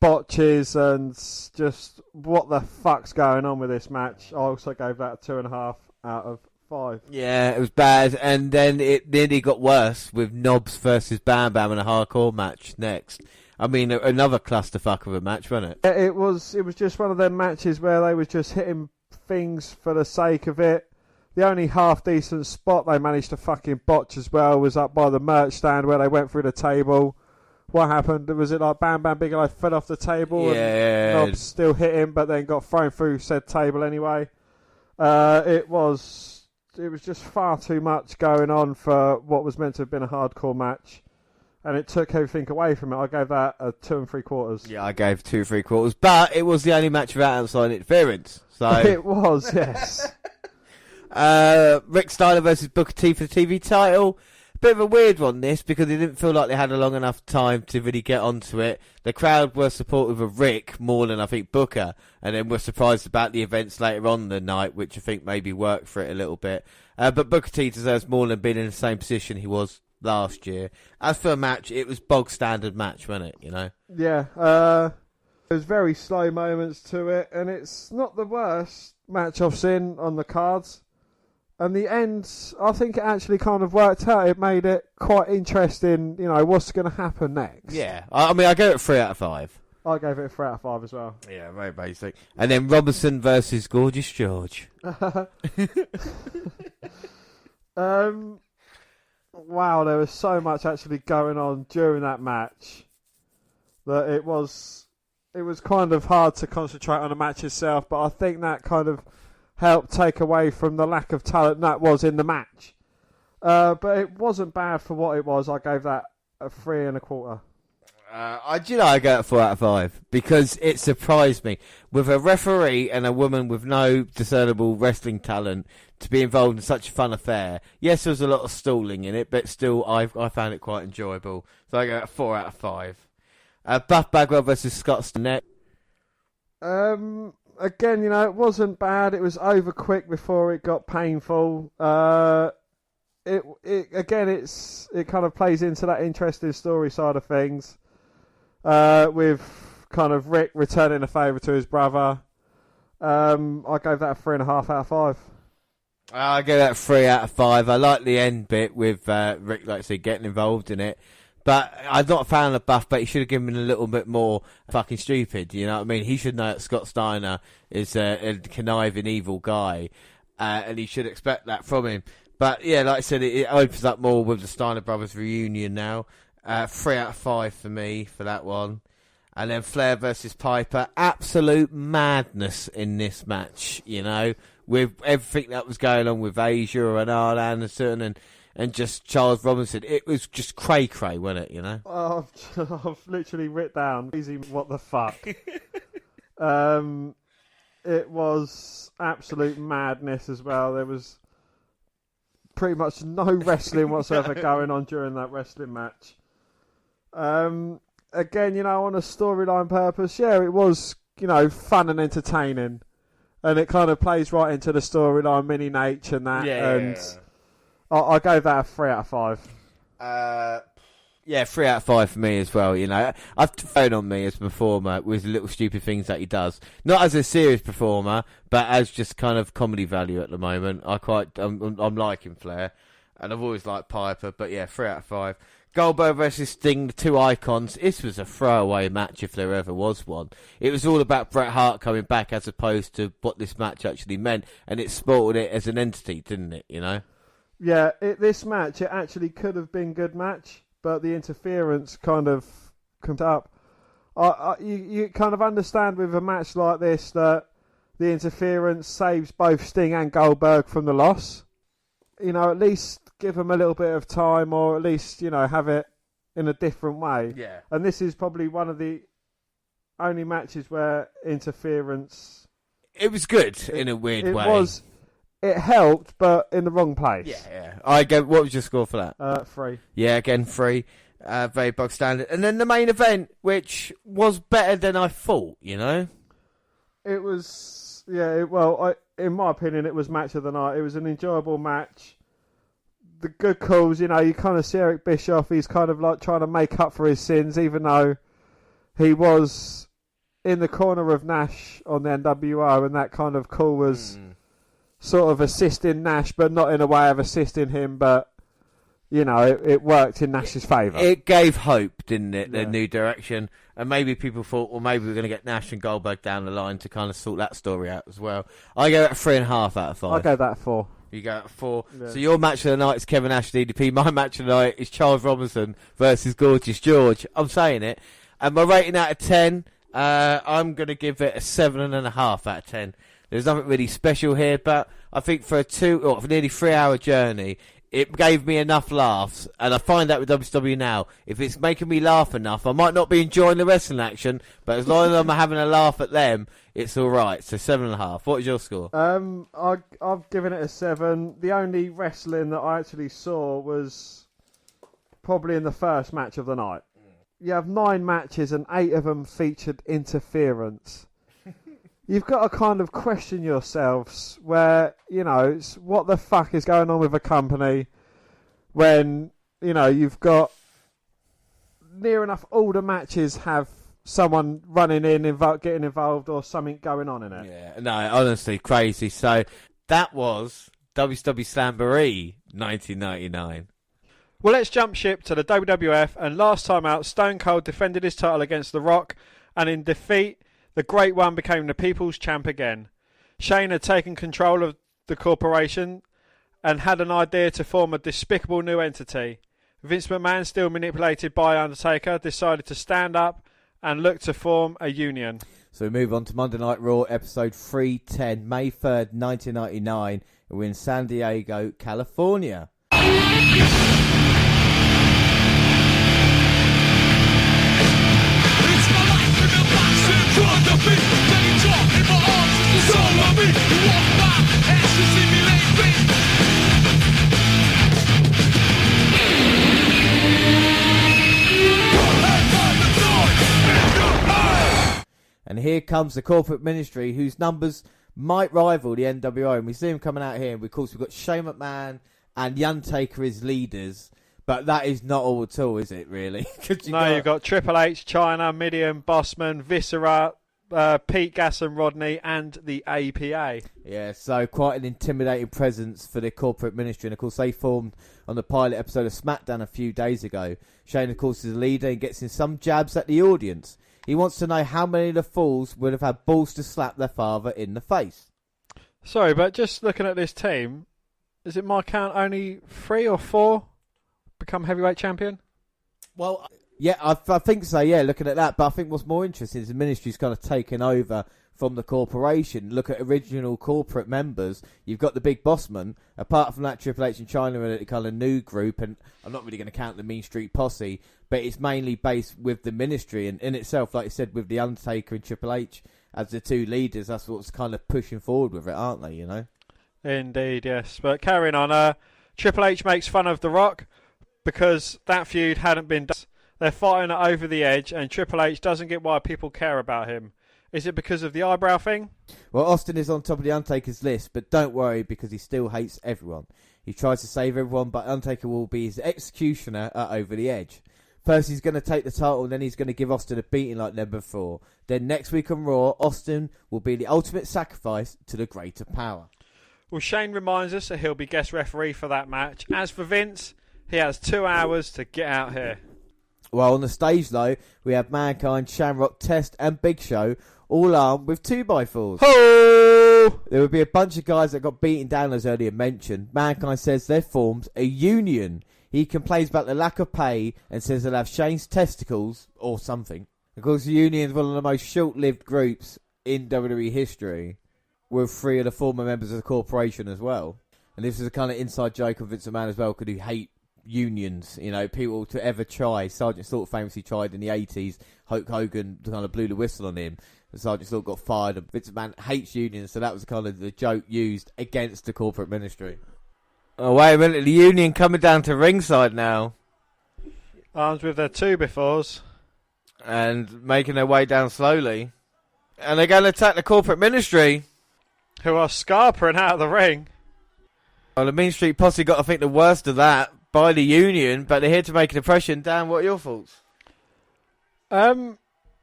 botches and just what the fuck's going on with this match. I also gave that a 2.5 out of 5. Yeah, it was bad, and then it nearly got worse with Knobs versus Bam Bam in a hardcore match next. I mean, another clusterfuck of a match, wasn't it? It was just one of them matches where they were just hitting things for the sake of it. The only half-decent spot they managed to fucking botch as well was up by the merch stand where they went through the table. What happened? Was it like Bam Bam Bigelow fell off the table and Knobs still hit him, but then got thrown through said table anyway? It was just far too much going on for what was meant to have been a hardcore match. And it took everything away from it. I gave that a 2 3/4. Yeah, I gave 2 3/4, but it was the only match without outside interference. So it was, yes. Rick Steiner versus Booker T for the TV title. Bit of a weird one, this, because it didn't feel like they had a long enough time to really get onto it. The crowd were supportive of Rick more than I think Booker, and then were surprised about the events later on the night, which I think maybe worked for it a little bit. But Booker T deserves more than being in the same position he was last year. As for a match, it was bog standard match, wasn't it? You know. Yeah. There's very slow moments to it, and it's not the worst match I've seen on the cards. And the end, I think it actually kind of worked out. It made it quite interesting. You know, what's going to happen next? Yeah. I mean, I go at 3 out of 5. I gave it a 3 out of 5 as well. Yeah, very basic. And then Robinson versus Gorgeous George. Wow, there was so much actually going on during that match that it was kind of hard to concentrate on the match itself, but I think that kind of helped take away from the lack of talent that was in the match. But it wasn't bad for what it was. I gave that a 3 1/4. I go at 4 out of 5 because it surprised me with a referee and a woman with no discernible wrestling talent to be involved in such a fun affair. Yes, there was a lot of stalling in it, but still, I found it quite enjoyable. So I go at 4 out of 5. Buff Bagwell versus Scott Steiner. Again, you know, it wasn't bad. It was over quick before it got painful. It kind of plays into that interesting story side of things. With kind of Rick returning a favour to his brother. I gave that a 3.5 out of 5. I give that 3 out of 5. I like the end bit with Rick, like I said, getting involved in it. But I'm not a fan of Buff, but he should have given him a little bit more fucking stupid, you know what I mean? He should know that Scott Steiner is a conniving, evil guy, and he should expect that from him. But yeah, like I said, it opens up more with the Steiner brothers reunion now. 3 out of 5 for me for that one. And then Flair versus Piper. Absolute madness in this match, you know, with everything that was going on with Asia and Arn Anderson and just Charles Robinson. It was just cray-cray, wasn't it, you know? Oh, I've literally written down, easy, what the fuck. it was absolute madness as well. There was pretty much no wrestling whatsoever going on during that wrestling match. Again, on a storyline purpose, it was, fun and entertaining. And it kind of plays right into the storyline, mini Naitch and that. And I gave that a 3 out of 5. 3 out of 5 for me as well. I've thrown on me as a performer with the little stupid things that he does. Not as a serious performer, but as just kind of comedy value at the moment. I'm liking Flair, and I've always liked Piper. But 3 out of 5. Goldberg versus Sting, the two icons. This was a throwaway match if there ever was one. It was all about Bret Hart coming back as opposed to what this match actually meant, and it spoiled it as an entity, didn't it? Yeah, this match, it actually could have been a good match, but the interference kind of comes up. You kind of understand with a match like this that the interference saves both Sting and Goldberg from the loss. At least give them a little bit of time, or at least, have it in a different way. Yeah. And this is probably one of the only matches where interference... It was good in a weird way. It helped, but in the wrong place. Yeah. What was your score for that? 3. Yeah, again, 3. Very bog standard. And then the main event, which was better than I thought, It was, in my opinion, it was match of the night. It was an enjoyable match. The good calls, you kind of see Eric Bischoff, he's kind of like trying to make up for his sins, even though he was in the corner of Nash on the NWO, and that kind of call was sort of assisting Nash, but not in a way of assisting him, but, it worked in Nash's favour. It gave hope, didn't it, the new direction, and maybe people thought, well, maybe we're going to get Nash and Goldberg down the line to kind of sort that story out as well. I go at 3.5 out of 5. I go that 4. You go at 4. Yeah. So your match of the night is Kevin Nash DDP. My match of the night is Charles Robinson versus Gorgeous George. I'm saying it. And my rating out of 10, I'm going to give it a 7.5 out of 10. There's nothing really special here, but I think for for nearly 3 hour journey, it gave me enough laughs, and I find that with WWE now, if it's making me laugh enough, I might not be enjoying the wrestling action, but as long as I'm having a laugh at them, it's all right. So 7.5. What is your score? I've given it a 7. The only wrestling that I actually saw was probably in the first match of the night. You have 9 matches, and 8 of them featured interference. You've got to kind of question yourselves where, it's what the fuck is going on with a company when, you've got near enough all the matches have someone running in, getting involved, or something going on in it. Yeah, no, honestly, crazy. So that was WCW Slamboree 1999. Well, let's jump ship to the WWF, and last time out, Stone Cold defended his title against The Rock, and in defeat, the Great One became the People's Champ again. Shane had taken control of the corporation and had an idea to form a despicable new entity. Vince McMahon, still manipulated by Undertaker, decided to stand up and look to form a union. So we move on to Monday Night Raw, episode 310, May 3rd, 1999. And we're in San Diego, California. And here comes the corporate ministry, whose numbers might rival the NWO. And we see him coming out here. And of course, we've got Shane McMahon and The Undertaker as leaders. But that is not all at all, is it, really? You've got Triple H, Chyna, Mideon, Bossman, Viscera, Pete Gas and Rodney, and the APA. Yeah, so quite an intimidating presence for the corporate ministry. And, of course, they formed on the pilot episode of SmackDown a few days ago. Shane, of course, is the leader and gets in some jabs at the audience. He wants to know how many of the fools would have had balls to slap their father in the face. Sorry, but just looking at this team, is it my count only 3 or 4 become heavyweight champion? Well, yeah, I think so, yeah, looking at that. But I think what's more interesting is the ministry's kind of taken over from the corporation. Look at original corporate members. You've got the big bossman. Apart from that, Triple H and Chyna are a kind of new group, and I'm not really going to count the Mean Street Posse, but it's mainly based with the ministry, and in itself, like you said, with the Undertaker and Triple H as the two leaders, that's what's kind of pushing forward with it, aren't they, you know? Indeed, yes. But carrying on, Triple H makes fun of The Rock because that feud hadn't been done. They're fighting it over the edge, and Triple H doesn't get why people care about him. Is it because of the eyebrow thing? Well, Austin is on top of the Undertaker's list, but don't worry because he still hates everyone. He tries to save everyone, but Undertaker will be his executioner at Over the Edge. First, he's going to take the title, and then he's going to give Austin a beating like never before. Then next week on Raw, Austin will be the ultimate sacrifice to the greater power. Well, Shane reminds us that he'll be guest referee for that match. As for Vince, he has 2 hours to get out here. Well, on the stage, though, we have Mankind, Shamrock, Test, and Big Show all armed with 2x4s. Ho! There will be a bunch of guys that got beaten down, as earlier mentioned. Mankind says they've formed a union. He complains about the lack of pay and says they'll have Shane's testicles or something. Of course, the union is one of the most short-lived groups in WWE history, with 3 of the former members of the corporation as well. And this is a kind of inside joke of Vince McMahon as well, because he hate unions, you know, people to ever try. Sergeant Slaughter famously tried in the 80s. Hulk Hogan kind of blew the whistle on him. Sergeant Slaughter got fired, and Vince McMahon hates unions, so that was kind of the joke used against the corporate ministry. Oh, wait a minute, the union coming down to ringside now. Armed with their 2x4s. And making their way down slowly. And they're going to attack the corporate ministry. Who are scarpering out of the ring. Well, the Mean Street Posse got, I think, the worst of that by the union, but they're here to make an impression. Dan, what are your thoughts? It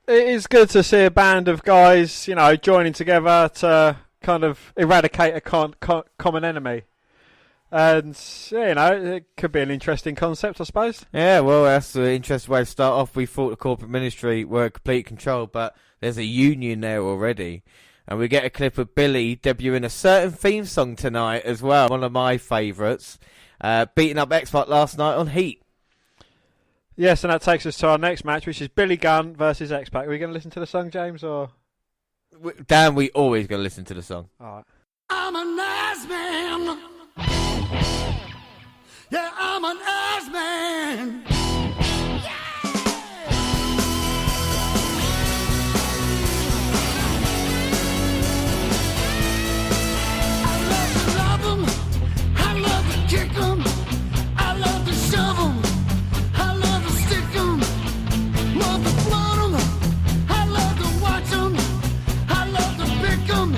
is good to see a band of guys, you know, joining together to kind of eradicate a common enemy. And, you know, it could be an interesting concept, I suppose. Yeah, well, that's an interesting way to start off. We thought the corporate ministry were in complete control, but there's a union there already. And we get a clip of Billy debuting a certain theme song tonight as well, one of my favourites, beating up X-Pac last night on Heat. Yes, and that takes us to our next match, which is Billy Gunn versus X-Pac. Are we going to listen to the song, James, or...? Dan, we always going to listen to the song. All right. I'm a nice man. Yeah, I'm an ass man. I love to love 'em. I love to kick 'em. I love to shove 'em. I love to stick 'em. Love to float 'em. I love to watch 'em. I love to pick 'em.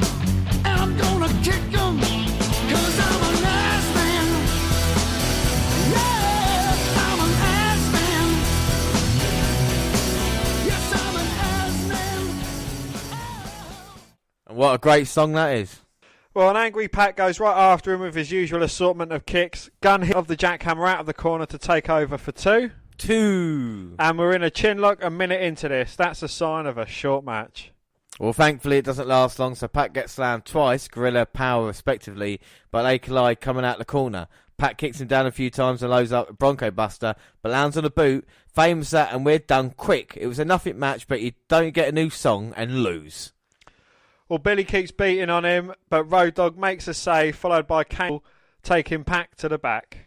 And I'm gonna kick 'em. 'Cause I'm a nice man. Yeah, I'm an ass man. Yes, I'm an ass man. And what a great song that is. Well, an angry Pac goes right after him with his usual assortment of kicks. Gunn hit of the jackhammer out of the corner to take over for 2. 2. And we're in a chinlock a minute into this. That's a sign of a short match. Well, thankfully it doesn't last long, so Pac gets slammed twice, Gorilla, Power respectively, but they collide coming out the corner. Pac kicks him down a few times and loads up a Bronco Buster, but lands on a boot, famous that, and we're done quick. It was a nothing match, but you don't get a new song and lose. Well, Billy keeps beating on him, but Road Dogg makes a save, followed by Kane taking Pac to the back.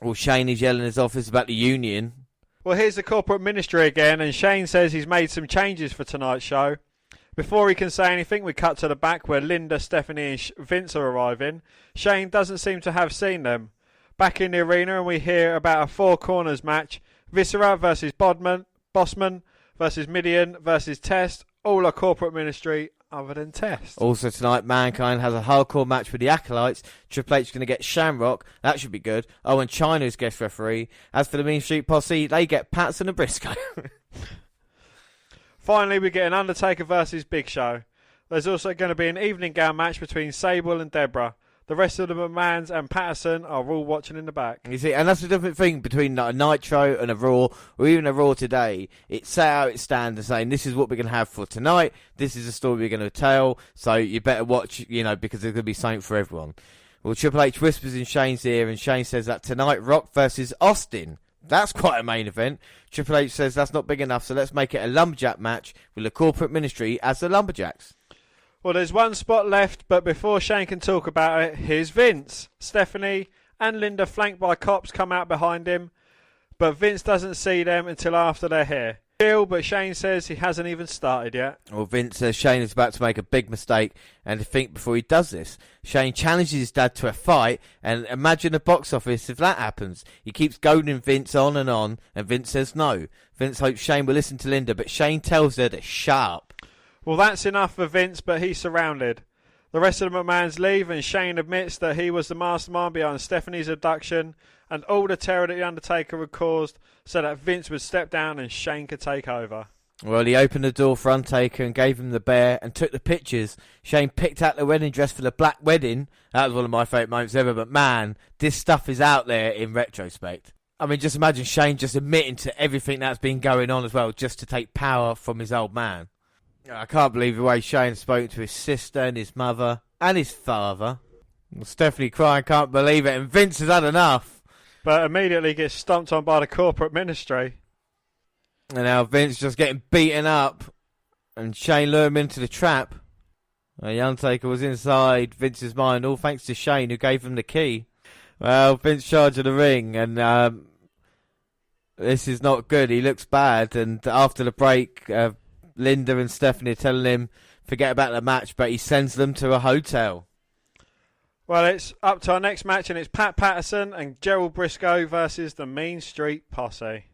Well, Shane is yelling in his office about the union. Well, here's the corporate ministry again, and Shane says he's made some changes for tonight's show. Before he can say anything, we cut to the back where Linda, Stephanie and Vince are arriving. Shane doesn't seem to have seen them. Back in the arena, and we hear about a 4 corners match. Viscera versus Bossman versus Midian versus Test. All are corporate ministry other than Test. Also tonight, Mankind has a hardcore match with the Acolytes. Triple H is going to get Shamrock. That should be good. Oh, and Chyna's guest referee. As for the Mean Street Posse, they get Patson and Briscoe. Finally, we get an Undertaker versus Big Show. There's also going to be an evening gown match between Sable and Deborah. The rest of the McMahons and Patterson are all watching in the back. You see, and that's the different thing between like a Nitro and a Raw, or even a Raw today. It's set out its stand and saying, this is what we're going to have for tonight, this is the story we're going to tell, so you better watch, you know, because there's going to be something for everyone. Well, Triple H whispers in Shane's ear, and Shane says that tonight, Rock versus Austin. That's quite a main event. Triple H says that's not big enough, so let's make it a lumberjack match with the corporate ministry as the Lumberjacks. Well, there's one spot left, but before Shane can talk about it, here's Vince. Stephanie and Linda, flanked by cops, come out behind him, but Vince doesn't see them until after they're here. deal, but Shane says he hasn't even started yet. Well, Vince says Shane is about to make a big mistake and to think before he does this. Shane challenges his dad to a fight, and imagine the box office if that happens. He keeps goading Vince on, and Vince says no. Vince hopes Shane will listen to Linda, but Shane tells her to shut up. Well, that's enough for Vince, but he's surrounded. The rest of the McMahons leave, and Shane admits that he was the mastermind behind Stephanie's abduction and all the terror that The Undertaker had caused, so that Vince would step down and Shane could take over. Well, he opened the door for Undertaker and gave him the bear and took the pictures. Shane picked out the wedding dress for the black wedding. That was one of my favourite moments ever, but man, this stuff is out there in retrospect. I mean, just imagine Shane just admitting to everything that's been going on as well, just to take power from his old man. I can't believe the way Shane spoke to his sister and his mother and his father. Stephanie crying, can't believe it, and Vince has had enough. But immediately gets stomped on by the corporate ministry. And now Vince just getting beaten up, and Shane lured him into the trap. The Undertaker was inside Vince's mind, all thanks to Shane, who gave him the key. Well, Vince charged the ring, and this is not good. He looks bad, and after the break, Linda and Stephanie are telling him forget about the match, but he sends them to a hotel. Well, it's up to our next match, and it's Pat Patterson and Gerald Briscoe versus the Mean Street Posse.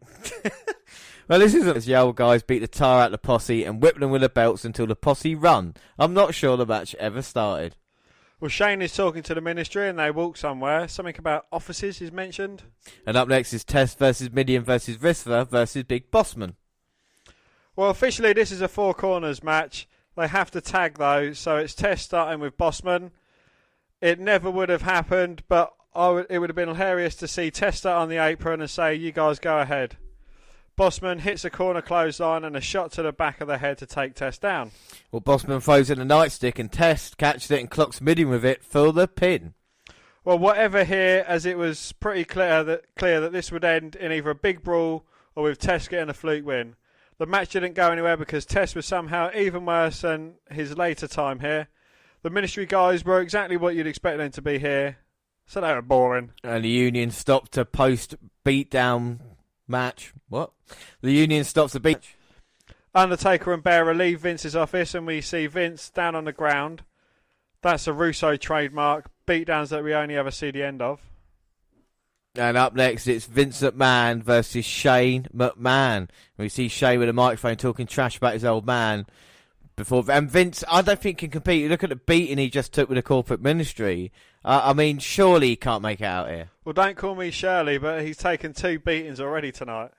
Well, this isn't as the old guys beat the tar out of the posse and whip them with the belts until the posse run. I'm not sure the match ever started. Well, Shane is talking to the ministry and they walk somewhere. Something about offices is mentioned. And up next is Test versus Midian versus Risva versus Big Bossman. Well, officially this is a Four Corners match. They have to tag though, so it's Test starting with Bossman. It never would have happened, but it would have been hilarious to see Test start on the apron and say, you guys go ahead. Bossman hits a corner clothesline and a shot to the back of the head to take Test down. Well, Bossman throws in a nightstick and Test catches it and clocks Midian with it for the pin. Well, whatever here, as it was pretty clear that this would end in either a big brawl or with Test getting a fluke win. The match didn't go anywhere because Test was somehow even worse than his later time here. The ministry guys were exactly what you'd expect them to be here, so they were boring. And the Union stopped a post-beatdown match. What? The Union stops the beat. Undertaker and Bearer leave Vince's office and we see Vince down on the ground. That's a Russo trademark, beatdowns that we only ever see the end of. And up next it's Vince McMahon versus Shane McMahon. We see Shane with a microphone talking trash about his old man. And Vince, I don't think can compete. You look at the beating he just took with the corporate ministry. I mean, surely he can't make it out here. Well, don't call me Shirley, but he's taken 2 beatings already tonight.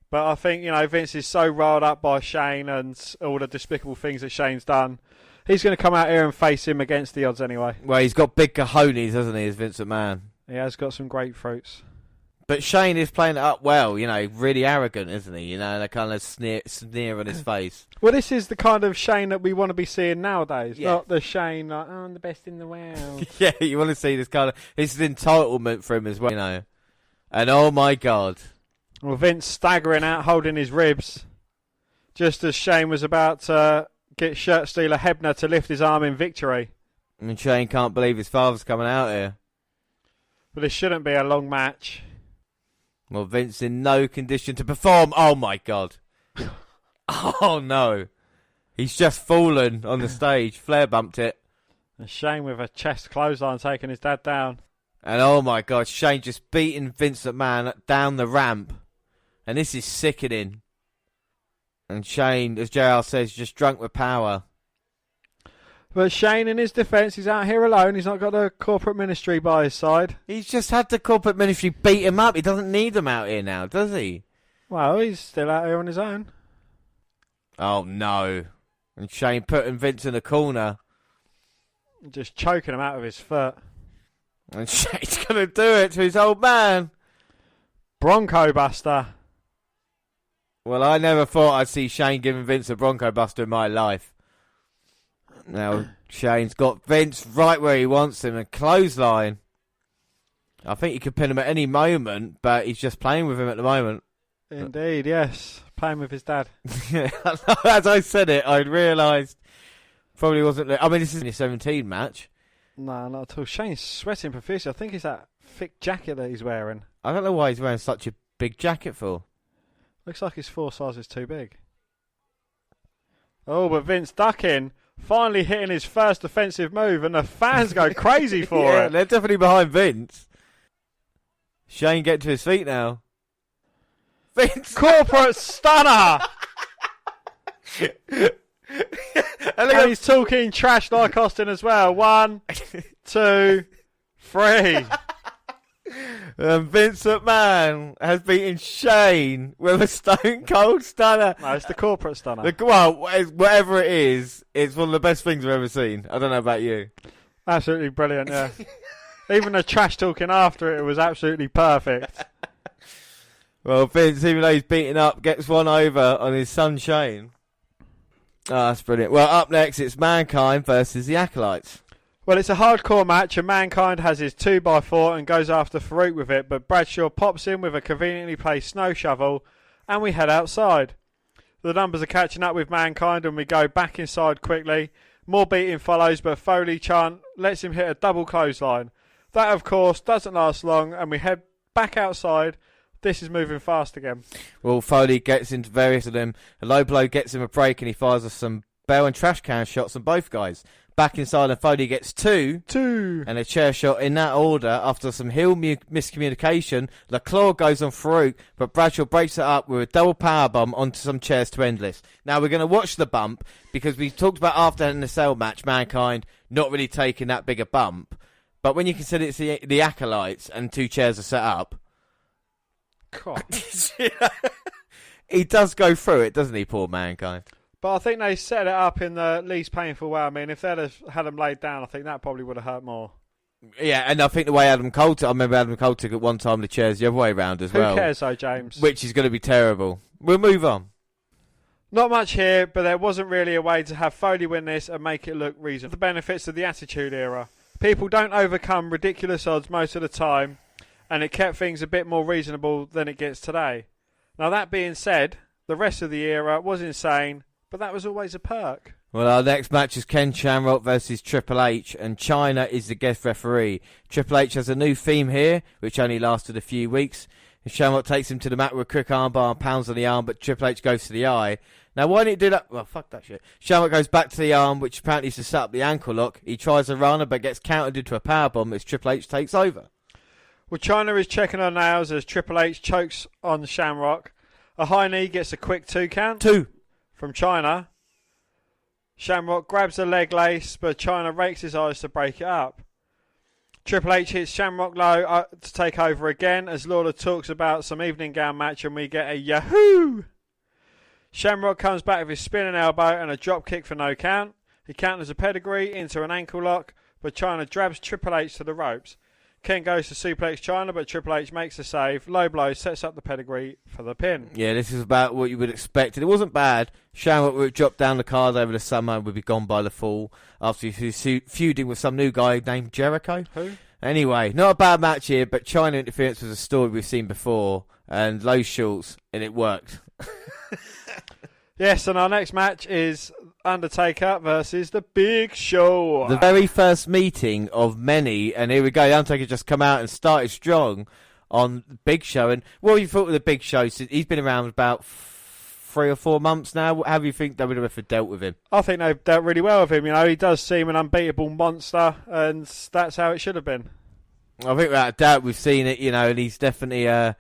But I think, Vince is so riled up by Shane and all the despicable things that Shane's done. He's going to come out here and face him against the odds anyway. Well, he's got big cojones, hasn't he, as Vince McMahon? He has got some grapefruits. But Shane is playing it up well, really arrogant, isn't he? That kind of sneer on his face. Well, this is the kind of Shane that we want to be seeing nowadays, yeah. Not the Shane like, oh, I'm the best in the world. Yeah, you want to see this kind of... This is entitlement for him as well, And oh my God. Well, Vince staggering out, holding his ribs, just as Shane was about to get shirt stealer Hebner to lift his arm in victory. And Shane can't believe his father's coming out here. But this shouldn't be a long match. Well, Vince in no condition to perform. Oh, my God. Oh, no. He's just fallen on the stage. Flair bumped it. And Shane with a chest clothesline taking his dad down. And oh, my God, Shane just beating Vince McMahon down the ramp. And this is sickening. And Shane, as JR says, just drunk with power. But Shane, in his defence, he's out here alone. He's not got a corporate ministry by his side. He's just had the corporate ministry beat him up. He doesn't need them out here now, does he? Well, he's still out here on his own. Oh, no. And Shane putting Vince in the corner. Just choking him out with his foot. And Shane's going to do it to his old man. Bronco Buster. Well, I never thought I'd see Shane giving Vince a Bronco Buster in my life. Now, Shane's got Vince right where he wants him, a clothesline. I think he could pin him at any moment, but he's just playing with him at the moment. Indeed, yes. Playing with his dad. As I said it, I realised probably wasn't... I mean, this isn't a 17 match. No, not at all. Shane's sweating profusely. I think it's that thick jacket that he's wearing. I don't know why he's wearing such a big jacket for. Looks like his 4 size is too big. Oh, but Vince ducking, finally hitting his first offensive move, and the fans go crazy for Yeah, it. they're definitely behind Vince. Shane getting to his feet now. Vince! Corporate stunner! And he's talking trash like Austin as well. 1, 2, 3. Vince McMahon has beaten Shane with a Stone Cold Stunner. No, it's the corporate stunner. Well, whatever it is, it's one of the best things I've ever seen. I don't know about you. Absolutely brilliant, yeah. Even the trash talking after it was absolutely perfect. Well, Vince, even though he's beaten up, gets one over on his son Shane. Oh, that's brilliant. Well, up next, it's Mankind versus the Acolytes. Well, it's a hardcore match, and Mankind has his 2x4 and goes after Farouk with it, but Bradshaw pops in with a conveniently placed snow shovel, and we head outside. The numbers are catching up with Mankind, and we go back inside quickly. More beating follows, but Foley chant lets him hit a double clothesline. That, of course, doesn't last long, and we head back outside. This is moving fast again. Well, Foley gets into various of them. A low blow gets him a break, and he fires us some bell and trash can shots on both guys. Back inside, and Foley gets two, and a chair shot in that order. After some heel miscommunication, the claw goes on Farouk, but Bradshaw breaks it up with a double powerbomb onto some chairs to Endless. Now we're going to watch the bump, because we talked about after in the cell match, Mankind not really taking that big a bump. But when you consider it's the Acolytes and 2 chairs are set up, God. he does go through it, doesn't he, poor Mankind? But I think they set it up in the least painful way. I mean, if they'd have had him laid down, I think that probably would have hurt more. Yeah, and I think the way Adam Cole took, I remember Adam Cole took at one time the chairs the other way around as well. Who cares though, James? Which is going to be terrible. We'll move on. Not much here, but there wasn't really a way to have Foley win this and make it look reasonable. The benefits of the Attitude Era. People don't overcome ridiculous odds most of the time, and it kept things a bit more reasonable than it gets today. Now that being said, the rest of the era was insane, but that was always a perk. Well, our next match is Ken Shamrock versus Triple H, and Chyna is the guest referee. Triple H has a new theme here, which only lasted a few weeks. And Shamrock takes him to the mat with a quick armbar and pounds on the arm, but Triple H goes to the eye. Now, why didn't he do that? Well, fuck that shit. Shamrock goes back to the arm, which apparently is to set up the ankle lock. He tries a runner, but gets countered into a powerbomb as Triple H takes over. Well, Chyna is checking her nails as Triple H chokes on Shamrock. A high knee gets a quick 2 count. 2. From Chyna. Shamrock grabs a leg lace, but Chyna rakes his eyes to break it up. Triple H hits Shamrock low to take over again as Lawler talks about some evening gown match, and we get a Yahoo! Shamrock comes back with his spinning elbow and a drop kick for no count. He counters a pedigree into an ankle lock, but Chyna grabs Triple H to the ropes. Ken goes to suplex Chyna, but Triple H makes the save. Low blow sets up the pedigree for the pin. Yeah, this is about what you would expect. It wasn't bad. Shamrock would drop down the card over the summer and would be gone by the fall after he was feuding with some new guy named Jericho. Who? Anyway, not a bad match here, but Chyna interference was a story we've seen before, and low shorts, and it worked. Yes, and our next match is Undertaker versus The Big Show. The very first meeting of many, and here we go. The Undertaker just come out and started strong on the Big Show. And what have you thought of the Big Show? He's been around about 3 or 4 months now. How do you think WWF have dealt with him? I think they've dealt really well with him. You know, he does seem an unbeatable monster, and that's how it should have been. I think without a doubt we've seen it, you know, and he's definitely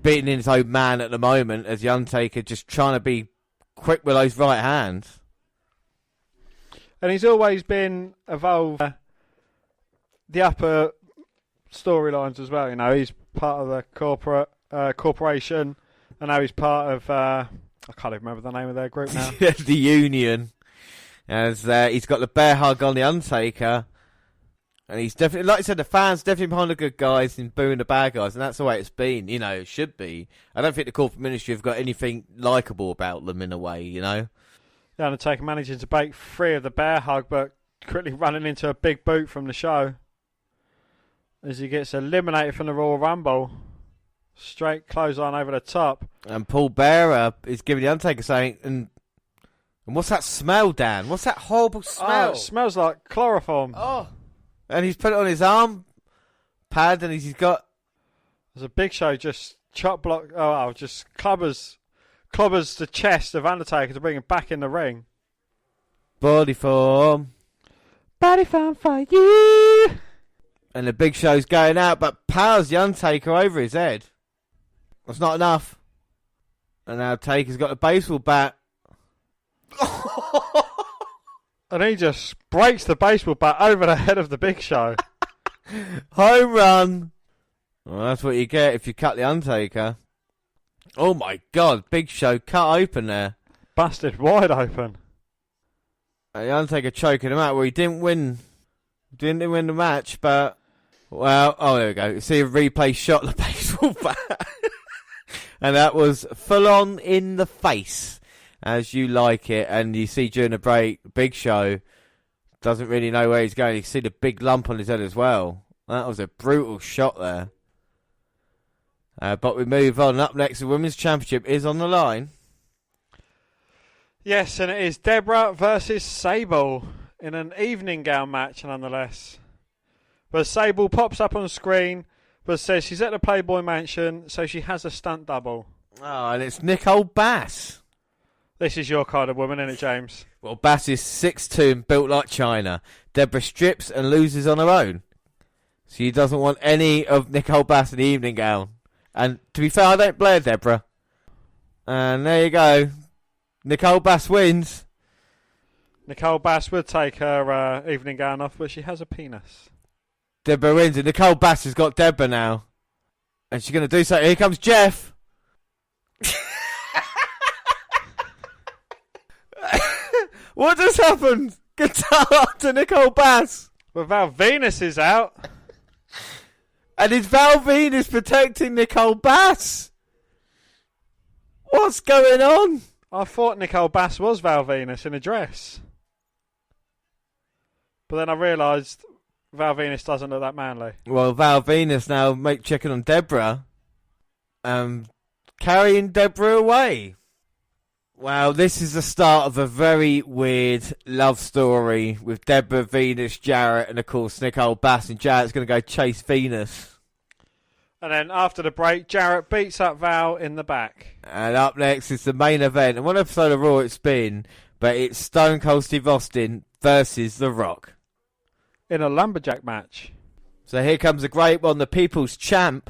beating his own man at the moment as the Undertaker, just trying to be quick with those right hands. And he's always been evolved the upper storylines as well. You know, he's part of the corporation, and now he's part of I can't even remember the name of their group now. The Union. As he's got the bear hug on the Undertaker, and he's definitely, like I said, the fans definitely behind the good guys and booing the bad guys, and that's the way it's been. You know, it should be. I don't think the corporate ministry have got anything likeable about them in a way. You know. The Undertaker managing to break free of the bear hug, but quickly running into a big boot from the Show as he gets eliminated from the Royal Rumble. Straight clothesline over the top. And Paul Bearer is giving the Undertaker something. And what's that smell, Dan? What's that horrible smell? Oh, it smells like chloroform. Oh. And he's put it on his arm pad, and he's got... There's a Big Show just chop block. Just clobbers the chest of Undertaker to bring him back in the ring. Body form. Body form for you. And the Big Show's going out, but powers the Undertaker over his head. That's not enough. And now Taker's got a baseball bat. And he just breaks the baseball bat over the head of the Big Show. Home run. Well, that's what you get if you cut the Undertaker. Oh my God, Big Show cut open there. Busted wide open. The Undertaker choking him out. Well, he didn't win the match, but well, there we go. You see a replay shot of the baseball bat. And that was full on in the face, as you like it. And you see during the break, Big Show doesn't really know where he's going. You see the big lump on his head as well. That was a brutal shot there. But we move on. Up next, the Women's Championship is on the line. Yes, and it is Deborah versus Sable in an evening gown match, nonetheless. But Sable pops up on screen, but says she's at the Playboy Mansion, so she has a stunt double. Oh, and it's Nicole Bass. This is your kind of woman, isn't it, James? Well, Bass is 6'2" and built like China. Deborah strips and loses on her own. She doesn't want any of Nicole Bass in the evening gown. And to be fair, I don't blame Deborah. And there you go. Nicole Bass wins. Nicole Bass would take her evening gown off, but she has a penis. Deborah wins, and Nicole Bass has got Deborah now. And she's going to do something. Here comes Jeff. What just happened? Guitar up to Nicole Bass. Well, Val Venus is out. And is Val Venus protecting Nicole Bass? What's going on? I thought Nicole Bass was Val Venus in a dress. But then I realised Val Venus doesn't look that manly. Well, Val Venus now checking on Deborah. Carrying Deborah away. Wow, this is the start of a very weird love story with Deborah, Venus, Jarrett, and of course Nicole Bass. And Jarrett's going to go chase Venus. And then after the break, Jarrett beats up Val in the back. And up next is the main event. And one episode of Raw it's been, but it's Stone Cold Steve Austin versus The Rock. In a lumberjack match. So here comes a great one, the People's Champ.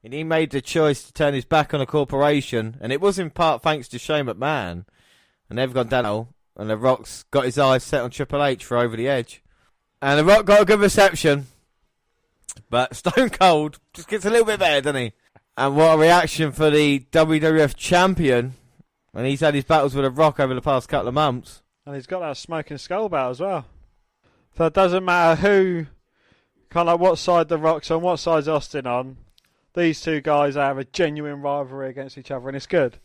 And he made the choice to turn his back on a corporation. And it was in part thanks to Shane McMahon. And they've gone down. And The Rock's got his eyes set on Triple H for Over the Edge. And The Rock got a good reception. But Stone Cold just gets a little bit better, doesn't he? And what a reaction for the WWF champion. And he's had his battles with The Rock over the past couple of months. And he's got that smoking skull belt as well. So it doesn't matter who, kind of like what side The Rock's on, what side's Austin on. These two guys have a genuine rivalry against each other, and it's good.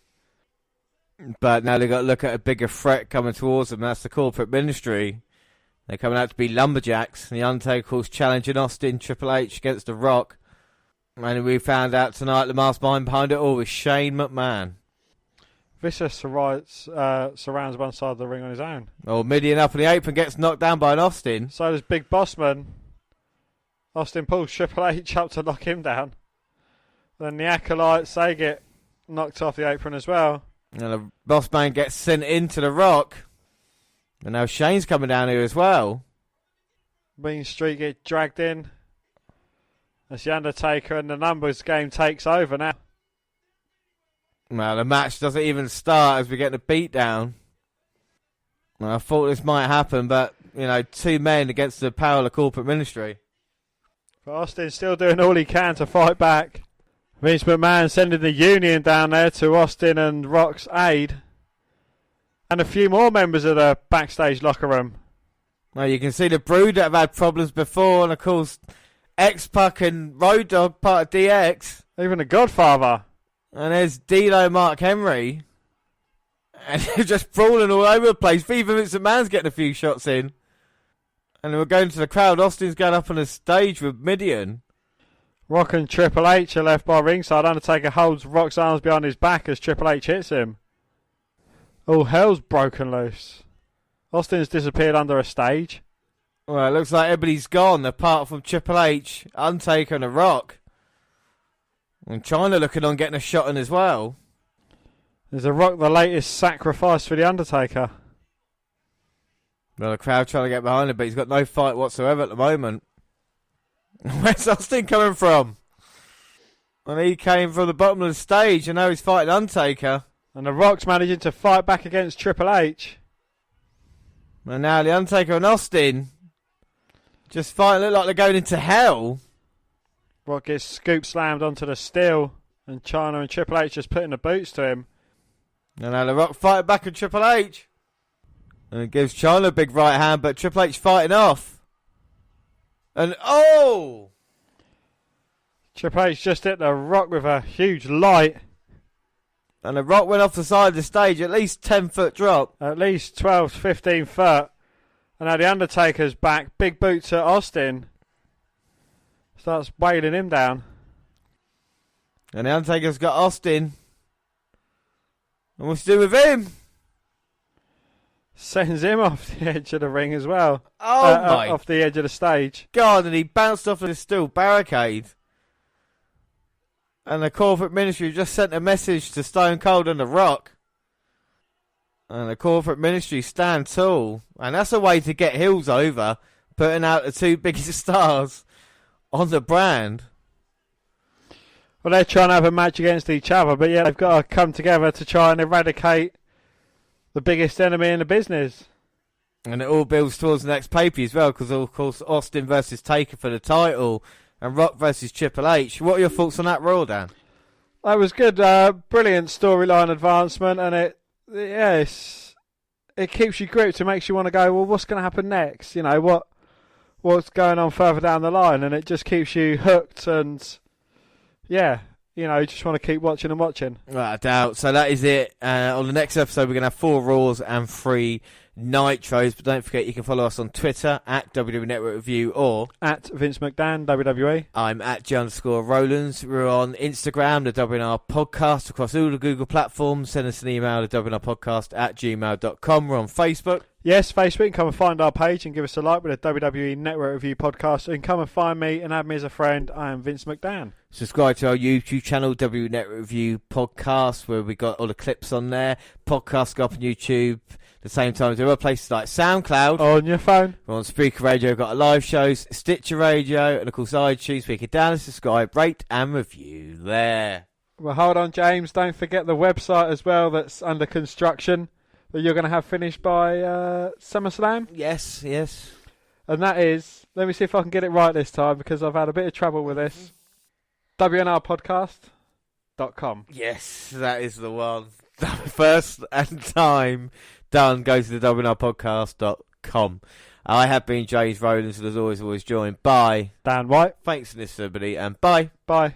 But now they've got to look at a bigger threat coming towards them. That's the corporate ministry. They're coming out to be lumberjacks. The Undertaker, of course, challenging Austin, Triple H against The Rock. And we found out tonight the mastermind behind it all was Shane McMahon. Vicious surrounds one side of the ring on his own. Oh, Midian up in the apron gets knocked down by an Austin. So does Big Bossman. Austin pulls Triple H up to knock him down. Then the Acolytes, they get knocked off the apron as well. And the boss man gets sent into The Rock. And now Shane's coming down here as well. Mean Street get dragged in. That's the Undertaker, and the numbers game takes over now. Well, the match doesn't even start as we get the beat down. Well, I thought this might happen, but, you know, two men against the power of the corporate ministry. But Austin's still doing all he can to fight back. Vince McMahon sending the Union down there to Austin and Rock's aid. And a few more members of the backstage locker room. Well, you can see the Brood that have had problems before, and of course, X-Pac and Road Dogg, part of DX. Even the Godfather. And there's D'Lo, Mark Henry. And they're just brawling all over the place. Even Vince McMahon's getting a few shots in. And we're going to the crowd. Austin's going up on the stage with Midian. Rock and Triple H are left by ringside. Undertaker holds Rock's arms behind his back as Triple H hits him. All hell's broken loose. Austin's disappeared under a stage. Well, it looks like everybody's gone apart from Triple H, Undertaker and The Rock. And China looking on getting a shot in as well. Is The Rock the latest sacrifice for The Undertaker? Well, the crowd trying to get behind him, but he's got no fight whatsoever at the moment. Where's Austin coming from? And he came from the bottom of the stage, and now he's fighting Undertaker. And The Rock's managing to fight back against Triple H. And now the Undertaker and Austin just fighting, look like they're going into hell. Rock gets scoop slammed onto the steel, and Chyna and Triple H just putting the boots to him. And now the Rock fighting back at Triple H. And it gives Chyna a big right hand, but Triple H fighting off. And oh! Triple H just hit The Rock with a huge light. And the Rock went off the side of the stage, at least 10-foot drop. At least 12 to 15 foot. And now the Undertaker's back. Big boots at Austin. Starts wailing him down. And the Undertaker's got Austin. And what's to do with him? Sends him off the edge of the ring as well. Oh my off the edge of the stage. God, and he bounced off of the steel barricade. And the corporate ministry just sent a message to Stone Cold and The Rock. And the corporate ministry stand tall. And that's a way to get heels over, putting out the two biggest stars on the brand. Well, they're trying to have a match against each other, but yeah, they've got to come together to try and eradicate the biggest enemy in the business. And it all builds towards the next pay-per-view as well, because of course Austin versus Taker for the title and Rock versus Triple H. What are your thoughts on that Raw, Dan? That was good. Brilliant storyline advancement, and it keeps you gripped. It makes you want to go, well, what's going to happen next? You know, what's going on further down the line? And it just keeps you hooked, and yeah, you know, you just want to keep watching and watching. Without a doubt. So that is it. On the next episode, we're going to have 4 Raws and 3 Nitros. But don't forget, you can follow us on Twitter at WWE Network Review or at Vince McDan, WWE. I'm at J_Rowlands. We're on Instagram, the WNR Podcast, across all the Google platforms. Send us an email, the WNRpodcast at gmail.com. We're on Facebook. Yes, Facebook. Come and find our page and give us a like with the WWE Network Review Podcast. And come and find me and add me as a friend. I am Vince McDan. Subscribe to our YouTube channel, WWE Network Review Podcast, where we got all the clips on there. Podcasts go up on YouTube. At the same time, there are places like SoundCloud. On your phone. We're on Spreaker Radio, got our live shows, Stitcher Radio, and of course iTunes. We can down and subscribe, rate and review there. Well, hold on, James. Don't forget the website as well that's under construction that you're going to have finished by SummerSlam. Yes. And that is, let me see if I can get it right this time because I've had a bit of trouble with this. WNRpodcast.com. Yes, that is the one. First and time done, go to the WNRpodcast.com. I have been James Rowlands, and as always joined by Dan White. Thanks for listening, everybody, and bye. Bye.